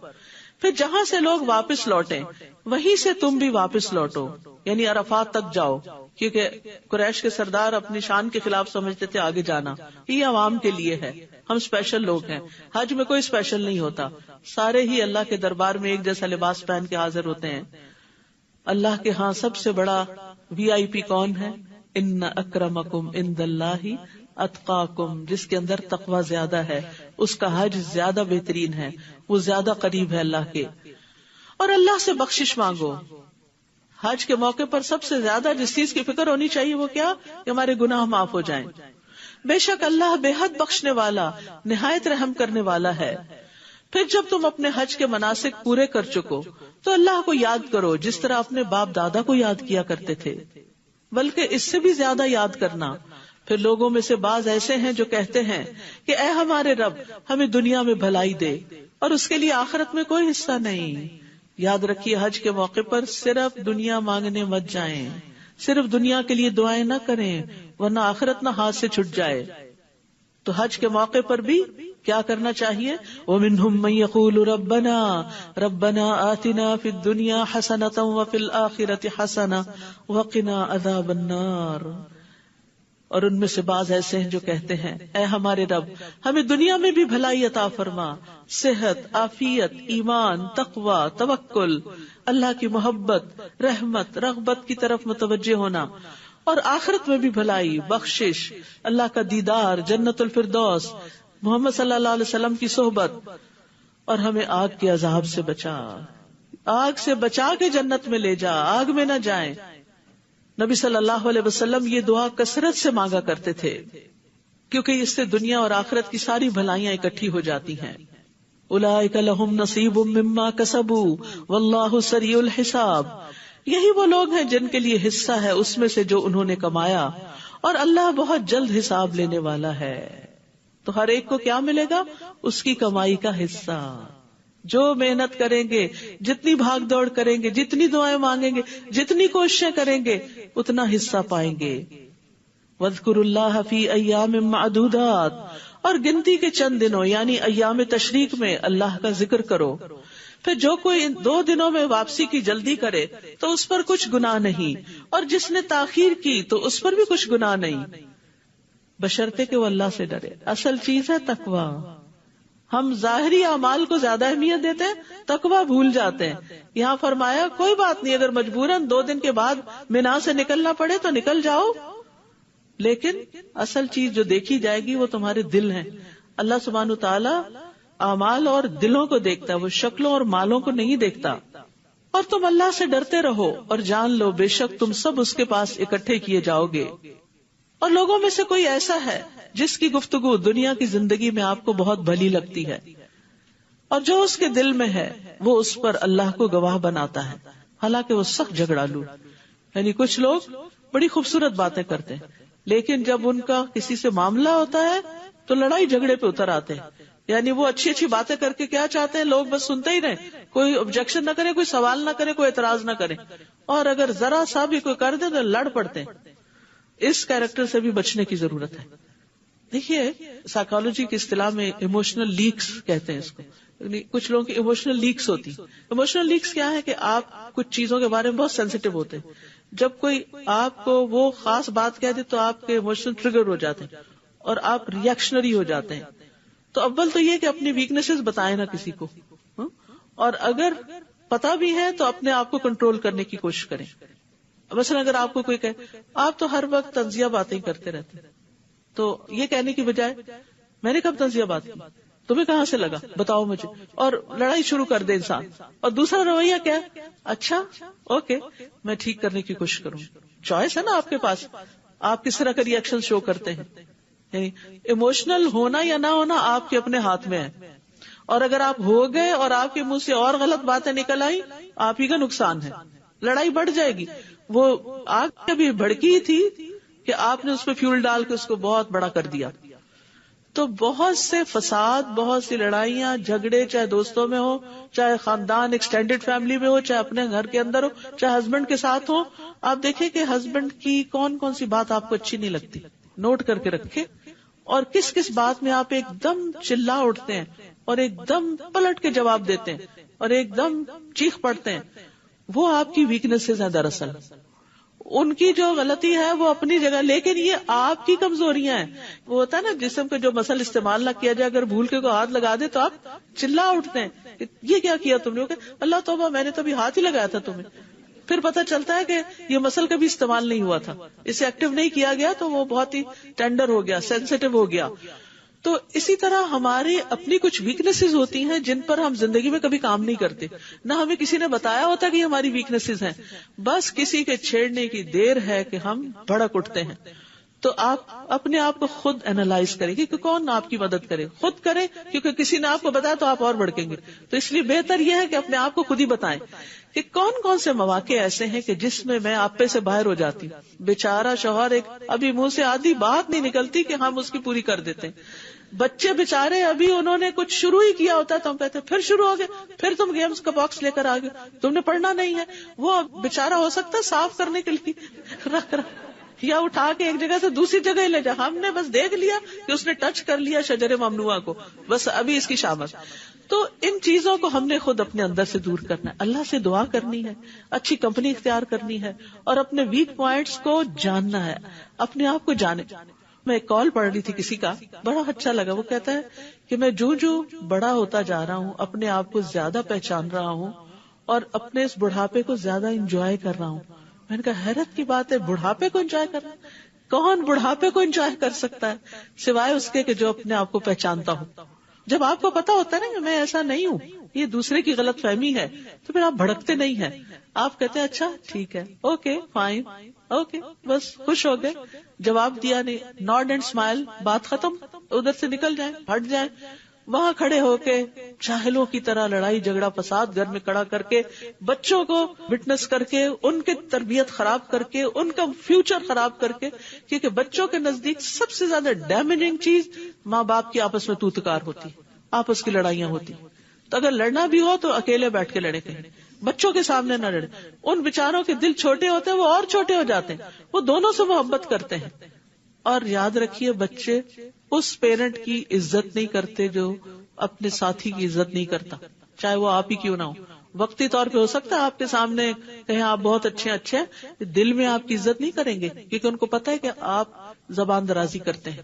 پھر جہاں سے لوگ واپس لوٹیں وہیں سے تم بھی واپس لوٹو، یعنی عرفات تک جاؤ، کیونکہ قریش کے سردار اپنی شان کے خلاف سمجھتے تھے آگے جانا. یہ عوام کے لیے ہے، ہم اسپیشل لوگ ہیں. حج میں کوئی اسپیشل نہیں ہوتا، سارے ہی اللہ کے دربار میں ایک جیسا لباس پہن کے حاضر ہوتے ہیں. اللہ کے ہاں سب سے بڑا VIP کون ہے؟ ان اکرمکم عند اللہ اتقاکم، جس کے اندر تقوی زیادہ ہے اس کا حج زیادہ بہترین ہے، وہ زیادہ قریب ہے اللہ کے. اور اللہ سے بخشش مانگو. حج کے موقع پر سب سے زیادہ جس چیز کی فکر ہونی چاہیے وہ کیا؟ کہ ہمارے گناہ معاف ہو جائیں. بے شک اللہ بے حد بخشنے والا نہایت رحم کرنے والا ہے. پھر جب تم اپنے حج کے مناسک پورے کر چکو تو اللہ کو یاد کرو جس طرح اپنے باپ دادا کو یاد کیا کرتے تھے، بلکہ اس سے بھی زیادہ یاد کرنا. پھر لوگوں میں سے بعض ایسے ہیں جو کہتے ہیں کہ اے ہمارے رب ہمیں دنیا میں بھلائی دے اور اس کے لیے آخرت میں کوئی حصہ نہیں. یاد رکھیے حج کے موقع پر صرف دنیا مانگنے مت جائیں، صرف دنیا کے لیے دعائیں نہ کریں ورنہ آخرت نہ ہاتھ سے چھٹ جائے. تو حج کے موقع پر بھی کیا کرنا چاہیے؟ وَمِنْهُمْ مَنْ يَقُولُ رَبَّنَا آتِنَا فِي الدُّنْيَا حَسَنَةً وَفِي الْآخِرَةِ حَسَنَةً وَقِنَا عَذَابَ النَّارِ. اور ان میں سے بعض ایسے ہیں جو کہتے ہیں اے ہمارے رب ہمیں دنیا میں بھی بھلائی عطا فرما، صحت، عافیت، ایمان، تقوی، توکل، اللہ کی محبت، رحمت، رغبت کی طرف متوجہ ہونا، اور آخرت میں بھی بھلائی، بخشش، اللہ کا دیدار، جنت الفردوس، محمد صلی اللہ علیہ وسلم کی صحبت، اور ہمیں آگ کے عذاب سے بچا. آگ سے بچا کے جنت میں لے جا، آگ میں نہ جائیں. نبی صلی اللہ علیہ وسلم یہ دعا کثرت سے مانگا کرتے تھے کیونکہ اس سے دنیا اور آخرت کی ساری بھلائیاں اکٹھی ہو جاتی ہیں. اولئک لہم نصیب مما کسبوا واللہ سریع الحساب. یہی وہ لوگ ہیں جن کے لیے حصہ ہے اس میں سے جو انہوں نے کمایا، اور اللہ بہت جلد حساب لینے والا ہے. تو ہر ایک کو کیا ملے گا؟ اس کی کمائی کا حصہ. جو محنت کریں گے، جتنی بھاگ دوڑ کریں گے، جتنی دعائیں مانگیں گے، جتنی کوششیں کریں گے، اتنا حصہ پائیں گے. وَاذْكُرُوا اللَّهَ فِي أَيَّامٍ مَّعْدُودَاتٍ، اور گنتی کے چند دنوں یعنی ایام تشریق میں اللہ کا ذکر کرو. پھر جو کوئی ان 2 دنوں میں واپسی کی جلدی کرے تو اس پر کچھ گناہ نہیں، اور جس نے تاخیر کی تو اس پر بھی کچھ گناہ نہیں، بشرطے کہ وہ اللہ سے ڈرے. اصل چیز ہے تقوی. ہم ظاہری اعمال کو زیادہ اہمیت دیتے ہیں، تقوی بھول جاتے ہیں. یہاں فرمایا کوئی بات نہیں، اگر مجبوراً 2 دن کے بعد مینا سے نکلنا پڑے تو نکل جاؤ، لیکن اصل چیز جو دیکھی جائے گی وہ تمہارے دل ہیں. اللہ سبحانہ تعالیٰ اعمال اور دلوں کو دیکھتا ہے، وہ شکلوں اور مالوں کو نہیں دیکھتا. اور تم اللہ سے ڈرتے رہو اور جان لو بے شک تم سب اس کے پاس اکٹھے کیے جاؤ گے. اور لوگوں میں سے کوئی ایسا ہے جس کی گفتگو دنیا کی زندگی میں آپ کو بہت بھلی لگتی ہے، اور جو اس کے دل میں ہے وہ اس پر اللہ کو گواہ بناتا ہے، حالانکہ وہ سخت جھگڑالو. یعنی کچھ لوگ بڑی خوبصورت باتیں کرتے ہیں لیکن جب ان کا کسی سے معاملہ ہوتا ہے تو لڑائی جھگڑے پہ اتر آتے ہیں. یعنی وہ اچھی اچھی باتیں کر کے کیا چاہتے ہیں, لوگ بس سنتے ہی رہیں, کوئی آبجیکشن نہ کرے, کوئی سوال نہ کرے, کوئی اعتراض نہ کرے, اور اگر ذرا سا بھی کوئی کر دے تو لڑ پڑتے ہیں. اس کیریکٹر سے بھی بچنے کی ضرورت ہے. دیکھیے سائیکالوجی کی اصطلاح میں ایموشنل لیکس کہتے ہیں اس کو. کچھ لوگوں کی ایموشنل لیکس ہوتی. ایموشنل لیکس کیا ہے کہ آپ کچھ چیزوں کے بارے میں بہت سینسیٹیو ہوتے ہیں. جب کوئی آپ کو وہ خاص بات کہہ دے تو آپ کے ایموشن ٹریگر ہو جاتے ہیں اور آپ ریئیکشنری ہو جاتے ہیں. تو اول تو یہ کہ اپنی ویکنیسز بتائیں نا کسی کو, اور اگر پتا بھی ہے تو اپنے آپ کو کنٹرول کرنے کی کوشش کریں. مثلا اگر آپ کو کوئی کہے آپ تو ہر وقت طنزیہ باتیں کرتے رہتے ہیں, تو یہ کہنے کی بجائے میں نے کب طنزیہ بات کی, تمہیں کہاں سے لگا, بتاؤ مجھے, اور لڑائی شروع کر دے انسان. اور دوسرا رویہ کیا ہے, اچھا اوکے میں ٹھیک کرنے کی کوشش کروں. چوائس ہے نا آپ کے پاس, آپ کس طرح کا ری ایکشن شو کرتے ہیں. یعنی ایموشنل ہونا یا نہ ہونا آپ کے اپنے ہاتھ میں ہے, اور اگر آپ ہو گئے اور آپ کے منہ سے اور غلط باتیں نکل آئی, آپ ہی کا نقصان ہے, لڑائی بڑھ جائے گی. وہ آگ کبھی بھڑکی تھی کہ آپ نے اس پہ فیول ڈال کے اس کو بہت بڑا کر دیا. تو بہت سے فساد, بہت سی لڑائیاں جھگڑے, چاہے دوستوں میں ہو, چاہے خاندان ایکسٹینڈیڈ فیملی میں ہو, چاہے اپنے گھر کے اندر ہو, چاہے ہسبینڈ کے ساتھ ہو. آپ دیکھیں کہ ہسبینڈ کی کون کون سی بات آپ کو اچھی نہیں لگتی, نوٹ کر کے رکھے, اور کس کس بات میں آپ ایک دم چلا اٹھتے ہیں اور ایک دم پلٹ کے جواب دیتے ہیں اور ایک دم چیخ پڑتے ہیں. وہ آپ کی ویکنیسز ہیں دراصل. ان کی جو غلطی ہے وہ اپنی جگہ, لیکن یہ آپ کی کمزوریاں ہیں. وہ ہوتا ہے نا جسم کا جو مسل استعمال نہ کیا جائے, اگر بھول کے کوئی ہاتھ لگا دے تو آپ چلا اٹھتے ہیں, یہ کیا کیا تم نے, اللہ توبہ میں نے تو ابھی ہاتھ ہی لگایا تھا تمہیں. پھر پتہ چلتا ہے کہ یہ مسل کبھی استعمال نہیں ہوا تھا, اسے ایکٹیو نہیں کیا گیا تو وہ بہت ہی ٹینڈر ہو گیا, سینسیٹیو ہو گیا. تو اسی طرح ہماری اپنی کچھ ویکنیسز ہوتی ہیں جن پر ہم زندگی میں کبھی کام نہیں کرتے, نہ ہمیں کسی نے بتایا ہوتا کہ ہماری ویکنیسز ہیں, بس کسی کے چھیڑنے کی دیر ہے کہ ہم بھڑک اٹھتے ہیں. تو آپ اپنے آپ کو خود اینالائز کریں کہ کون آپ کی مدد کرے, خود کریں, کیونکہ کسی نے آپ کو بتایا تو آپ اور بھڑکیں گے. تو اس لیے بہتر یہ ہے کہ اپنے آپ کو خود ہی بتائیں کہ کون کون سے مواقع ایسے ہیں کہ جس میں میں آپ پہ سے باہر ہو جاتی ہوں. بیچارہ شوہر, ایک ابھی منہ سے آدھی بات نہیں نکلتی کہ ہم اس کی پوری کر دیتے ہیں. بچے بیچارے ابھی انہوں نے کچھ شروع ہی کیا ہوتا ہے تو ہم کہتے ہیں پھر شروع ہو گئے, پھر تم گیمز کا باکس لے کر آ گئے, تم نے پڑھنا نہیں ہے. وہ بیچارہ ہو سکتا ہے صاف کرنے کے لیے رکھ یا اٹھا کے ایک جگہ سے دوسری جگہ ہی لے جا, ہم نے بس دیکھ لیا کہ اس نے ٹچ کر لیا شجر ممنوعہ کو, بس ابھی اس کی شامت. تو ان چیزوں کو ہم نے خود اپنے اندر سے دور کرنا ہے, اللہ سے دعا کرنی ہے, اچھی کمپنی اختیار کرنی ہے, اور اپنے ویک پوائنٹس کو جاننا ہے, اپنے آپ کو جانے. میں ایک کال پڑھ رہی تھی کسی کا, بڑا اچھا لگا. وہ کہتا ہے کہ میں جو بڑا ہوتا جا رہا ہوں اپنے آپ کو زیادہ پہچان رہا ہوں اور اپنے اس بڑھاپے کو زیادہ انجوائے کر رہا ہوں. میں نے کہا حیرت کی بات ہے, بڑھاپے کو انجوائے کرنا, کون بڑھاپے کو انجوائے کر سکتا ہے سوائے اس کے کہ جو اپنے آپ کو پہچانتا ہو. جب آپ کو پتا ہوتا ہے نا کہ میں ایسا نہیں ہوں, یہ دوسرے کی غلط فہمی ہے, تو پھر آپ بھڑکتے نہیں ہیں, آپ کہتے ہیں اچھا ٹھیک ہے, اوکے فائن, اوکے, بس خوش ہو گئے, جواب دیا نہیں, نوڈ اینڈ اسمائل, بات ختم, ادھر سے نکل جائیں, ہٹ جائیں. وہاں کھڑے ہو کے جاہلوں کی طرح لڑائی جھگڑا فساد گھر میں کھڑا کر کے, بچوں کو وٹنس کر کے, ان کی تربیت خراب کر کے, ان کا فیوچر خراب کر کے, کیونکہ بچوں کے نزدیک سب سے زیادہ ڈیمیجنگ چیز ماں باپ کی آپس میں توتکار ہوتی, آپس کی لڑائیاں ہوتی. تو اگر لڑنا بھی ہو تو اکیلے بیٹھ کے لڑے, کہیں بچوں کے سامنے نہ لڑے. ان بیچاروں کے دل چھوٹے ہوتے ہیں, وہ اور چھوٹے ہو جاتے ہیں, وہ دونوں سے محبت کرتے ہیں. اور یاد رکھیے بچے اس پیرنٹ کی عزت نہیں کرتے جو اپنے ساتھی کی عزت نہیں کرتا, چاہے وہ آپ ہی کیوں نہ ہو. وقتی طور پہ ہو سکتا ہے آپ کے سامنے کہیں آپ بہت اچھے اچھے, دل میں آپ کی عزت نہیں کریں گے, کیونکہ ان کو پتا ہے کہ آپ زبان درازی کرتے ہیں.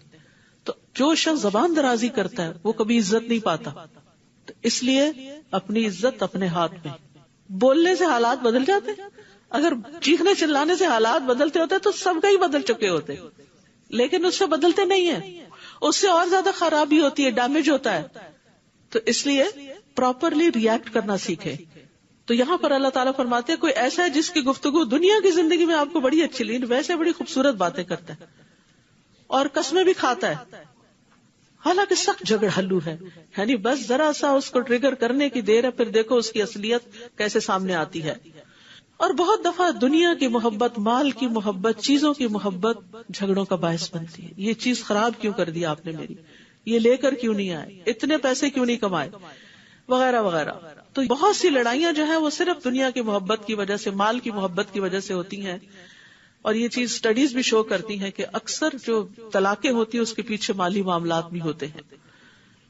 تو جو شخص زبان درازی کرتا ہے وہ کبھی عزت نہیں پاتا. تو اس لیے اپنی عزت اپنے ہاتھ میں. بولنے سے حالات بدل جاتے ہیں, اگر چیخنے چلانے سے حالات بدلتے ہوتے تو سب کا ہی بدل چکے ہوتے, لیکن اس سے بدلتے نہیں ہیں, اس سے اور زیادہ خرابی ہوتی ہے, ڈیمیج ہوتا ہے. تو اس لیے پراپرلی ریئیکٹ کرنا سیکھے. تو یہاں پر اللہ تعالیٰ فرماتے ہیں کوئی ایسا ہے جس کی گفتگو دنیا کی زندگی میں آپ کو بڑی اچھی لگی, ویسے بڑی خوبصورت باتیں کرتا ہے اور قسمیں بھی کھاتا ہے, حالانکہ سخت جھگڑالو ہے. یعنی بس ذرا سا اس کو ٹریگر کرنے کی دیر ہے, پھر دیکھو اس کی اصلیت کیسے سامنے آتی ہے. اور بہت دفعہ دنیا کی محبت, مال کی محبت, چیزوں کی محبت جھگڑوں کا باعث بنتی ہے. یہ چیز خراب کیوں کر دی آپ نے میری, یہ لے کر کیوں نہیں آئے, اتنے پیسے کیوں نہیں کمائے, وغیرہ وغیرہ. تو بہت سی لڑائیاں جو ہیں وہ صرف دنیا کی محبت کی وجہ سے, مال کی محبت کی وجہ سے ہوتی ہیں. اور یہ چیز سٹڈیز بھی شو کرتی ہیں کہ اکثر جو طلاقیں ہوتی ہیں اس کے پیچھے مالی معاملات بھی ہوتے ہیں.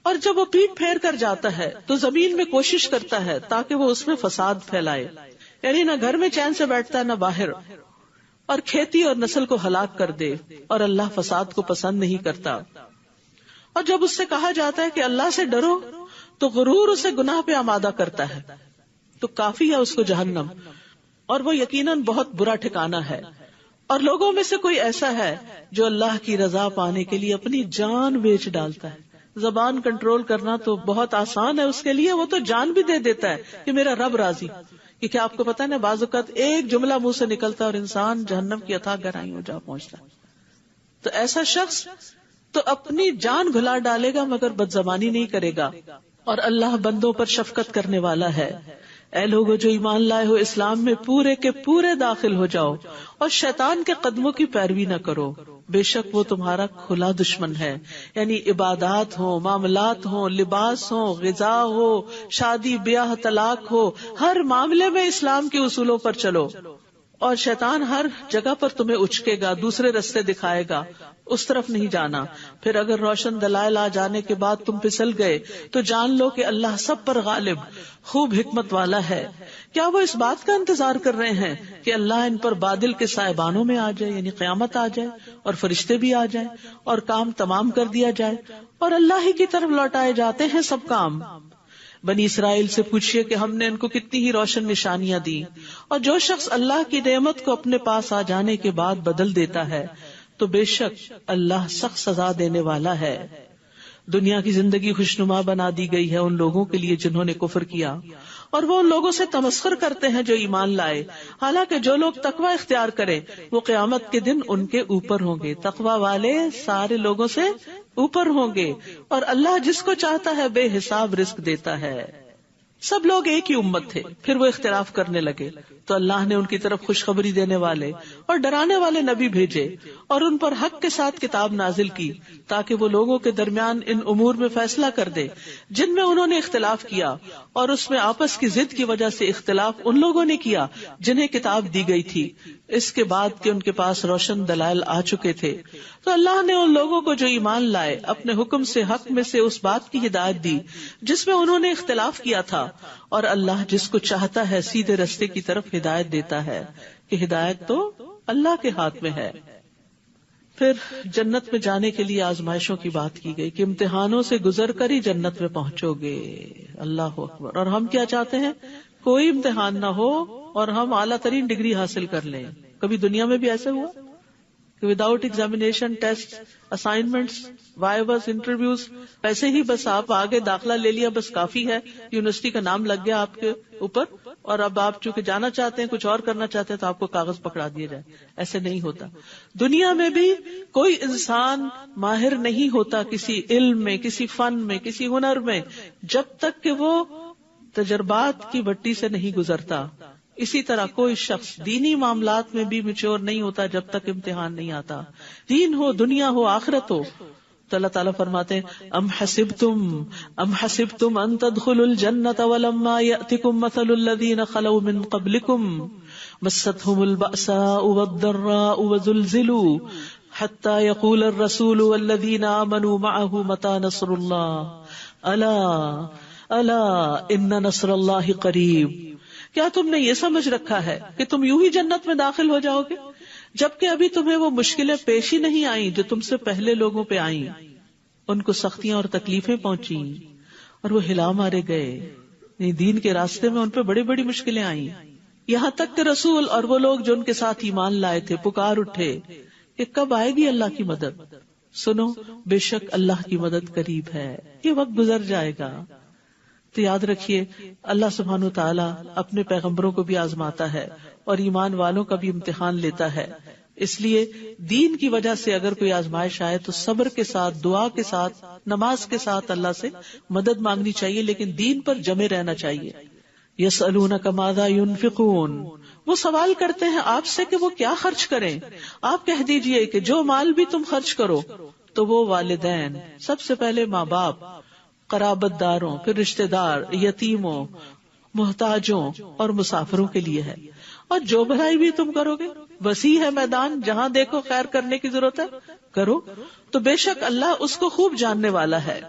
اور جب وہ پیٹ پھیر کر جاتا ہے تو زمین میں کوشش کرتا ہے تاکہ وہ اس میں فساد پھیلائے, یعنی نہ گھر میں چین سے بیٹھتا ہے نہ باہر, اور کھیتی اور نسل کو ہلاک کر دے. اور اللہ فساد کو پسند نہیں کرتا. اور جب اس سے کہا جاتا ہے کہ اللہ سے ڈرو تو غرور اسے گناہ پہ آمادہ کرتا ہے, تو کافی ہے اس کو جہنم, اور وہ یقیناً بہت برا ٹھکانہ ہے. اور لوگوں میں سے کوئی ایسا ہے جو اللہ کی رضا پانے کے لیے اپنی جان بیچ ڈالتا ہے. زبان کنٹرول کرنا تو بہت آسان ہے اس کے لیے, وہ تو جان بھی دے دیتا ہے کہ میرا رب راضی. کیونکہ آپ کو پتا ہے نا, بعض اوقات ایک جملہ منہ سے نکلتا ہے اور انسان جہنم کی اتھاہ گہرائیوں جا پہنچتا ہے. تو ایسا شخص تو اپنی جان گھلا ڈالے گا مگر بدزبانی نہیں کرے گا. اور اللہ بندوں پر شفقت کرنے والا ہے. اے لوگو جو ایمان لائے ہو, اسلام میں پورے کے پورے داخل ہو جاؤ اور شیطان کے قدموں کی پیروی نہ کرو, بے شک وہ تمہارا کھلا دشمن ہے. یعنی عبادات ہو, معاملات ہو, لباس ہو, غذا ہو, شادی بیاہ, طلاق ہو, ہر معاملے میں اسلام کے اصولوں پر چلو. اور شیطان ہر جگہ پر تمہیں اچکے گا, دوسرے رستے دکھائے گا, اس طرف نہیں جانا. پھر اگر روشن دلائل آ جانے کے بعد تم پھسل گئے تو جان لو کہ اللہ سب پر غالب, خوب حکمت والا ہے. کیا وہ اس بات کا انتظار کر رہے ہیں کہ اللہ ان پر بادل کے سائبانوں میں آ جائے, یعنی قیامت آ جائے اور فرشتے بھی آ جائیں اور کام تمام کر دیا جائے, اور اللہ ہی کی طرف لوٹائے جاتے ہیں سب کام. بنی اسرائیل سے پوچھئے کہ ہم نے ان کو کتنی ہی روشن نشانیاں دی, اور جو شخص اللہ کی نعمت کو اپنے پاس آ جانے کے بعد بدل دیتا ہے تو بے شک اللہ سخت سزا دینے والا ہے. دنیا کی زندگی خوشنما بنا دی گئی ہے ان لوگوں کے لیے جنہوں نے کفر کیا, اور وہ ان لوگوں سے تمسخر کرتے ہیں جو ایمان لائے. حالانکہ جو لوگ تقوی اختیار کریں وہ قیامت کے دن ان کے اوپر ہوں گے. تقوی والے سارے لوگوں سے اوپر ہوں گے, اور اللہ جس کو چاہتا ہے بے حساب رزق دیتا ہے. سب لوگ ایک ہی امت تھے, پھر وہ اختلاف کرنے لگے تو اللہ نے ان کی طرف خوشخبری دینے والے اور ڈرانے والے نبی بھیجے, اور ان پر حق کے ساتھ کتاب نازل کی تاکہ وہ لوگوں کے درمیان ان امور میں فیصلہ کر دے جن میں انہوں نے اختلاف کیا, اور اس میں آپس کی ضد کی وجہ سے اختلاف ان لوگوں نے کیا جنہیں کتاب دی گئی تھی اس کے بعد کہ ان کے پاس روشن دلائل آ چکے تھے. تو اللہ نے ان لوگوں کو جو ایمان لائے اپنے حکم سے حق میں سے اس بات کی ہدایت دی جس میں انہوں نے اختلاف کیا تھا, اور اللہ جس کو چاہتا ہے سیدھے رستے کی طرف ہدایت دیتا ہے, کہ ہدایت تو اللہ کے ہاتھ میں ہے. پھر جنت میں جانے کے لیے آزمائشوں کی بات کی گئی کہ امتحانوں سے گزر کر ہی جنت میں پہنچو گے. اللہ اکبر. اور ہم کیا چاہتے ہیں, کوئی امتحان نہ ہو اور ہم اعلیٰ ترین ڈگری حاصل کر لیں. کبھی دنیا میں بھی ایسے ہوا کہ without examination, test, assignments, vivas, interviews, ایسے ہی بس آپ آگے داخلہ لے لیا بس کافی ہے, یونیورسٹی کا نام لگ گیا آپ کے اوپر, اور اب آپ چونکہ جانا چاہتے ہیں, کچھ اور کرنا چاہتے ہیں تو آپ کو کاغذ پکڑا دیا جائے. ایسے نہیں ہوتا. دنیا میں بھی کوئی انسان ماہر نہیں ہوتا کسی علم میں, کسی فن میں, کسی ہنر میں, جب تک کہ وہ تجربات کی بٹی سے نہیں گزرتا. اسی طرح کوئی شخص دینی معاملات میں بھی میچور نہیں ہوتا جب تک امتحان نہیں آتا. دین ہو, دنیا ہو, آخرت ہو. تو اللہ تعالیٰ فرماتے ہیں ام حسبتم ان تدخلوا الجنة ولما يأتكم مثل الذين خلوا من قبلكم مستهم البأساء والضراء وزلزلوا حتى يقول الرسول والذين آمنوا معه متى نصر الله الا ان نصر الله قریب. کیا تم نے یہ سمجھ رکھا ہے کہ تم یوں ہی جنت میں داخل ہو جاؤ گے جبکہ ابھی تمہیں وہ مشکلیں پیش ہی نہیں آئیں جو تم سے پہلے لوگوں پہ آئیں. ان کو سختیاں اور تکلیفیں پہنچیں اور وہ ہلا مارے گئے. دین کے راستے میں ان پہ بڑی بڑی مشکلیں آئیں, یہاں تک کہ رسول اور وہ لوگ جو ان کے ساتھ ایمان لائے تھے پکار اٹھے کہ کب آئے گی اللہ کی مدد. سنو, بے شک اللہ کی مدد قریب ہے, یہ وقت گزر جائے گا. تو یاد رکھیے اللہ سبحانہ و تعالیٰ اپنے پیغمبروں کو بھی آزماتا ہے اور ایمان والوں کا بھی امتحان لیتا ہے. اس لیے دین کی وجہ سے اگر کوئی آزمائش آئے تو صبر کے ساتھ, دعا کے ساتھ, نماز کے ساتھ اللہ سے مدد مانگنی چاہیے, لیکن دین پر جمے رہنا چاہیے. یسألونک ماذا ینفقون, وہ سوال کرتے ہیں آپ سے کہ وہ کیا خرچ کریں. آپ کہہ دیجئے کہ جو مال بھی تم خرچ کرو تو وہ والدین، سب سے پہلے ماں باپ، قرابت داروں، پھر رشتہ دار، یتیموں، محتاجوں اور مسافروں کے لیے ہے. اور جو بھلائی بھی تم کرو گے، وسیع ہے میدان، جہاں دیکھو خیر کرنے کی ضرورت ہے کرو، تو بے شک اللہ اس کو خوب جاننے والا ہے.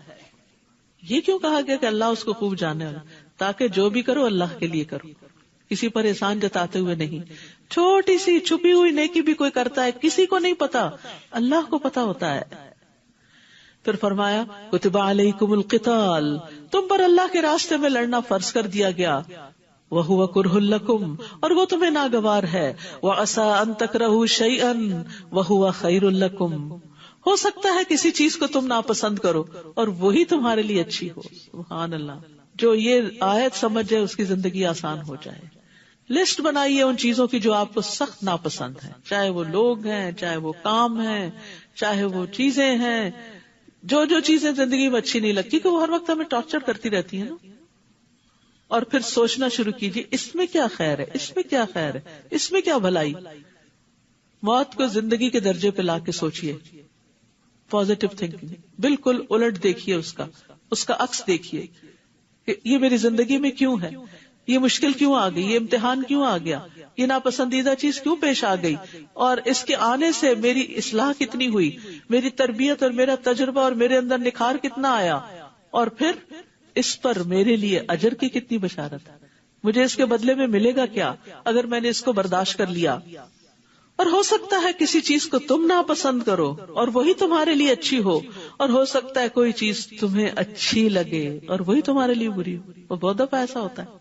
یہ کیوں کہا گیا کہ اللہ اس کو خوب جاننے والا؟ تاکہ جو بھی کرو اللہ کے لیے کرو، کسی پر احسان جتاتے ہوئے نہیں. چھوٹی سی چھپی ہوئی نیکی بھی کوئی کرتا ہے، کسی کو نہیں پتا، اللہ کو پتا ہوتا ہے. پھر فرمایا کتب علیکم القتال، تم پر اللہ کے راستے میں لڑنا فرض کر دیا گیا. وَهُوَ كُرْهٌ لَكُمْ، اور وہ تمہیں ناگوار ہے. وَعَسَىٰ أَن تَكْرَهُوا شَيْئًا وَهُوَ خَيْرٌ لَكُمْ، ہو سکتا ہے کسی چیز کو تم ناپسند کرو اور وہی تمہارے لیے اچھی ہو. سبحان اللہ. جو یہ آیت سمجھ جائے اس کی زندگی آسان ہو جائے. لسٹ بنائیے ان چیزوں کی جو آپ کو سخت ناپسند ہیں، چاہے وہ لوگ ہیں، چاہے وہ کام ہیں، چاہے وہ چیزیں ہیں. جو چیزیں زندگی میں اچھی نہیں لگتی کہ وہ ہر وقت ہمیں ٹارچر کرتی رہتی ہیں نا. اور پھر سوچنا شروع کیجیے اس میں کیا خیر ہے، اس میں کیا خیر ہے، اس میں کیا بھلائی. موت کو زندگی کے درجے پہ لا کے سوچیے. پازیٹو تھنکنگ، بالکل الٹ دیکھیے، اس کا عکس دیکھیے کہ یہ میری زندگی میں کیوں ہے، یہ مشکل کیوں آ گئی، یہ امتحان کیوں آ گیا، یہ ناپسندیدہ چیز کیوں پیش آ گئی، اور اس کے آنے سے میری اصلاح کتنی ہوئی، میری تربیت اور میرا تجربہ اور میرے اندر نکھار کتنا آیا، اور پھر اس پر میرے لیے اجر کی کتنی بشارت ہے، مجھے اس کے بدلے میں ملے گا کیا اگر میں نے اس کو برداشت کر لیا. اور ہو سکتا ہے کسی چیز کو تم ناپسند کرو اور وہی تمہارے لیے اچھی ہو، اور ہو سکتا ہے کوئی چیز تمہیں اچھی لگے اور وہی تمہارے لیے بری ہو. وہ بہت دفعہ ایسا ہوتا ہے.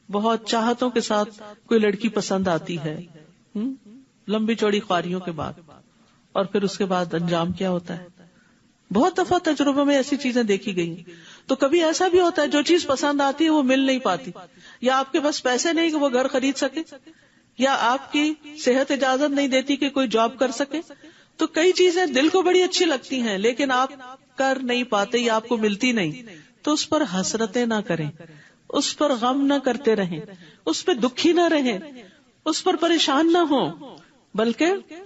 بہت چاہتوں کے ساتھ کوئی لڑکی پسند آتی ہے، لمبی چوڑی خواریوں کے بعد، اور پھر اس کے بعد انجام کیا ہوتا ہے. بہت دفعہ تجربوں میں ایسی چیزیں دیکھی گئی. تو کبھی ایسا بھی ہوتا ہے جو چیز پسند آتی ہے وہ مل نہیں پاتی، یا آپ کے پاس پیسے نہیں کہ وہ گھر خرید سکے، یا آپ کی صحت اجازت نہیں دیتی کہ کوئی جاب کر سکے. تو کئی چیزیں دل کو بڑی اچھی لگتی ہیں لیکن آپ کر نہیں پاتے یا آپ کو ملتی نہیں. تو اس پر حسرتیں نہ کریں، اس پر غم نہ کرتے رہیں، اس پہ دکھی نہ رہیں، اس پر پریشان نہ ہوں، بلکہ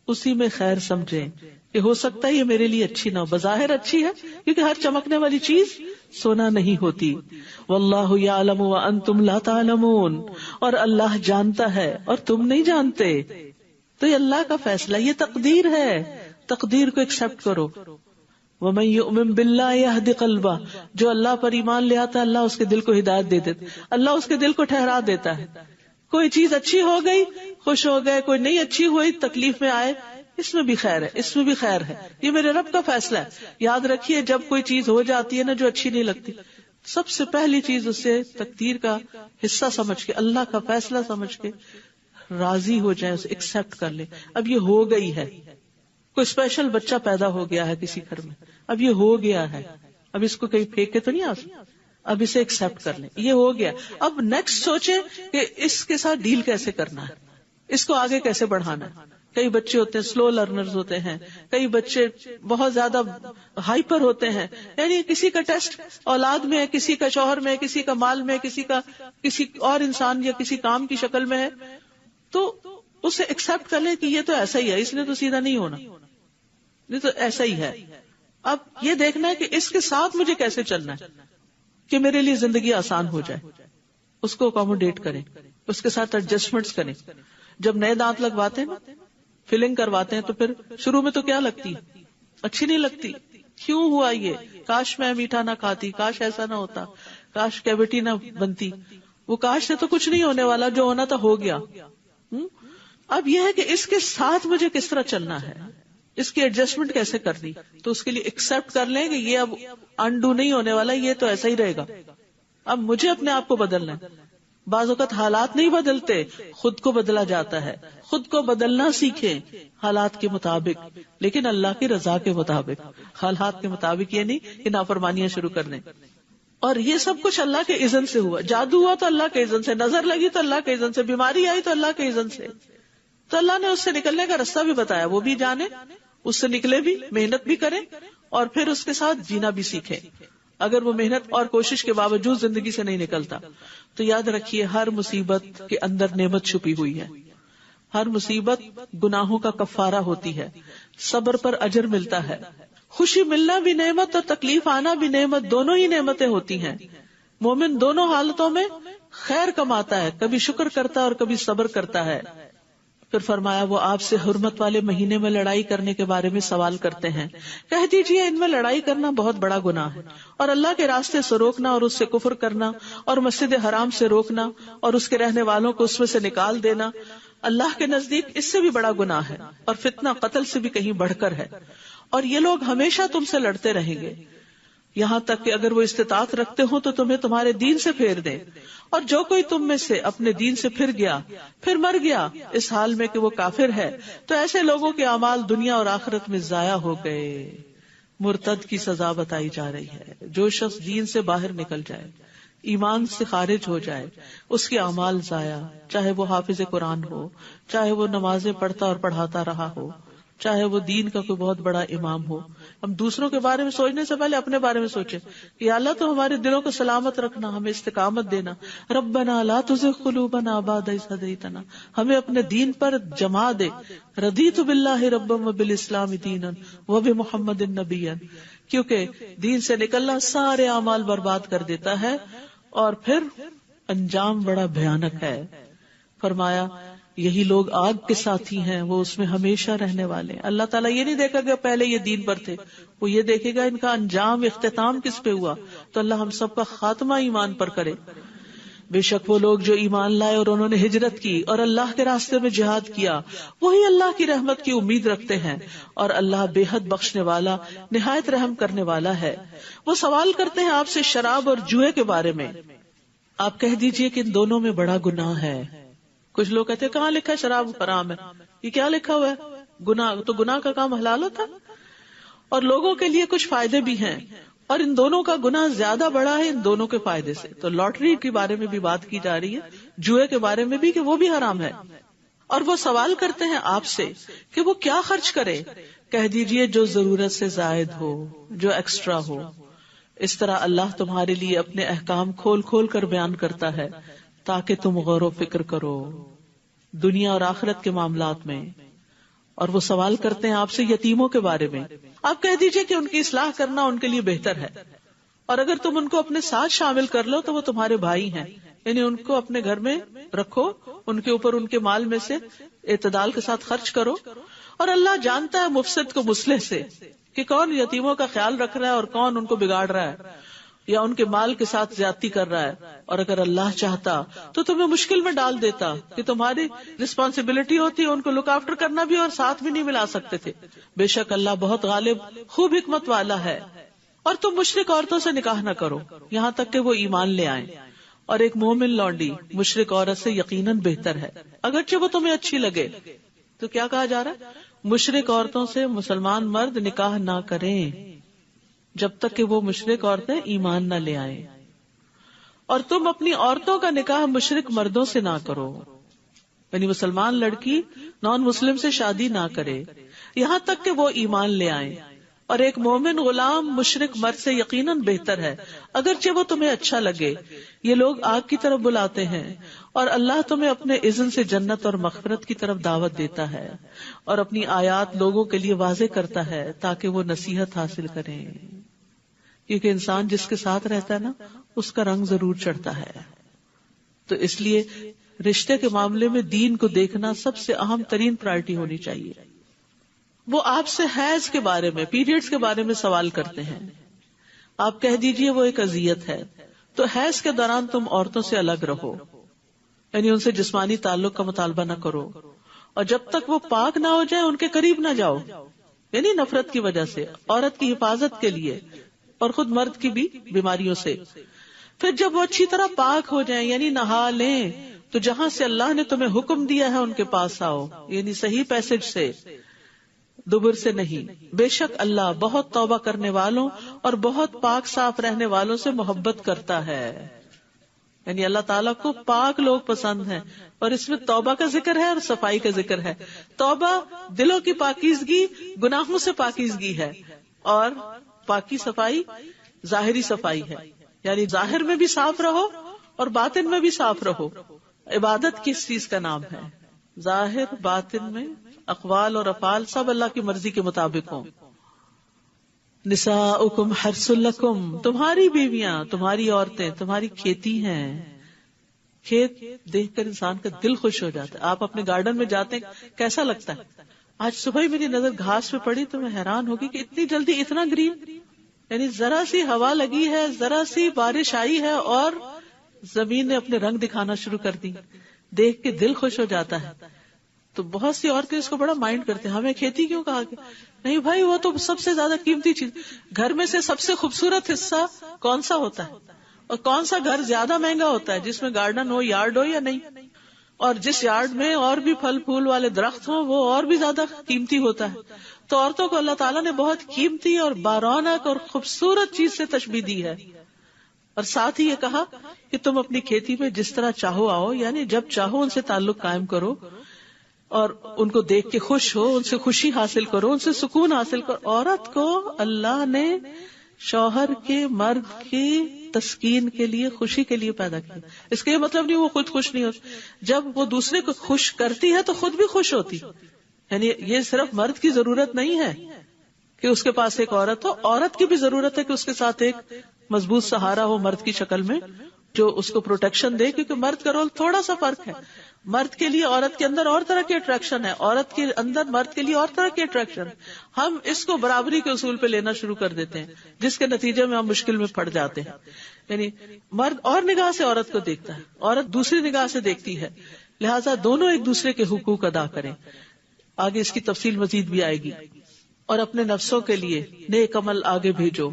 اسی میں خیر سمجھیں کہ ہو سکتا ہے یہ میرے لیے اچھی نہ ہو. بظاہر اچھی ہے کیونکہ ہر چمکنے والی چیز سونا نہیں ہوتی. واللہ یعلم وانتم لا تعلمون، اور اللہ جانتا ہے اور تم نہیں جانتے. تو یہ اللہ کا فیصلہ، یہ تقدیر ہے، تقدیر کو ایکسپٹ کرو. ومن یؤمن باللہ یہد قلبہ، جو اللہ پر ایمان لے آتا ہے اللہ اس کے دل کو ہدایت دے دیتا، اللہ اس کے دل کو ٹھہرا دیتا ہے. کوئی چیز اچھی ہو گئی خوش ہو گئے، کوئی نہیں اچھی ہوئی تکلیف میں آئے، اس میں بھی خیر ہے، اس میں بھی خیر ہے، یہ میرے رب کا فیصلہ ہے. یاد رکھیے جب کوئی چیز ہو جاتی ہے نا جو اچھی نہیں لگتی، سب سے پہلی چیز اسے تقدیر کا حصہ سمجھ کے، اللہ کا فیصلہ سمجھ کے راضی ہو جائے، اسے ایکسپٹ کر لے. اب یہ ہو گئی ہے، کوئی اسپیشل بچہ پیدا ہو گیا ہے کسی گھر میں، اب یہ ہو گیا ہے، اب اس کو کہیں پھینک کے تو نہیں آ سکتا، اب اسے ایکسپٹ کر لیں، یہ ہو گیا. اب نیکسٹ سوچے کہ اس کے ساتھ ڈیل کیسے کرنا ہے، اس کو آگے کیسے بڑھانا ہے. کئی بچے ہوتے ہیں سلو لرنرز ہوتے ہیں، کئی بچے بہت زیادہ ہائپر ہوتے ہیں، یعنی کسی کا ٹیسٹ اولاد میں ہے، کسی کا شوہر میں ہے، کسی کا مال میں ہے، کسی کا کسی اور انسان یا کسی کام کی شکل میں ہے. تو اسے ایکسپٹ کر لیں کہ یہ تو ایسا ہی ہے، اس نے تو سیدھا نہیں ہونا، یہ تو ایسا ہی ہے. اب یہ دیکھنا ہے کہ اس کے ساتھ مجھے کیسے چلنا ہے کہ میرے لیے زندگی آسان ہو جائے. اس کو اکوموڈیٹ کریں، اس کے ساتھ ایڈجسٹمنٹس کریں. جب نئے دانت لگواتے ہیں نا، فلنگ کرواتے ہیں، تو پھر شروع میں تو کیا لگتی، اچھی نہیں لگتی، کیوں ہوا یہ، کاش میں میٹھا نہ کھاتی، کاش ایسا نہ ہوتا، کاش کیوٹی نہ بنتی. وہ کاش سے تو کچھ نہیں ہونے والا، جو ہونا تھا ہو گیا. اب یہ ہے کہ اس کے ساتھ مجھے کس طرح چلنا ہے، اس کی ایڈجسٹمنٹ کیسے کرنی. تو اس کے لیے ایکسپٹ کر لیں کہ یہ اب انڈو نہیں ہونے والا، یہ تو ایسا ہی رہے گا. اب مجھے اپنے آپ کو بدلنا ہے. بعض اوقات حالات نہیں بدلتے، خود کو بدلا جاتا ہے. خود کو بدلنا سیکھیں حالات کے مطابق، لیکن اللہ کی رضا کے مطابق. حالات کے مطابق یہ نہیں کہ نافرمانیاں شروع کر دیں. اور یہ سب کچھ اللہ کے اذن سے ہوا. جادو ہوا تو اللہ کے اذن سے، نظر لگی تو اللہ کے اذن سے، بیماری آئی تو اللہ کے اذن سے. تو اللہ نے اس سے نکلنے کا راستہ بھی بتایا، وہ بھی جانے، اس سے نکلے بھی، محنت بھی کریں اور پھر اس کے ساتھ جینا بھی سیکھیں. اگر وہ محنت اور کوشش کے باوجود زندگی سے نہیں نکلتا تو یاد رکھیے ہر مصیبت کے اندر نعمت چھپی ہوئی ہے. ہر مصیبت گناہوں کا کفارہ ہوتی ہے. صبر پر اجر ملتا ہے. خوشی ملنا بھی نعمت اور تکلیف آنا بھی نعمت، دونوں ہی نعمتیں ہوتی ہیں. مومن دونوں حالتوں میں خیر کماتا ہے، کبھی شکر کرتا ہے اور کبھی صبر کرتا ہے. پھر فرمایا وہ آپ سے حرمت والے مہینے میں لڑائی کرنے کے بارے میں سوال کرتے ہیں. کہہ دیجئے ان میں لڑائی کرنا بہت بڑا گناہ ہے، اور اللہ کے راستے سے روکنا اور اس سے کفر کرنا اور مسجد حرام سے روکنا اور اس کے رہنے والوں کو اس میں سے نکال دینا اللہ کے نزدیک اس سے بھی بڑا گناہ ہے، اور فتنہ قتل سے بھی کہیں بڑھ کر ہے. اور یہ لوگ ہمیشہ تم سے لڑتے رہیں گے یہاں تک کہ اگر وہ استطاعت رکھتے ہوں تو تمہیں تمہارے دین سے پھیر دیں. اور جو کوئی تم میں سے اپنے دین سے پھر گیا پھر مر گیا اس حال میں کہ وہ کافر ہے تو ایسے لوگوں کے اعمال دنیا اور آخرت میں ضائع ہو گئے. مرتد کی سزا بتائی جا رہی ہے. جو شخص دین سے باہر نکل جائے، ایمان سے خارج ہو جائے، اس کے اعمال ضائع، چاہے وہ حافظ قرآن ہو، چاہے وہ نمازیں پڑھتا اور پڑھاتا رہا ہو، چاہے وہ دین کا کوئی بہت بڑا امام ہو. ہم دوسروں کے بارے میں سوچنے سے پہلے اپنے بارے میں سوچیں کہ یا اللہ تو ہمارے دلوں کو سلامت رکھنا، ہمیں استقامت دینا. ربنا لا تزغ قلوبنا بعد اذ ہدیتنا، ہمیں اپنے دین پر جما دے. رضیت باللہ ربا وبالاسلام دینا وبمحمد نبیا، کیونکہ دین سے نکلنا سارے اعمال برباد کر دیتا ہے اور پھر انجام بڑا بھیانک ہے. فرمایا یہی لوگ آگ کے ساتھی ہیں، وہ اس میں ہمیشہ رہنے والے ہیں. اللہ تعالیٰ یہ نہیں دیکھا کہ پہلے یہ دین پر تھے، وہ یہ دیکھے گا ان کا انجام اختتام کس پہ ہوا. تو اللہ ہم سب کا خاتمہ ایمان پر کرے. بے شک وہ لوگ جو ایمان لائے اور انہوں نے ہجرت کی اور اللہ کے راستے میں جہاد کیا، وہی اللہ کی رحمت کی امید رکھتے ہیں، اور اللہ بے حد بخشنے والا نہایت رحم کرنے والا ہے. وہ سوال کرتے ہیں آپ سے شراب اور جوئے کے بارے میں. آپ کہہ دیجئے کہ ان دونوں میں بڑا گناہ ہے. کچھ لوگ کہتے ہیں کہاں لکھا ہے شراب حرام ہے؟ یہ کیا لکھا ہوا ہے؟ گناہ تو گناہ کا کام حلال ہوتا، اور لوگوں کے لیے کچھ فائدے بھی ہیں، اور ان دونوں کا گناہ زیادہ بڑا ہے ان دونوں کے فائدے سے. تو لاٹری کے بارے میں بھی بات کی جا رہی ہے، جوئے کے بارے میں بھی کہ وہ بھی حرام ہے. اور وہ سوال کرتے ہیں آپ سے کہ وہ کیا خرچ کرے. کہہ دیجئے جو ضرورت سے زائد ہو، جو ایکسٹرا ہو. اس طرح اللہ تمہارے لیے اپنے احکام کھول کھول کر بیان کرتا ہے تاکہ تم غور و فکر کرو دنیا اور آخرت کے معاملات میں. اور وہ سوال کرتے ہیں آپ سے یتیموں کے بارے میں. آپ کہہ دیجئے کہ ان کی اصلاح کرنا ان کے لیے بہتر ہے، اور اگر تم ان کو اپنے ساتھ شامل کر لو تو وہ تمہارے بھائی ہیں، یعنی ان کو اپنے گھر میں رکھو، ان کے اوپر ان کے مال میں سے اعتدال کے ساتھ خرچ کرو. اور اللہ جانتا ہے مفسد کو مصلح سے، کہ کون یتیموں کا خیال رکھ رہا ہے اور کون ان کو بگاڑ رہا ہے یا ان کے مال کے ساتھ زیادتی کر رہا ہے. اور اگر اللہ چاہتا تو تمہیں مشکل میں ڈال دیتا کہ تمہاری رسپانسبلٹی ہوتی ان کو لک آفٹر کرنا بھی اور ساتھ بھی نہیں ملا سکتے تھے. بے شک اللہ بہت غالب خوب حکمت والا ہے. اور تم مشرک عورتوں سے نکاح نہ کرو یہاں تک کہ وہ ایمان لے آئیں، اور ایک مومن لونڈی مشرک عورت سے یقیناً بہتر ہے اگرچہ وہ تمہیں اچھی لگے. تو کیا کہا جا رہا ہے؟ مشرک عورتوں سے مسلمان مرد نکاح نہ کریں جب تک کہ وہ مشرک عورتیں ایمان نہ لے آئیں، اور تم اپنی عورتوں کا نکاح مشرک مردوں سے نہ کرو، یعنی مسلمان لڑکی نان مسلم سے شادی نہ کرے یہاں تک کہ وہ ایمان لے آئیں. اور ایک مومن غلام مشرک مرد سے یقیناً بہتر ہے اگرچہ وہ تمہیں اچھا لگے. یہ لوگ آگ کی طرف بلاتے ہیں اور اللہ تمہیں اپنے اذن سے جنت اور مغفرت کی طرف دعوت دیتا ہے، اور اپنی آیات لوگوں کے لیے واضح کرتا ہے تاکہ وہ نصیحت حاصل کریں. کیونکہ انسان جس کے ساتھ رہتا ہے نا اس کا رنگ ضرور چڑھتا ہے. تو اس لیے رشتے کے معاملے میں دین کو دیکھنا سب سے اہم ترین پرائرٹی ہونی چاہیے. وہ آپ سے حیض کے بارے میں، پیریڈز کے بارے میں سوال کرتے ہیں. آپ کہہ دیجئے وہ ایک اذیت ہے، تو حیض کے دوران تم عورتوں سے الگ رہو، یعنی ان سے جسمانی تعلق کا مطالبہ نہ کرو، اور جب تک وہ پاک نہ ہو جائے ان کے قریب نہ جاؤ، یعنی نفرت کی وجہ سے، عورت کی حفاظت کے لیے اور خود مرد کی بھی بیماریوں سے. پھر جب وہ اچھی طرح پاک ہو جائیں یعنی نہا لیں تو جہاں سے اللہ نے تمہیں حکم دیا ہے ان کے پاس آؤ، یعنی صحیح پیسج سے، دبر سے نہیں. بے شک اللہ بہت توبہ کرنے والوں اور بہت پاک صاف رہنے والوں سے محبت کرتا ہے. یعنی اللہ تعالیٰ کو پاک لوگ پسند ہیں، اور اس میں توبہ کا ذکر ہے اور صفائی کا ذکر ہے. توبہ دلوں کی پاکیزگی، گناہوں سے پاکیزگی ہے، اور پاکی صفائی ظاہری صفائی ہے، یعنی ظاہر میں بھی صاف رہو اور باطن میں بھی صاف رہو. عبادت کس چیز کا نام ہے؟ ظاہر باطن میں اقوال اور افعال سب اللہ کی مرضی کے مطابق ہوں. نساؤکم حرث لکم، تمہاری بیویاں، تمہاری عورتیں تمہاری کھیتی ہیں. کھیت دیکھ کر انسان کا دل خوش ہو جاتا ہے. آپ اپنے گارڈن میں جاتے ہیں کیسا لگتا ہے؟ آج صبح ہی میری نظر گھاس پہ پڑی تو میں حیران ہوگی کہ اتنی جلدی اتنا گرین. یعنی ذرا سی ہوا لگی ہے، ذرا سی بارش آئی ہے اور زمین نے اپنے رنگ دکھانا شروع کر دی. دیکھ کے دل خوش ہو جاتا ہے. تو بہت سی عورتیں اس کو بڑا مائنڈ کرتے ہیں، ہمیں کھیتی کیوں کہا گیا؟ نہیں بھائی، وہ تو سب سے زیادہ قیمتی چیز. گھر میں سے سب سے خوبصورت حصہ کون سا ہوتا ہے؟ اور کون سا گھر زیادہ مہنگا ہوتا ہے؟ جس میں گارڈن ہو، یارڈ ہو یا نہیں. اور جس یارڈ میں اور بھی پھل پھول والے درخت ہوں وہ اور بھی زیادہ قیمتی ہوتا ہے. تو عورتوں کو اللہ تعالیٰ نے بہت قیمتی اور بارونق اور خوبصورت چیز سے تشبیہ دی ہے. اور ساتھ ہی یہ کہا کہ تم اپنی کھیتی میں جس طرح چاہو آؤ، یعنی جب چاہو ان سے تعلق قائم کرو اور ان کو دیکھ کے خوش ہو، ان سے خوشی حاصل کرو، ان سے سکون حاصل کرو. عورت کو اللہ نے شوہر کے، مرد کی تسکین کے لیے، خوشی کے لیے پیدا کیا. اس کا یہ مطلب نہیں وہ خود خوش نہیں ہوتی. جب وہ دوسرے کو خوش کرتی ہے تو خود بھی خوش ہوتی. یعنی یہ صرف مرد کی ضرورت نہیں ہے کہ اس کے پاس ایک عورت ہو، عورت کی بھی ضرورت ہے کہ اس کے ساتھ ایک مضبوط سہارا ہو مرد کی شکل میں، جو اس کو پروٹیکشن دے. کیونکہ مرد کا رول تھوڑا سا فرق ہے. مرد کے لیے عورت کے اندر اور طرح کی اٹریکشن ہے، عورت کے اندر مرد کے لیے اور طرح کی اٹریکشن. ہم اس کو برابری کے اصول پہ لینا شروع کر دیتے ہیں، جس کے نتیجے میں ہم مشکل میں پڑ جاتے ہیں. یعنی مرد اور نگاہ سے عورت کو دیکھتا ہے، عورت دوسری نگاہ سے دیکھتی ہے. لہٰذا دونوں ایک دوسرے کے حقوق ادا کریں. آگے اس کی تفصیل مزید بھی آئے گی. اور اپنے نفسوں کے لیے نیک عمل آگے بھیجو.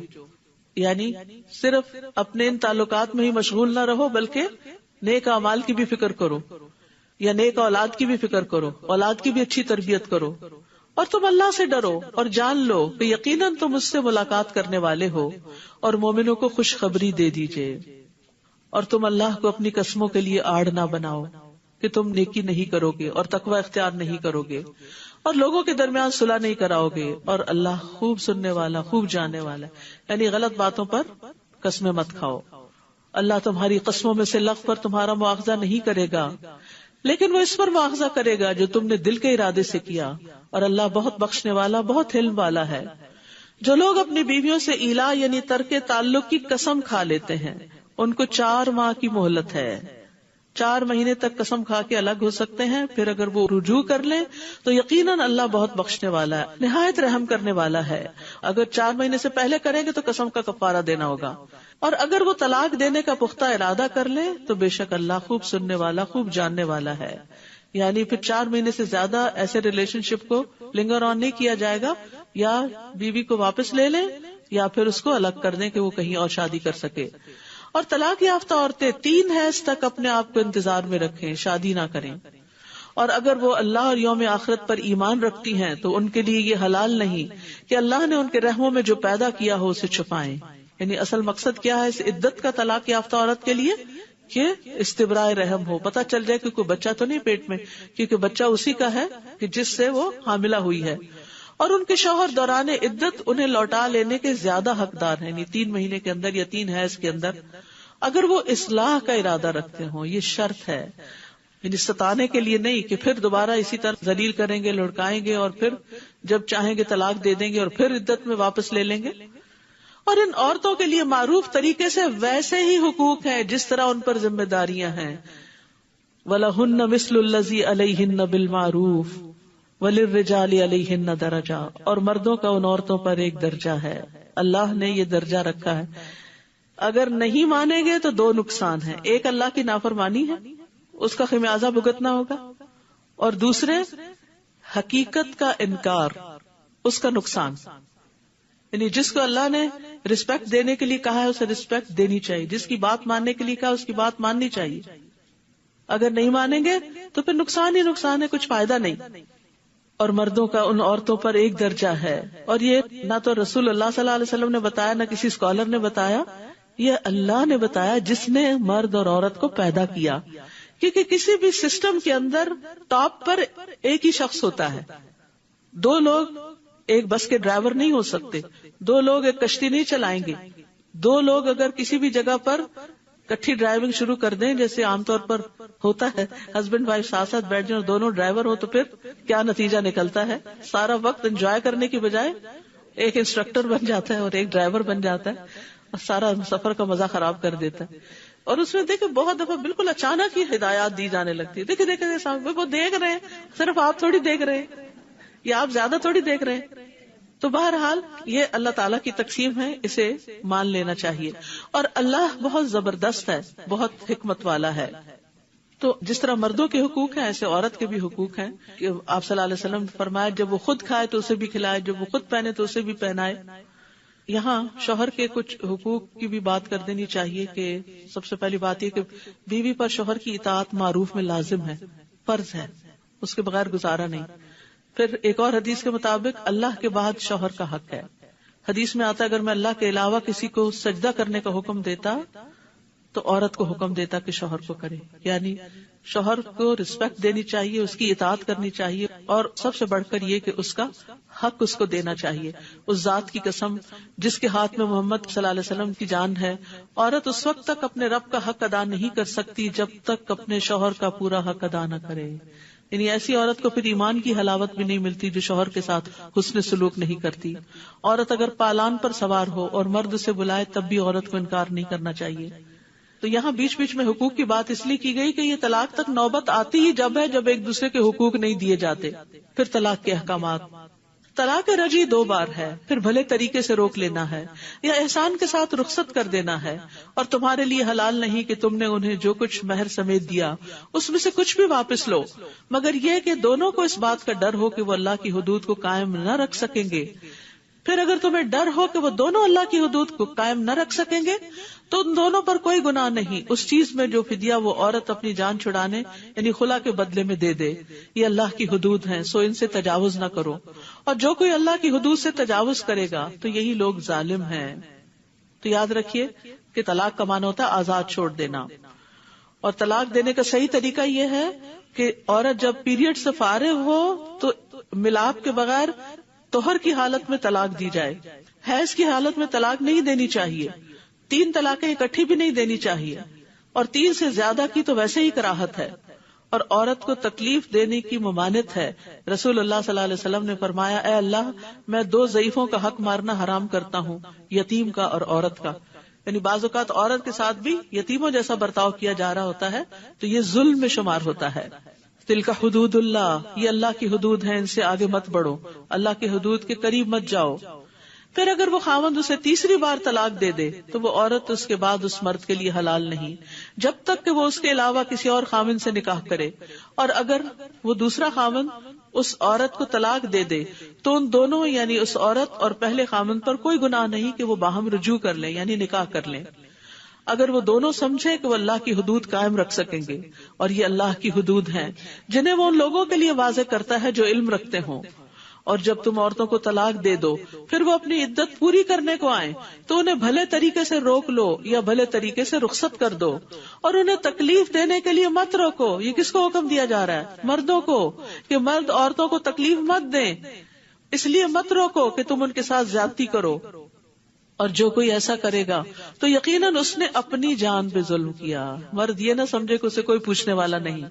یعنی صرف اپنے ان تعلقات میں ہی مشغول نہ رہو، بلکہ نیک اعمال کی بھی فکر کرو، یا نیک اولاد کی بھی فکر کرو، اولاد کی بھی اچھی تربیت کرو. اور تم اللہ سے ڈرو اور جان لو کہ یقیناً تم اس سے ملاقات کرنے والے ہو، اور مومنوں کو خوشخبری دے دیجئے. اور تم اللہ کو اپنی قسموں کے لیے آڑ نہ بناؤ کہ تم نیکی نہیں کرو گے اور تقوی اختیار نہیں کرو گے اور لوگوں کے درمیان صلح نہیں کراؤ گے، اور اللہ خوب سننے والا، خوب جاننے والا. یعنی غلط باتوں پر قسمیں مت کھاؤ. اللہ تمہاری قسموں میں سے لغو پر تمہارا مواخذہ نہیں کرے گا، لیکن وہ اس پر مواخذہ کرے گا جو تم نے دل کے ارادے سے کیا، اور اللہ بہت بخشنے والا، بہت حلم والا ہے. جو لوگ اپنی بیویوں سے ایلا یعنی ترک تعلق کی قسم کھا لیتے ہیں، ان کو 4 ماہ کی مہلت ہے. 4 مہینے تک قسم کھا کے الگ ہو سکتے ہیں، پھر اگر وہ رجوع کر لیں تو یقیناً اللہ بہت بخشنے والا ہے، نہایت رحم کرنے والا ہے. اگر 4 مہینے سے پہلے کریں گے تو قسم کا کفارہ دینا ہوگا، اور اگر وہ طلاق دینے کا پختہ ارادہ کر لیں تو بے شک اللہ خوب سننے والا، خوب جاننے والا ہے. یعنی پھر 4 مہینے سے زیادہ ایسے ریلیشن شپ کو لنگر آن نہیں کیا جائے گا، یا بیوی کو واپس لے لیں یا پھر اس کو الگ کر دیں کہ وہ کہیں اور شادی کر سکے. اور طلاق یافتہ عورتیں 3 حیض تک اپنے آپ کو انتظار میں رکھیں، شادی نہ کریں. اور اگر وہ اللہ اور یوم آخرت پر ایمان رکھتی ہیں تو ان کے لیے یہ حلال نہیں کہ اللہ نے ان کے رحموں میں جو پیدا کیا ہو اسے چھپائیں. یعنی اصل مقصد کیا ہے اس عدت کا طلاق یافتہ عورت کے لیے؟ کہ استبراء رحم ہو، پتہ چل جائے کہ کوئی بچہ تو نہیں پیٹ میں، کیونکہ بچہ اسی کا ہے کہ جس سے وہ حاملہ ہوئی ہے. اور ان کے شوہر دوران عدت انہیں لوٹا لینے کے زیادہ حقدار ہیں، یعنی 3 مہینے کے اندر یا 3 حیض کے اندر، اگر وہ اصلاح کا ارادہ رکھتے ہوں. یہ شرط ہے، یعنی ستانے کے لیے نہیں کہ پھر دوبارہ اسی طرح ذلیل کریں گے، لڑکائیں گے اور پھر جب چاہیں گے طلاق دے دیں گے اور پھر عدت میں واپس لے لیں گے. اور ان عورتوں کے لیے معروف طریقے سے ویسے ہی حقوق ہیں جس طرح ان پر ذمہ داریاں ہیں. وَلَهُنَّ مِثْلُ الَّذِي عَلَيْهِنَّ بِالْمَعْرُوفِ وَلِلرِّجَالِ عَلَيْهِنَّ دَرَجَةٌ، اور مردوں کا ان عورتوں پر ایک درجہ ہے. اللہ نے یہ درجہ رکھا ہے. اگر نہیں مانیں گے تو 2 نقصان ہیں. ایک اللہ کی نافرمانی ہے، اس کا خمیازہ بھگتنا ہوگا، اور دوسرے حقیقت کا انکار، اس کا نقصان. یعنی جس کو اللہ نے رسپیکٹ دینے کے لیے کہا ہے اسے رسپیکٹ دینی چاہیے، جس کی بات ماننے کے لیے کہا اس کی بات ماننی چاہیے. اگر نہیں مانیں گے تو پھر نقصان ہی نقصان ہے، کچھ فائدہ نہیں. اور مردوں کا ان عورتوں پر ایک درجہ ہے. اور یہ نہ تو رسول اللہ صلی اللہ علیہ وسلم نے بتایا، نہ کسی اسکالر نے بتایا، یہ اللہ نے بتایا جس نے مرد اور عورت کو پیدا کیا. کیونکہ کسی بھی سسٹم کے اندر ٹاپ پر ایک ہی شخص ہوتا ہے. 2 لوگ ایک بس کے ڈرائیور نہیں ہو سکتے، 2 لوگ ایک کشتی نہیں چلائیں گے. 2 لوگ اگر کسی بھی جگہ پر کٹھی ڈرائیونگ شروع کر دیں جیسے عام طور پر ہوتا ہے، ہسبینڈ وائف ساتھ ساتھ بیٹھ جائیں اور دونوں ڈرائیور ہو، تو پھر کیا نتیجہ نکلتا ہے؟ سارا وقت انجوائے کرنے کی بجائے ایک انسٹرکٹر بن جاتا ہے اور ایک ڈرائیور بن جاتا ہے اور سارا سفر کا مزہ خراب کر دیتا ہے. اور اس میں دیکھیں بہت دفعہ بالکل اچانک ہی ہدایات دی جانے لگتی ہے. دیکھیں سامنے وہ دیکھ رہے ہیں، صرف آپ تھوڑی دیکھ رہے ہیں یا آپ زیادہ تھوڑی دیکھ رہے ہیں. تو بہرحال یہ اللہ تعالیٰ کی تقسیم ہے، اسے مان لینا چاہیے. اور اللہ بہت زبردست ہے، بہت حکمت والا ہے. تو جس طرح مردوں کے حقوق ہیں ایسے عورت کے بھی حقوق ہیں کہ آپ صلی اللہ علیہ وسلم نے فرمایا جب وہ خود کھائے تو اسے بھی کھلائے، جب وہ خود پہنے تو اسے بھی پہنائے. یہاں شوہر کے کچھ حقوق کی بھی بات کر دینی چاہیے کہ سب سے پہلی بات یہ کہ بیوی پر شوہر کی اطاعت معروف میں لازم ہے، فرض ہے، اس کے بغیر گزارا نہیں. پھر ایک اور حدیث کے مطابق اللہ کے بعد شوہر کا حق ہے. حدیث میں آتا ہے اگر میں اللہ کے علاوہ کسی کو سجدہ کرنے کا حکم دیتا تو عورت کو حکم دیتا کہ شوہر کو کرے. یعنی شوہر کو رسپیکٹ دینی چاہیے، اس کی اطاعت کرنی چاہیے، اور سب سے بڑھ کر یہ کہ اس کا حق اس کو دینا چاہیے. اس ذات کی قسم جس کے ہاتھ میں محمد صلی اللہ علیہ وسلم کی جان ہے، عورت اس وقت تک اپنے رب کا حق ادا نہیں کر سکتی جب تک اپنے شوہر کا پورا حق ادا نہ کرے. یعنی ایسی عورت کو پھر ایمان کی حلاوت بھی نہیں ملتی جو شوہر کے ساتھ حسن سلوک نہیں کرتی. عورت اگر پالان پر سوار ہو اور مرد سے بلائے تب بھی عورت کو انکار نہیں کرنا چاہیے. تو یہاں بیچ بیچ میں حقوق کی بات اس لیے کی گئی کہ یہ طلاق تک نوبت آتی ہی جب ہے جب ایک دوسرے کے حقوق نہیں دیے جاتے. پھر طلاق کے احکامات. طلاق رجعی 2 بار ہے، پھر بھلے طریقے سے روک لینا ہے یا احسان کے ساتھ رخصت کر دینا ہے. اور تمہارے لیے حلال نہیں کہ تم نے انہیں جو کچھ مہر سمیت دیا اس میں سے کچھ بھی واپس لو، مگر یہ کہ دونوں کو اس بات کا ڈر ہو کہ وہ اللہ کی حدود کو قائم نہ رکھ سکیں گے. پھر اگر تمہیں ڈر ہو کہ وہ دونوں اللہ کی حدود کو قائم نہ رکھ سکیں گے تو ان دونوں پر کوئی گناہ نہیں اس چیز میں جو فدیہ وہ عورت اپنی جان چھڑانے یعنی خلا کے بدلے میں دے دے. یہ اللہ کی حدود ہیں سو ان سے تجاوز نہ کرو، اور جو کوئی اللہ کی حدود سے تجاوز کرے گا تو یہی لوگ ظالم ہیں. تو یاد رکھیے کہ طلاق کا معنی ہوتا ہے آزاد چھوڑ دینا. اور طلاق دینے کا صحیح طریقہ یہ ہے کہ عورت جب پیریڈ سے فارغ ہو تو ملاپ کے بغیر طہر کی حالت میں طلاق دی جائے. حیض کی حالت میں طلاق نہیں دینی چاہیے. 3 طلاقیں اکٹھی بھی نہیں دینی چاہیے، اور 3 سے زیادہ کی تو ویسے ہی کراہت ہے. اور عورت کو تکلیف دینے کی ممانعت ہے. رسول اللہ صلی اللہ علیہ وسلم نے فرمایا اے اللہ میں 2 ضعیفوں کا حق مارنا حرام کرتا ہوں، یتیم کا اور عورت کا. یعنی بعض اوقات عورت کے ساتھ بھی یتیموں جیسا برتاؤ کیا جا رہا ہوتا ہے تو یہ ظلم میں شمار ہوتا ہے. تلک حدود اللہ، یہ اللہ کی حدود ہیں، ان سے آگے مت بڑھو، اللہ کی حدود کے قریب مت جاؤ. پھر اگر وہ خاوند اسے تیسری بار طلاق دے دے تو وہ عورت اس کے بعد اس مرد کے لیے حلال نہیں جب تک کہ وہ اس کے علاوہ کسی اور خاوند سے نکاح کرے. اور اگر وہ دوسرا خاوند اس عورت کو طلاق دے دے تو ان دونوں یعنی اس عورت اور پہلے خاوند پر کوئی گناہ نہیں کہ وہ باہم رجوع کر لیں یعنی نکاح کر لیں، اگر وہ دونوں سمجھے کہ وہ اللہ کی حدود قائم رکھ سکیں گے. اور یہ اللہ کی حدود ہیں جنہیں وہ ان لوگوں کے لیے واضح کرتا ہے جو علم رکھتے ہوں. اور جب تم عورتوں کو طلاق دے دو پھر وہ اپنی عدت پوری کرنے کو آئیں تو انہیں بھلے طریقے سے روک لو یا بھلے طریقے سے رخصت کر دو. اور انہیں تکلیف دینے کے لیے مت روکو. یہ کس کو حکم دیا جا رہا ہے؟ مردوں کو، کہ مرد عورتوں کو تکلیف مت دیں، اس لیے مت روکو کہ تم ان کے ساتھ زیادتی کرو. اور جو کوئی ایسا کرے گا تو یقیناً اس نے اپنی جان پہ ظلم کیا. مرد یہ نہ سمجھے کہ اسے کوئی پوچھنے والا نہیں،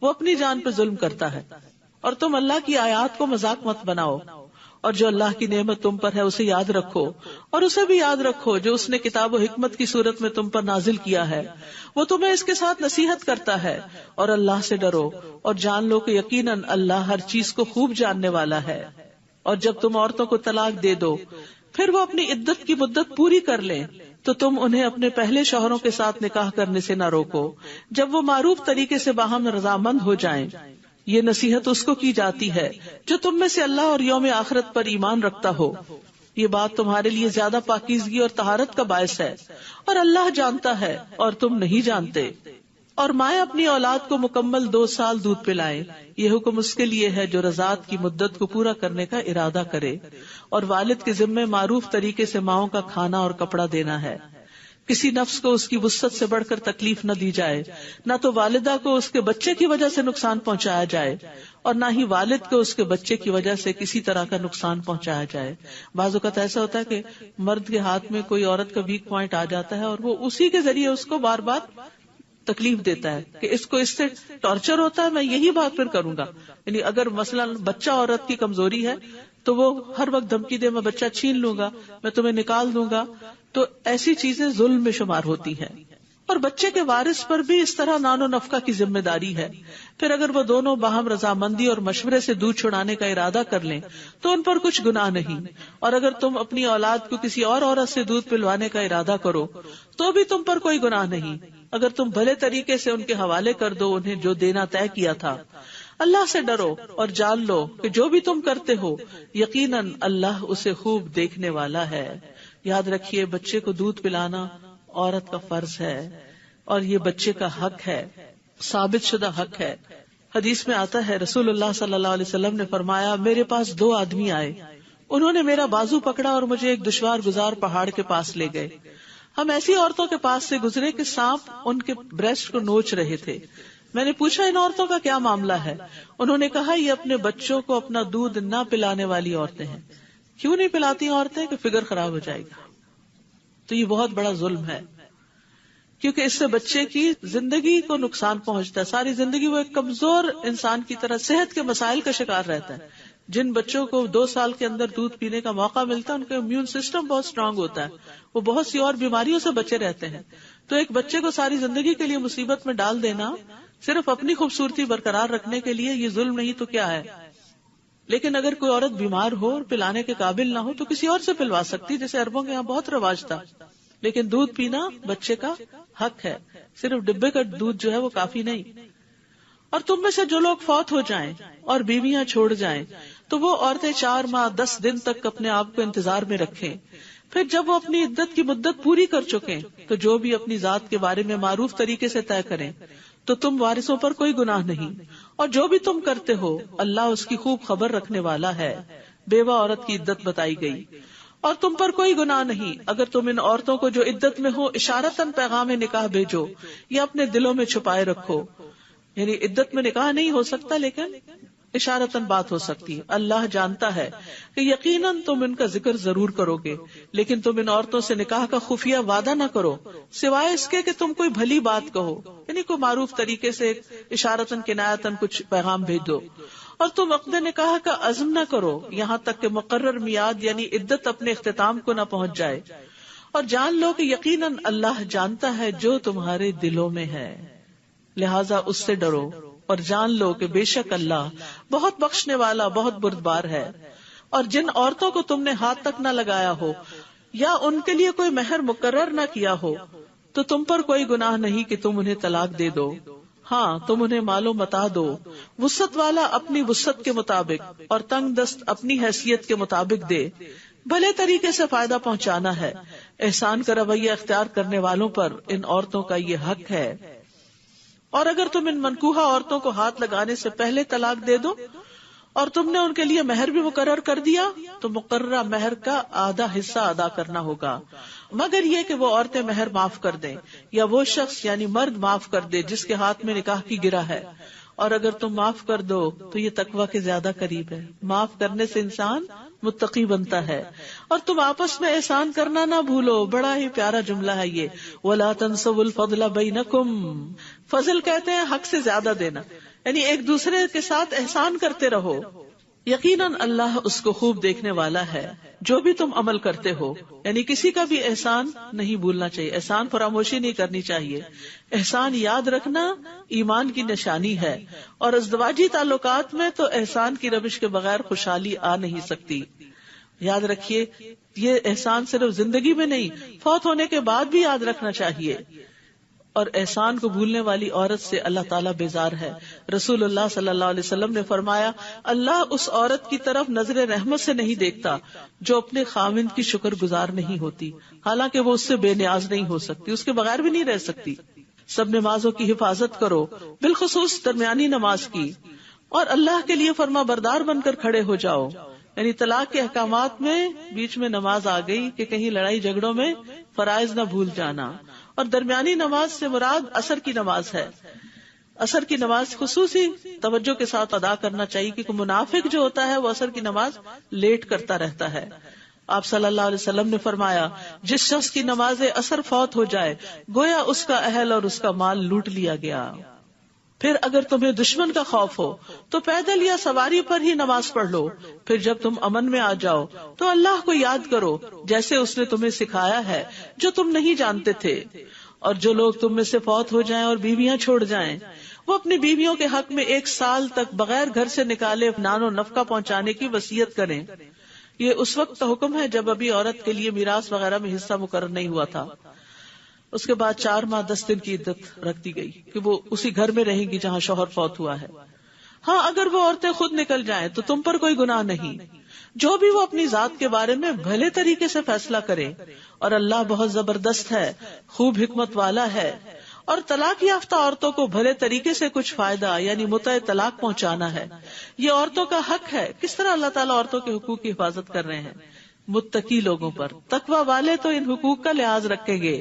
وہ اپنی جان پہ ظلم کرتا ہے. اور تم اللہ کی آیات کو مذاق مت بناؤ، اور جو اللہ کی نعمت تم پر ہے اسے یاد رکھو، اور اسے بھی یاد رکھو جو اس نے کتاب و حکمت کی صورت میں تم پر نازل کیا ہے. وہ تمہیں اس کے ساتھ نصیحت کرتا ہے. اور اللہ سے ڈرو اور جان لو کہ یقیناً اللہ ہر چیز کو خوب جاننے والا ہے. اور جب تم عورتوں کو طلاق دے دو پھر وہ اپنی عدت کی مدت پوری کر لیں تو تم انہیں اپنے پہلے شوہروں کے ساتھ نکاح کرنے سے نہ روکو جب وہ معروف طریقے سے باہم رضامند ہو جائیں. یہ نصیحت اس کو کی جاتی ہے جو تم میں سے اللہ اور یوم آخرت پر ایمان رکھتا ہو. یہ بات تمہارے لیے زیادہ پاکیزگی اور طہارت کا باعث ہے، اور اللہ جانتا ہے اور تم نہیں جانتے. اور مائیں اپنی اولاد کو مکمل 2 سال دودھ پلائیں. یہ حکم اس کے لیے ہے جو رضاعت کی مدت کو پورا کرنے کا ارادہ کرے. اور والد کے ذمے معروف طریقے سے ماؤں کا کھانا اور کپڑا دینا ہے. کسی نفس کو اس کی وسعت سے بڑھ کر تکلیف نہ دی جائے، نہ تو والدہ کو اس کے بچے کی وجہ سے نقصان پہنچایا جائے اور نہ ہی والد کو اس کے بچے کی وجہ سے کسی طرح کا نقصان پہنچایا جائے. بعض اوقات ایسا ہوتا ہے کہ مرد کے ہاتھ میں کوئی عورت کا ویک پوائنٹ آ جاتا ہے اور وہ اسی کے ذریعے اس کو بار بار تکلیف دیتا ہے کہ اس کو اس سے ٹارچر ہوتا ہے، میں یہی بات پھر کروں گا. یعنی اگر مثلا بچہ عورت کی کمزوری ہے تو وہ ہر وقت دھمکی دے، میں بچہ چھین لوں گا، میں تمہیں نکال دوں گا، تو ایسی چیزیں ظلم میں شمار ہوتی ہیں. اور بچے کے وارث پر بھی اس طرح نان و نفقہ کی ذمہ داری ہے. پھر اگر وہ دونوں باہم رضامندی اور مشورے سے دودھ چھڑانے کا ارادہ کر لیں تو ان پر کچھ گناہ نہیں، اور اگر تم اپنی اولاد کو کسی اور عورت سے دودھ پلوانے کا ارادہ کرو تو بھی تم پر کوئی گناہ نہیں، اگر تم بھلے طریقے سے ان کے حوالے کر دو انہیں جو دینا طے کیا تھا. اللہ سے ڈرو اور جان لو کہ جو بھی تم کرتے ہو یقیناً اللہ اسے خوب دیکھنے والا ہے. یاد رکھیے، بچے کو دودھ پلانا عورت کا فرض ہے اور یہ بچے کا حق ہے، ثابت شدہ حق ہے. حدیث میں آتا ہے رسول اللہ صلی اللہ علیہ وسلم نے فرمایا، میرے پاس 2 آدمی آئے، انہوں نے میرا بازو پکڑا اور مجھے ایک دشوار گزار پہاڑ کے پاس لے گئے. ہم ایسی عورتوں کے پاس سے گزرے کہ سانپ ان کے بریسٹ کو نوچ رہے تھے. میں نے پوچھا، ان عورتوں کا کیا معاملہ ہے؟ انہوں نے کہا، یہ اپنے بچوں کو اپنا دودھ نہ پلانے والی عورتیں ہیں. کیوں نہیں پلاتی عورتیں؟ کہ فگر خراب ہو جائے گا. تو یہ بہت بڑا ظلم ہے، کیونکہ اس سے بچے کی زندگی کو نقصان پہنچتا ہے. ساری زندگی وہ ایک کمزور انسان کی طرح صحت کے مسائل کا شکار رہتا ہے. جن بچوں کو 2 سال کے اندر دودھ پینے کا موقع ملتا ہے ان کا امیون سسٹم بہت اسٹرانگ ہوتا ہے، وہ بہت سی اور بیماریوں سے بچے رہتے ہیں. تو ایک بچے کو ساری زندگی کے لیے مصیبت میں ڈال دینا صرف اپنی خوبصورتی برقرار رکھنے کے لیے، یہ ظلم نہیں تو کیا ہے؟ لیکن اگر کوئی عورت بیمار ہو اور پلانے کے قابل نہ ہو تو کسی اور سے پلوا سکتی، جیسے عربوں کے یہاں بہت رواج تھا. لیکن دودھ پینا بچے کا حق ہے، صرف ڈبے کا دودھ جو ہے وہ کافی نہیں. اور تم میں سے جو لوگ فوت ہو جائیں اور بیویاں چھوڑ جائیں تو وہ عورتیں 4 ماہ 10 دن تک اپنے آپ کو انتظار میں رکھیں. پھر جب وہ اپنی عدت کی مدت پوری کر چکیں تو جو بھی اپنی ذات کے بارے میں معروف طریقے سے طے کریں تو تم وارثوں پر کوئی گناہ نہیں، اور جو بھی تم کرتے ہو اللہ اس کی خوب خبر رکھنے والا ہے. بیوہ عورت کی عدت بتائی گئی. اور تم پر کوئی گناہ نہیں اگر تم ان عورتوں کو جو عدت میں ہو اشارتاً پیغام نکاح بھیجو یا اپنے دلوں میں چھپائے رکھو. یعنی عدت میں نکاح نہیں ہو سکتا لیکن اشارتاً بات ہو سکتی. اللہ جانتا ہے کہ یقیناً تم ان کا ذکر ضرور کرو گے، لیکن تم ان عورتوں سے نکاح کا خفیہ وعدہ نہ کرو سوائے اس کے کہ تم کوئی بھلی بات کہو، یعنی کوئی معروف طریقے سے اشارتاً کنایتاً کچھ پیغام بھیج دو. اور تم عقد نکاح کا عزم نہ کرو یہاں تک کہ مقرر میعاد یعنی عدت اپنے اختتام کو نہ پہنچ جائے. اور جان لو کہ یقیناً اللہ جانتا ہے جو تمہارے دلوں میں ہے، لہذا اس سے ڈرو اور جان لو کہ بے شک اللہ بہت بخشنے والا بہت بردبار ہے. اور جن عورتوں کو تم نے ہاتھ تک نہ لگایا ہو یا ان کے لیے کوئی مہر مقرر نہ کیا ہو تو تم پر کوئی گناہ نہیں کہ تم انہیں طلاق دے دو. ہاں تم انہیں مال و متاع دو، وسعت والا اپنی وسعت کے مطابق اور تنگ دست اپنی حیثیت کے مطابق دے. بھلے طریقے سے فائدہ پہنچانا ہے. احسان کا رویہ اختیار کرنے والوں پر ان عورتوں کا یہ حق ہے. اور اگر تم ان منکوحہ عورتوں کو ہاتھ لگانے سے پہلے طلاق دے دو اور تم نے ان کے لیے مہر بھی مقرر کر دیا تو مقررہ مہر کا آدھا حصہ ادا کرنا ہوگا، مگر یہ کہ وہ عورتیں مہر معاف کر دیں یا وہ شخص یعنی مرد معاف کر دے جس کے ہاتھ میں نکاح کی گرہ ہے. اور اگر تم معاف کر دو تو یہ تقویٰ کے زیادہ قریب ہے. معاف کرنے سے انسان متقی بنتا ہے. اور تم آپس میں احسان کرنا نہ بھولو. بڑا ہی پیارا جملہ ہے یہ، وَلَا تَنْسَوُا الْفَضْلَ بَيْنَكُمْ. فضل کہتے ہیں حق سے زیادہ دینا، یعنی ایک دوسرے کے ساتھ احسان کرتے رہو. یقیناً اللہ اس کو خوب دیکھنے والا ہے جو بھی تم عمل کرتے ہو. یعنی کسی کا بھی احسان نہیں بھولنا چاہیے، احسان فراموشی نہیں کرنی چاہیے. احسان یاد رکھنا ایمان کی نشانی ہے، اور ازدواجی تعلقات میں تو احسان کی روش کے بغیر خوشحالی آ نہیں سکتی. یاد رکھیے یہ احسان صرف زندگی میں نہیں، فوت ہونے کے بعد بھی یاد رکھنا چاہیے. اور احسان کو بھولنے والی عورت سے اللہ تعالیٰ بیزار ہے. رسول اللہ صلی اللہ علیہ وسلم نے فرمایا، اللہ اس عورت کی طرف نظر رحمت سے نہیں دیکھتا جو اپنے خاوند کی شکر گزار نہیں ہوتی، حالانکہ وہ اس سے بے نیاز نہیں ہو سکتی، اس کے بغیر بھی نہیں رہ سکتی. سب نمازوں کی حفاظت کرو، بالخصوص درمیانی نماز کی، اور اللہ کے لیے فرما بردار بن کر کھڑے ہو جاؤ. یعنی طلاق کے احکامات میں بیچ میں نماز آ گئی کہ کہیں لڑائی جھگڑوں میں فرائض نہ بھول جانا. اور درمیانی نماز سے مراد عصر کی نماز ہے. عصر کی نماز خصوصی توجہ کے ساتھ ادا کرنا چاہیے کیونکہ منافق جو ہوتا ہے وہ عصر کی نماز لیٹ کرتا رہتا ہے. آپ صلی اللہ علیہ وسلم نے فرمایا جس شخص کی نماز عصر فوت ہو جائے گویا اس کا اہل اور اس کا مال لوٹ لیا گیا. پھر اگر تمہیں دشمن کا خوف ہو تو پیدل یا سواری پر ہی نماز پڑھ لو. پھر جب تم امن میں آ جاؤ تو اللہ کو یاد کرو جیسے اس نے تمہیں سکھایا ہے جو تم نہیں جانتے تھے. اور جو لوگ تم میں سے فوت ہو جائیں اور بیویاں چھوڑ جائیں وہ اپنی بیویوں کے حق میں 1 سال تک بغیر گھر سے نکالے نان و نفقہ پہنچانے کی وصیت کریں. یہ اس وقت کا حکم ہے جب ابھی عورت کے لیے میراث وغیرہ میں حصہ مقرر نہیں ہوا تھا. اس کے بعد 4 ماہ 10 دن کی عدت رکھ دی گئی کہ وہ اسی گھر میں رہیں گی جہاں شوہر فوت ہوا ہے. ہاں اگر وہ عورتیں خود نکل جائیں تو تم پر کوئی گناہ نہیں. جو بھی وہ اپنی ذات کے بارے میں بھلے طریقے سے فیصلہ کرے اور اللہ بہت زبردست ہے خوب حکمت والا ہے. اور طلاق یافتہ عورتوں کو بھلے طریقے سے کچھ فائدہ یعنی متع طلاق پہنچانا ہے. یہ عورتوں کا حق ہے. کس طرح اللہ تعالیٰ عورتوں کے حقوق کی حفاظت کر رہے ہیں؟ متقی لوگوں پر. تقوی والے تو ان حقوق کا لحاظ رکھیں گے.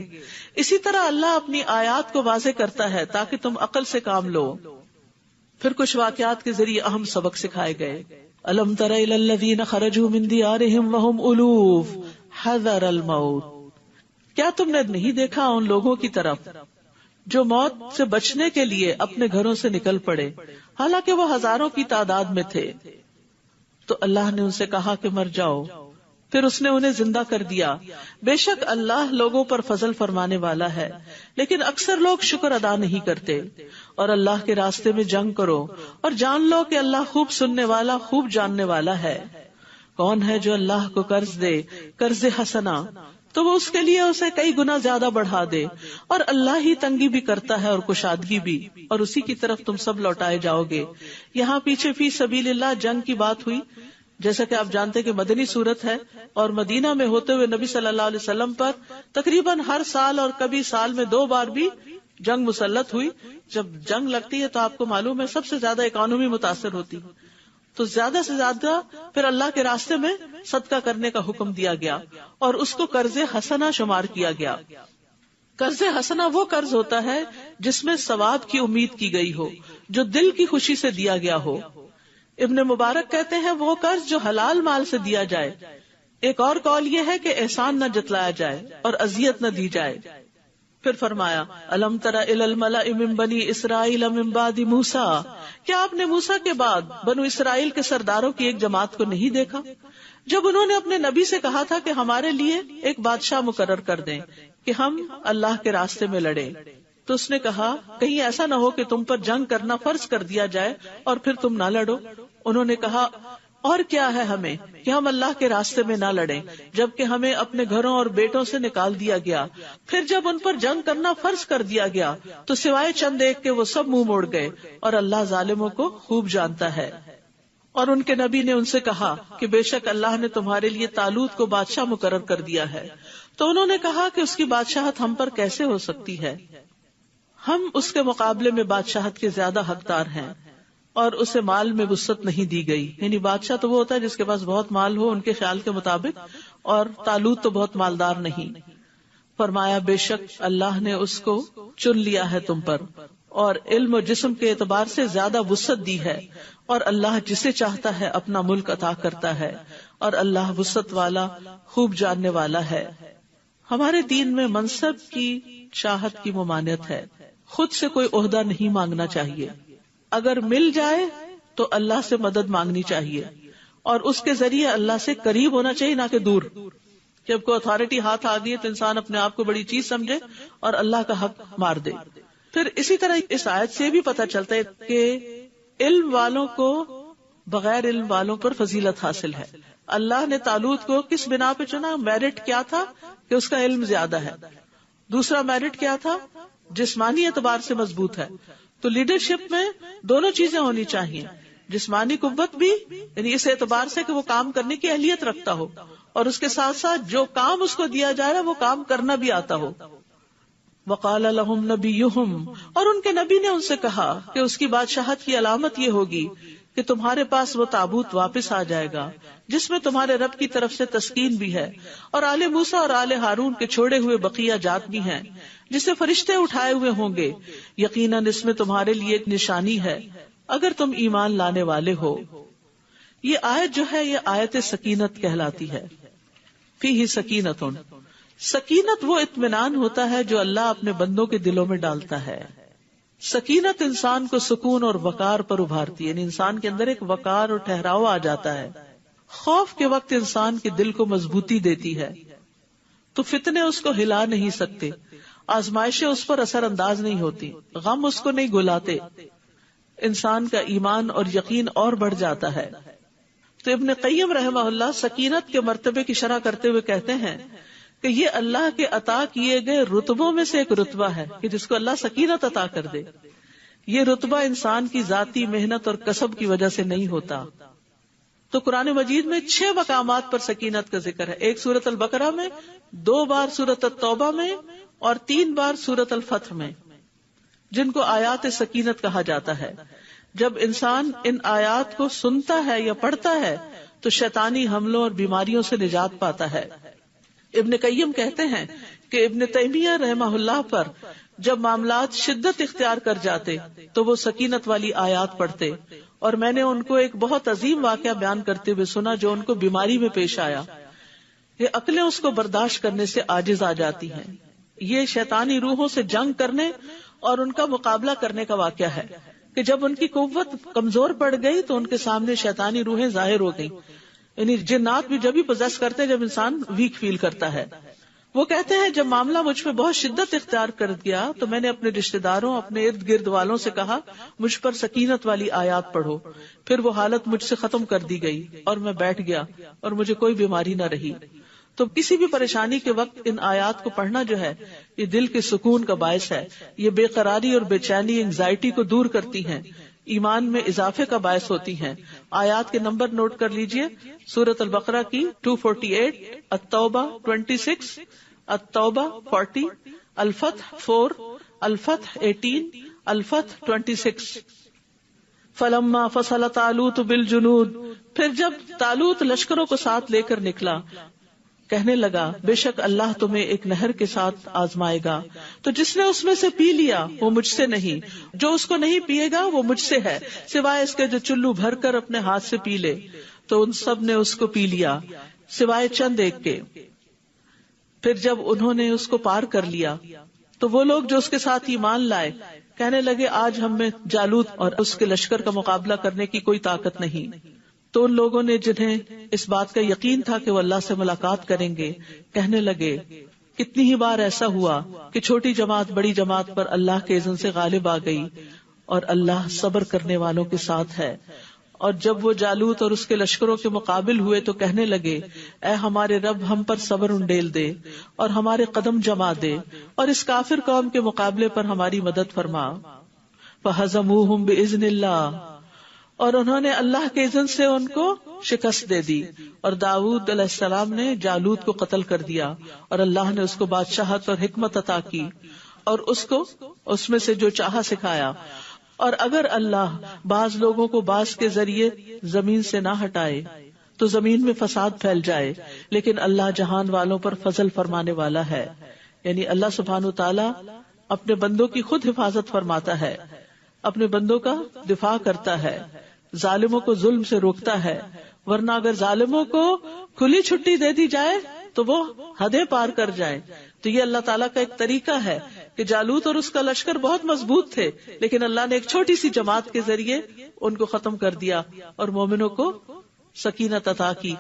اسی طرح اللہ اپنی آیات کو واضح کرتا ہے تاکہ تم عقل سے کام لو. پھر کچھ واقعات کے ذریعے اہم سبق سکھائے گئے. الم تر الی الذین خرجوا من دیارہم وہم الوف حذر الموت. کیا تم نے نہیں دیکھا ان لوگوں کی طرف جو موت سے بچنے کے لیے اپنے گھروں سے نکل پڑے حالانکہ وہ ہزاروں کی تعداد میں تھے. تو اللہ نے ان سے کہا کہ مر جاؤ. پھر اس نے انہیں زندہ کر دیا. بے شک اللہ لوگوں پر فضل فرمانے والا ہے لیکن اکثر لوگ شکر ادا نہیں کرتے. اور اللہ کے راستے میں جنگ کرو اور جان لو کہ اللہ خوب سننے والا خوب جاننے والا ہے. کون ہے جو اللہ کو قرض دے قرض حسنا تو وہ اس کے لیے اسے کئی گنا زیادہ بڑھا دے. اور اللہ ہی تنگی بھی کرتا ہے اور کشادگی بھی اور اسی کی طرف تم سب لوٹائے جاؤ گے. یہاں پیچھے فی سبیل اللہ جنگ کی بات ہوئی. جیسا کہ آپ جانتے کہ مدنی صورت ہے اور مدینہ میں ہوتے ہوئے نبی صلی اللہ علیہ وسلم پر تقریباً ہر سال اور کبھی سال میں 2 بار بھی جنگ مسلط ہوئی. جب جنگ لگتی ہے تو آپ کو معلوم ہے سب سے زیادہ اکانومی متاثر ہوتی تو زیادہ سے زیادہ پھر اللہ کے راستے میں صدقہ کرنے کا حکم دیا گیا اور اس کو قرض حسنہ شمار کیا گیا. قرض حسنہ وہ قرض ہوتا ہے جس میں ثواب کی امید کی گئی ہو جو دل کی خوشی سے دیا گیا ہو. ابن مبارک کہتے ہیں وہ قرض جو حلال مال سے دیا جائے. ایک اور قول یہ ہے کہ احسان نہ جتلایا جائے اور اذیت نہ دی جائے. پھر فرمایا الم تر الی الملأ من بنی اسرائیل من بعد موسیٰ. کیا آپ نے موسیٰ کے بعد بنو اسرائیل کے سرداروں کی ایک جماعت کو نہیں دیکھا جب انہوں نے اپنے نبی سے کہا تھا کہ ہمارے لیے ایک بادشاہ مقرر کر دیں کہ ہم اللہ کے راستے میں لڑیں. تو اس نے کہا کہیں ایسا نہ ہو کہ تم پر جنگ کرنا فرض کر دیا جائے اور پھر تم نہ لڑو. انہوں نے کہا اور کیا ہے ہمیں کہ ہم اللہ کے راستے میں نہ لڑیں جبکہ ہمیں اپنے گھروں اور بیٹوں سے نکال دیا گیا. پھر جب ان پر جنگ کرنا فرض کر دیا گیا تو سوائے چند ایک کے وہ سب منہ موڑ گئے اور اللہ ظالموں کو خوب جانتا ہے. اور ان کے نبی نے ان سے کہا کہ بے شک اللہ نے تمہارے لیے طالوت کو بادشاہ مقرر کر دیا ہے. تو انہوں نے کہا کہ اس کی بادشاہت ہم پر کیسے ہو سکتی ہے؟ ہم اس کے مقابلے میں بادشاہت کے زیادہ حقدار ہیں اور اسے مال میں وسعت نہیں دی گئی. یعنی بادشاہ تو وہ ہوتا ہے جس کے پاس بہت مال ہو ان کے خیال کے مطابق, اور طالوت تو بہت مالدار نہیں. فرمایا بے شک اللہ نے اس کو چن لیا ہے تم پر اور علم و جسم کے اعتبار سے زیادہ وسعت دی ہے, اور اللہ جسے چاہتا ہے اپنا ملک عطا کرتا ہے, اور اللہ وسعت والا خوب جاننے والا ہے. ہمارے دین میں منصب کی چاہت کی ممانعت ہے. خود سے کوئی عہدہ نہیں مانگنا چاہیے. اگر مل جائے تو اللہ سے مدد مانگنی چاہیے اور اس کے ذریعے اللہ سے قریب ہونا چاہیے, نہ کہ دور. جب کوئی اتھارٹی ہاتھ آ گئی تو انسان اپنے آپ کو بڑی چیز سمجھے اور اللہ کا حق مار دے. پھر اسی طرح اس آیت سے بھی پتہ چلتا ہے کہ علم والوں کو بغیر علم والوں پر فضیلت حاصل ہے. اللہ نے طالوت کو کس بنا پہ چنا؟ میرٹ کیا تھا کہ اس کا علم زیادہ ہے. دوسرا میرٹ کیا تھا؟ جسمانی اعتبار سے مضبوط ہے. تو لیڈرشپ میں دونوں چیزیں ہونی چاہیے, جسمانی قوت بھی یعنی اس اعتبار سے کہ وہ کام کرنے کی اہلیت رکھتا ہو, اور اس کے ساتھ ساتھ جو کام اس کو دیا جا رہا ہے وہ کام کرنا بھی آتا ہو. وقال لهم نبیہم, اور ان کے نبی نے ان سے کہا کہ اس کی بادشاہت کی علامت یہ ہوگی کہ تمہارے پاس وہ تابوت واپس آ جائے گا جس میں تمہارے رب کی طرف سے تسکین بھی ہے، اور آل موسیٰ اور آل ہارون کے چھوڑے ہوئے بقیہ جات بھی ہیں جسے فرشتے اٹھائے ہوئے ہوں گے، یقیناً اس میں تمہارے لیے ایک نشانی ہے اگر تم ایمان لانے والے ہو۔ یہ آیت جو ہے یہ آیت سکینت کہلاتی ہے۔ فیہ سکینت، سکینت وہ اطمینان ہوتا ہے جو اللہ اپنے بندوں کے دلوں میں ڈالتا ہے۔ سکینت انسان کو سکون اور وقار پر ابھارتی ہے، یعنی انسان کے اندر ایک وقار اور ٹھہراؤ آ جاتا ہے۔ خوف کے وقت انسان کے دل کو مضبوطی دیتی ہے تو فتنے اس کو ہلا نہیں سکتے، آزمائشیں اس پر اثر انداز نہیں ہوتی، غم اس کو نہیں گلاتے، انسان کا ایمان اور یقین اور بڑھ جاتا ہے۔ تو ابن قیم رحمہ اللہ سکینت کے مرتبے کی شرح کرتے ہوئے کہتے ہیں کہ یہ اللہ کے عطا کیے گئے رتبوں میں سے ایک رتبہ ہے کہ جس کو اللہ سکینت عطا کر دے۔ یہ رتبہ انسان کی ذاتی محنت اور کسب کی وجہ سے نہیں ہوتا۔ تو قرآن مجید میں 6 مقامات پر سکینت کا ذکر ہے، ایک سورۃ البقرہ میں، 2 بار سورۃ التوبہ میں اور 3 بار سورۃ الفتح میں، جن کو آیات سکینت کہا جاتا ہے۔ جب انسان ان آیات کو سنتا ہے یا پڑھتا ہے تو شیطانی حملوں اور بیماریوں سے نجات پاتا ہے۔ ابن قیم کہتے ہیں کہ ابن تیمیہ رحمہ اللہ پر جب معاملات شدت اختیار کر جاتے تو وہ سکینت والی آیات پڑھتے، اور میں نے ان کو ایک بہت عظیم واقعہ بیان کرتے ہوئے سنا جو ان کو بیماری میں پیش آیا۔ یہ عقلیں اس کو برداشت کرنے سے عاجز آ جاتی ہیں۔ یہ شیطانی روحوں سے جنگ کرنے اور ان کا مقابلہ کرنے کا واقعہ ہے کہ جب ان کی قوت کمزور پڑ گئی تو ان کے سامنے شیطانی روحیں ظاہر ہو گئیں۔ یعنی جنات بھی جب ہی پوزیس کرتے ہیں جب انسان ویک فیل کرتا ہے۔ وہ کہتے ہیں جب معاملہ مجھ پہ بہت شدت اختیار کر گیا تو میں نے اپنے رشتہ داروں، اپنے ارد گرد والوں سے کہا مجھ پر سکینت والی آیات پڑھو۔ پھر وہ حالت مجھ سے ختم کر دی گئی اور میں بیٹھ گیا اور مجھے کوئی بیماری نہ رہی۔ تو کسی بھی پریشانی کے وقت ان آیات کو پڑھنا جو ہے یہ دل کے سکون کا باعث ہے، یہ بے قراری اور بے چینی، انگزائٹی کو دور کرتی ہیں، ایمان میں اضافے کا باعث ہوتی ہیں۔ آیات کے نمبر نوٹ کر لیجئے، سورۃ البقرہ کی 248، التوبہ 26، التوبہ 40، الفتح 4، الفتح 18، الفتح 26۔ فلما فصل طالوت بالجنود، پھر جب طالوت لشکروں کو ساتھ لے کر نکلا، کہنے لگا بے شک اللہ تمہیں ایک نہر کے ساتھ آزمائے گا، تو جس نے اس میں سے پی لیا وہ مجھ سے نہیں، جو اس کو نہیں پیے گا وہ مجھ سے ہے، سوائے اس کے جو چلو بھر کر اپنے ہاتھ سے پی لے۔ تو ان سب نے اس کو پی لیا سوائے چند ایک کے۔ پھر جب انہوں نے اس کو پار کر لیا تو وہ لوگ جو اس کے ساتھ ایمان لائے کہنے لگے آج ہم میں جالوت اور اس کے لشکر کا مقابلہ کرنے کی کوئی طاقت نہیں۔ تو ان لوگوں نے جنہیں اس بات کا یقین تھا کہ وہ اللہ سے ملاقات کریں گے کہنے لگے کتنی ہی بار ایسا ہوا کہ چھوٹی جماعت بڑی جماعت پر اللہ کے اذن سے غالب آ گئی، اور اللہ صبر کرنے والوں کے ساتھ ہے۔ اور جب وہ جالوت اور اس کے لشکروں کے مقابل ہوئے تو کہنے لگے اے ہمارے رب ہم پر صبر انڈیل دے اور ہمارے قدم جما دے اور اس کافر قوم کے مقابلے پر ہماری مدد فرما۔ فَهَزَمُوهُمْ بِإِذْنِ اللَّهِ، اور انہوں نے اللہ کے اذن سے ان کو شکست دے دی، اور داؤد علیہ السلام نے جالوت کو قتل کر دیا، اور اللہ نے اس کو بادشاہت اور حکمت عطا کی اور اس کو اس میں سے جو چاہا سکھایا۔ اور اگر اللہ بعض لوگوں کو بعض کے ذریعے زمین سے نہ ہٹائے تو زمین میں فساد پھیل جائے، لیکن اللہ جہان والوں پر فضل فرمانے والا ہے۔ یعنی اللہ سبحانہ وتعالی اپنے بندوں کی خود حفاظت فرماتا ہے، اپنے بندوں کا دفاع کرتا ہے، ظالموں کو ظلم سے روکتا ہے، ورنہ اگر ظالموں کو کھلی چھٹی دے دی جائے تو وہ حدیں پار کر جائیں۔ تو یہ اللہ تعالیٰ کا ایک طریقہ ہے کہ جالوت اور اس کا لشکر بہت مضبوط تھے، لیکن اللہ نے ایک چھوٹی سی جماعت کے ذریعے ان کو ختم کر دیا اور مومنوں کو سکینت عطا کی۔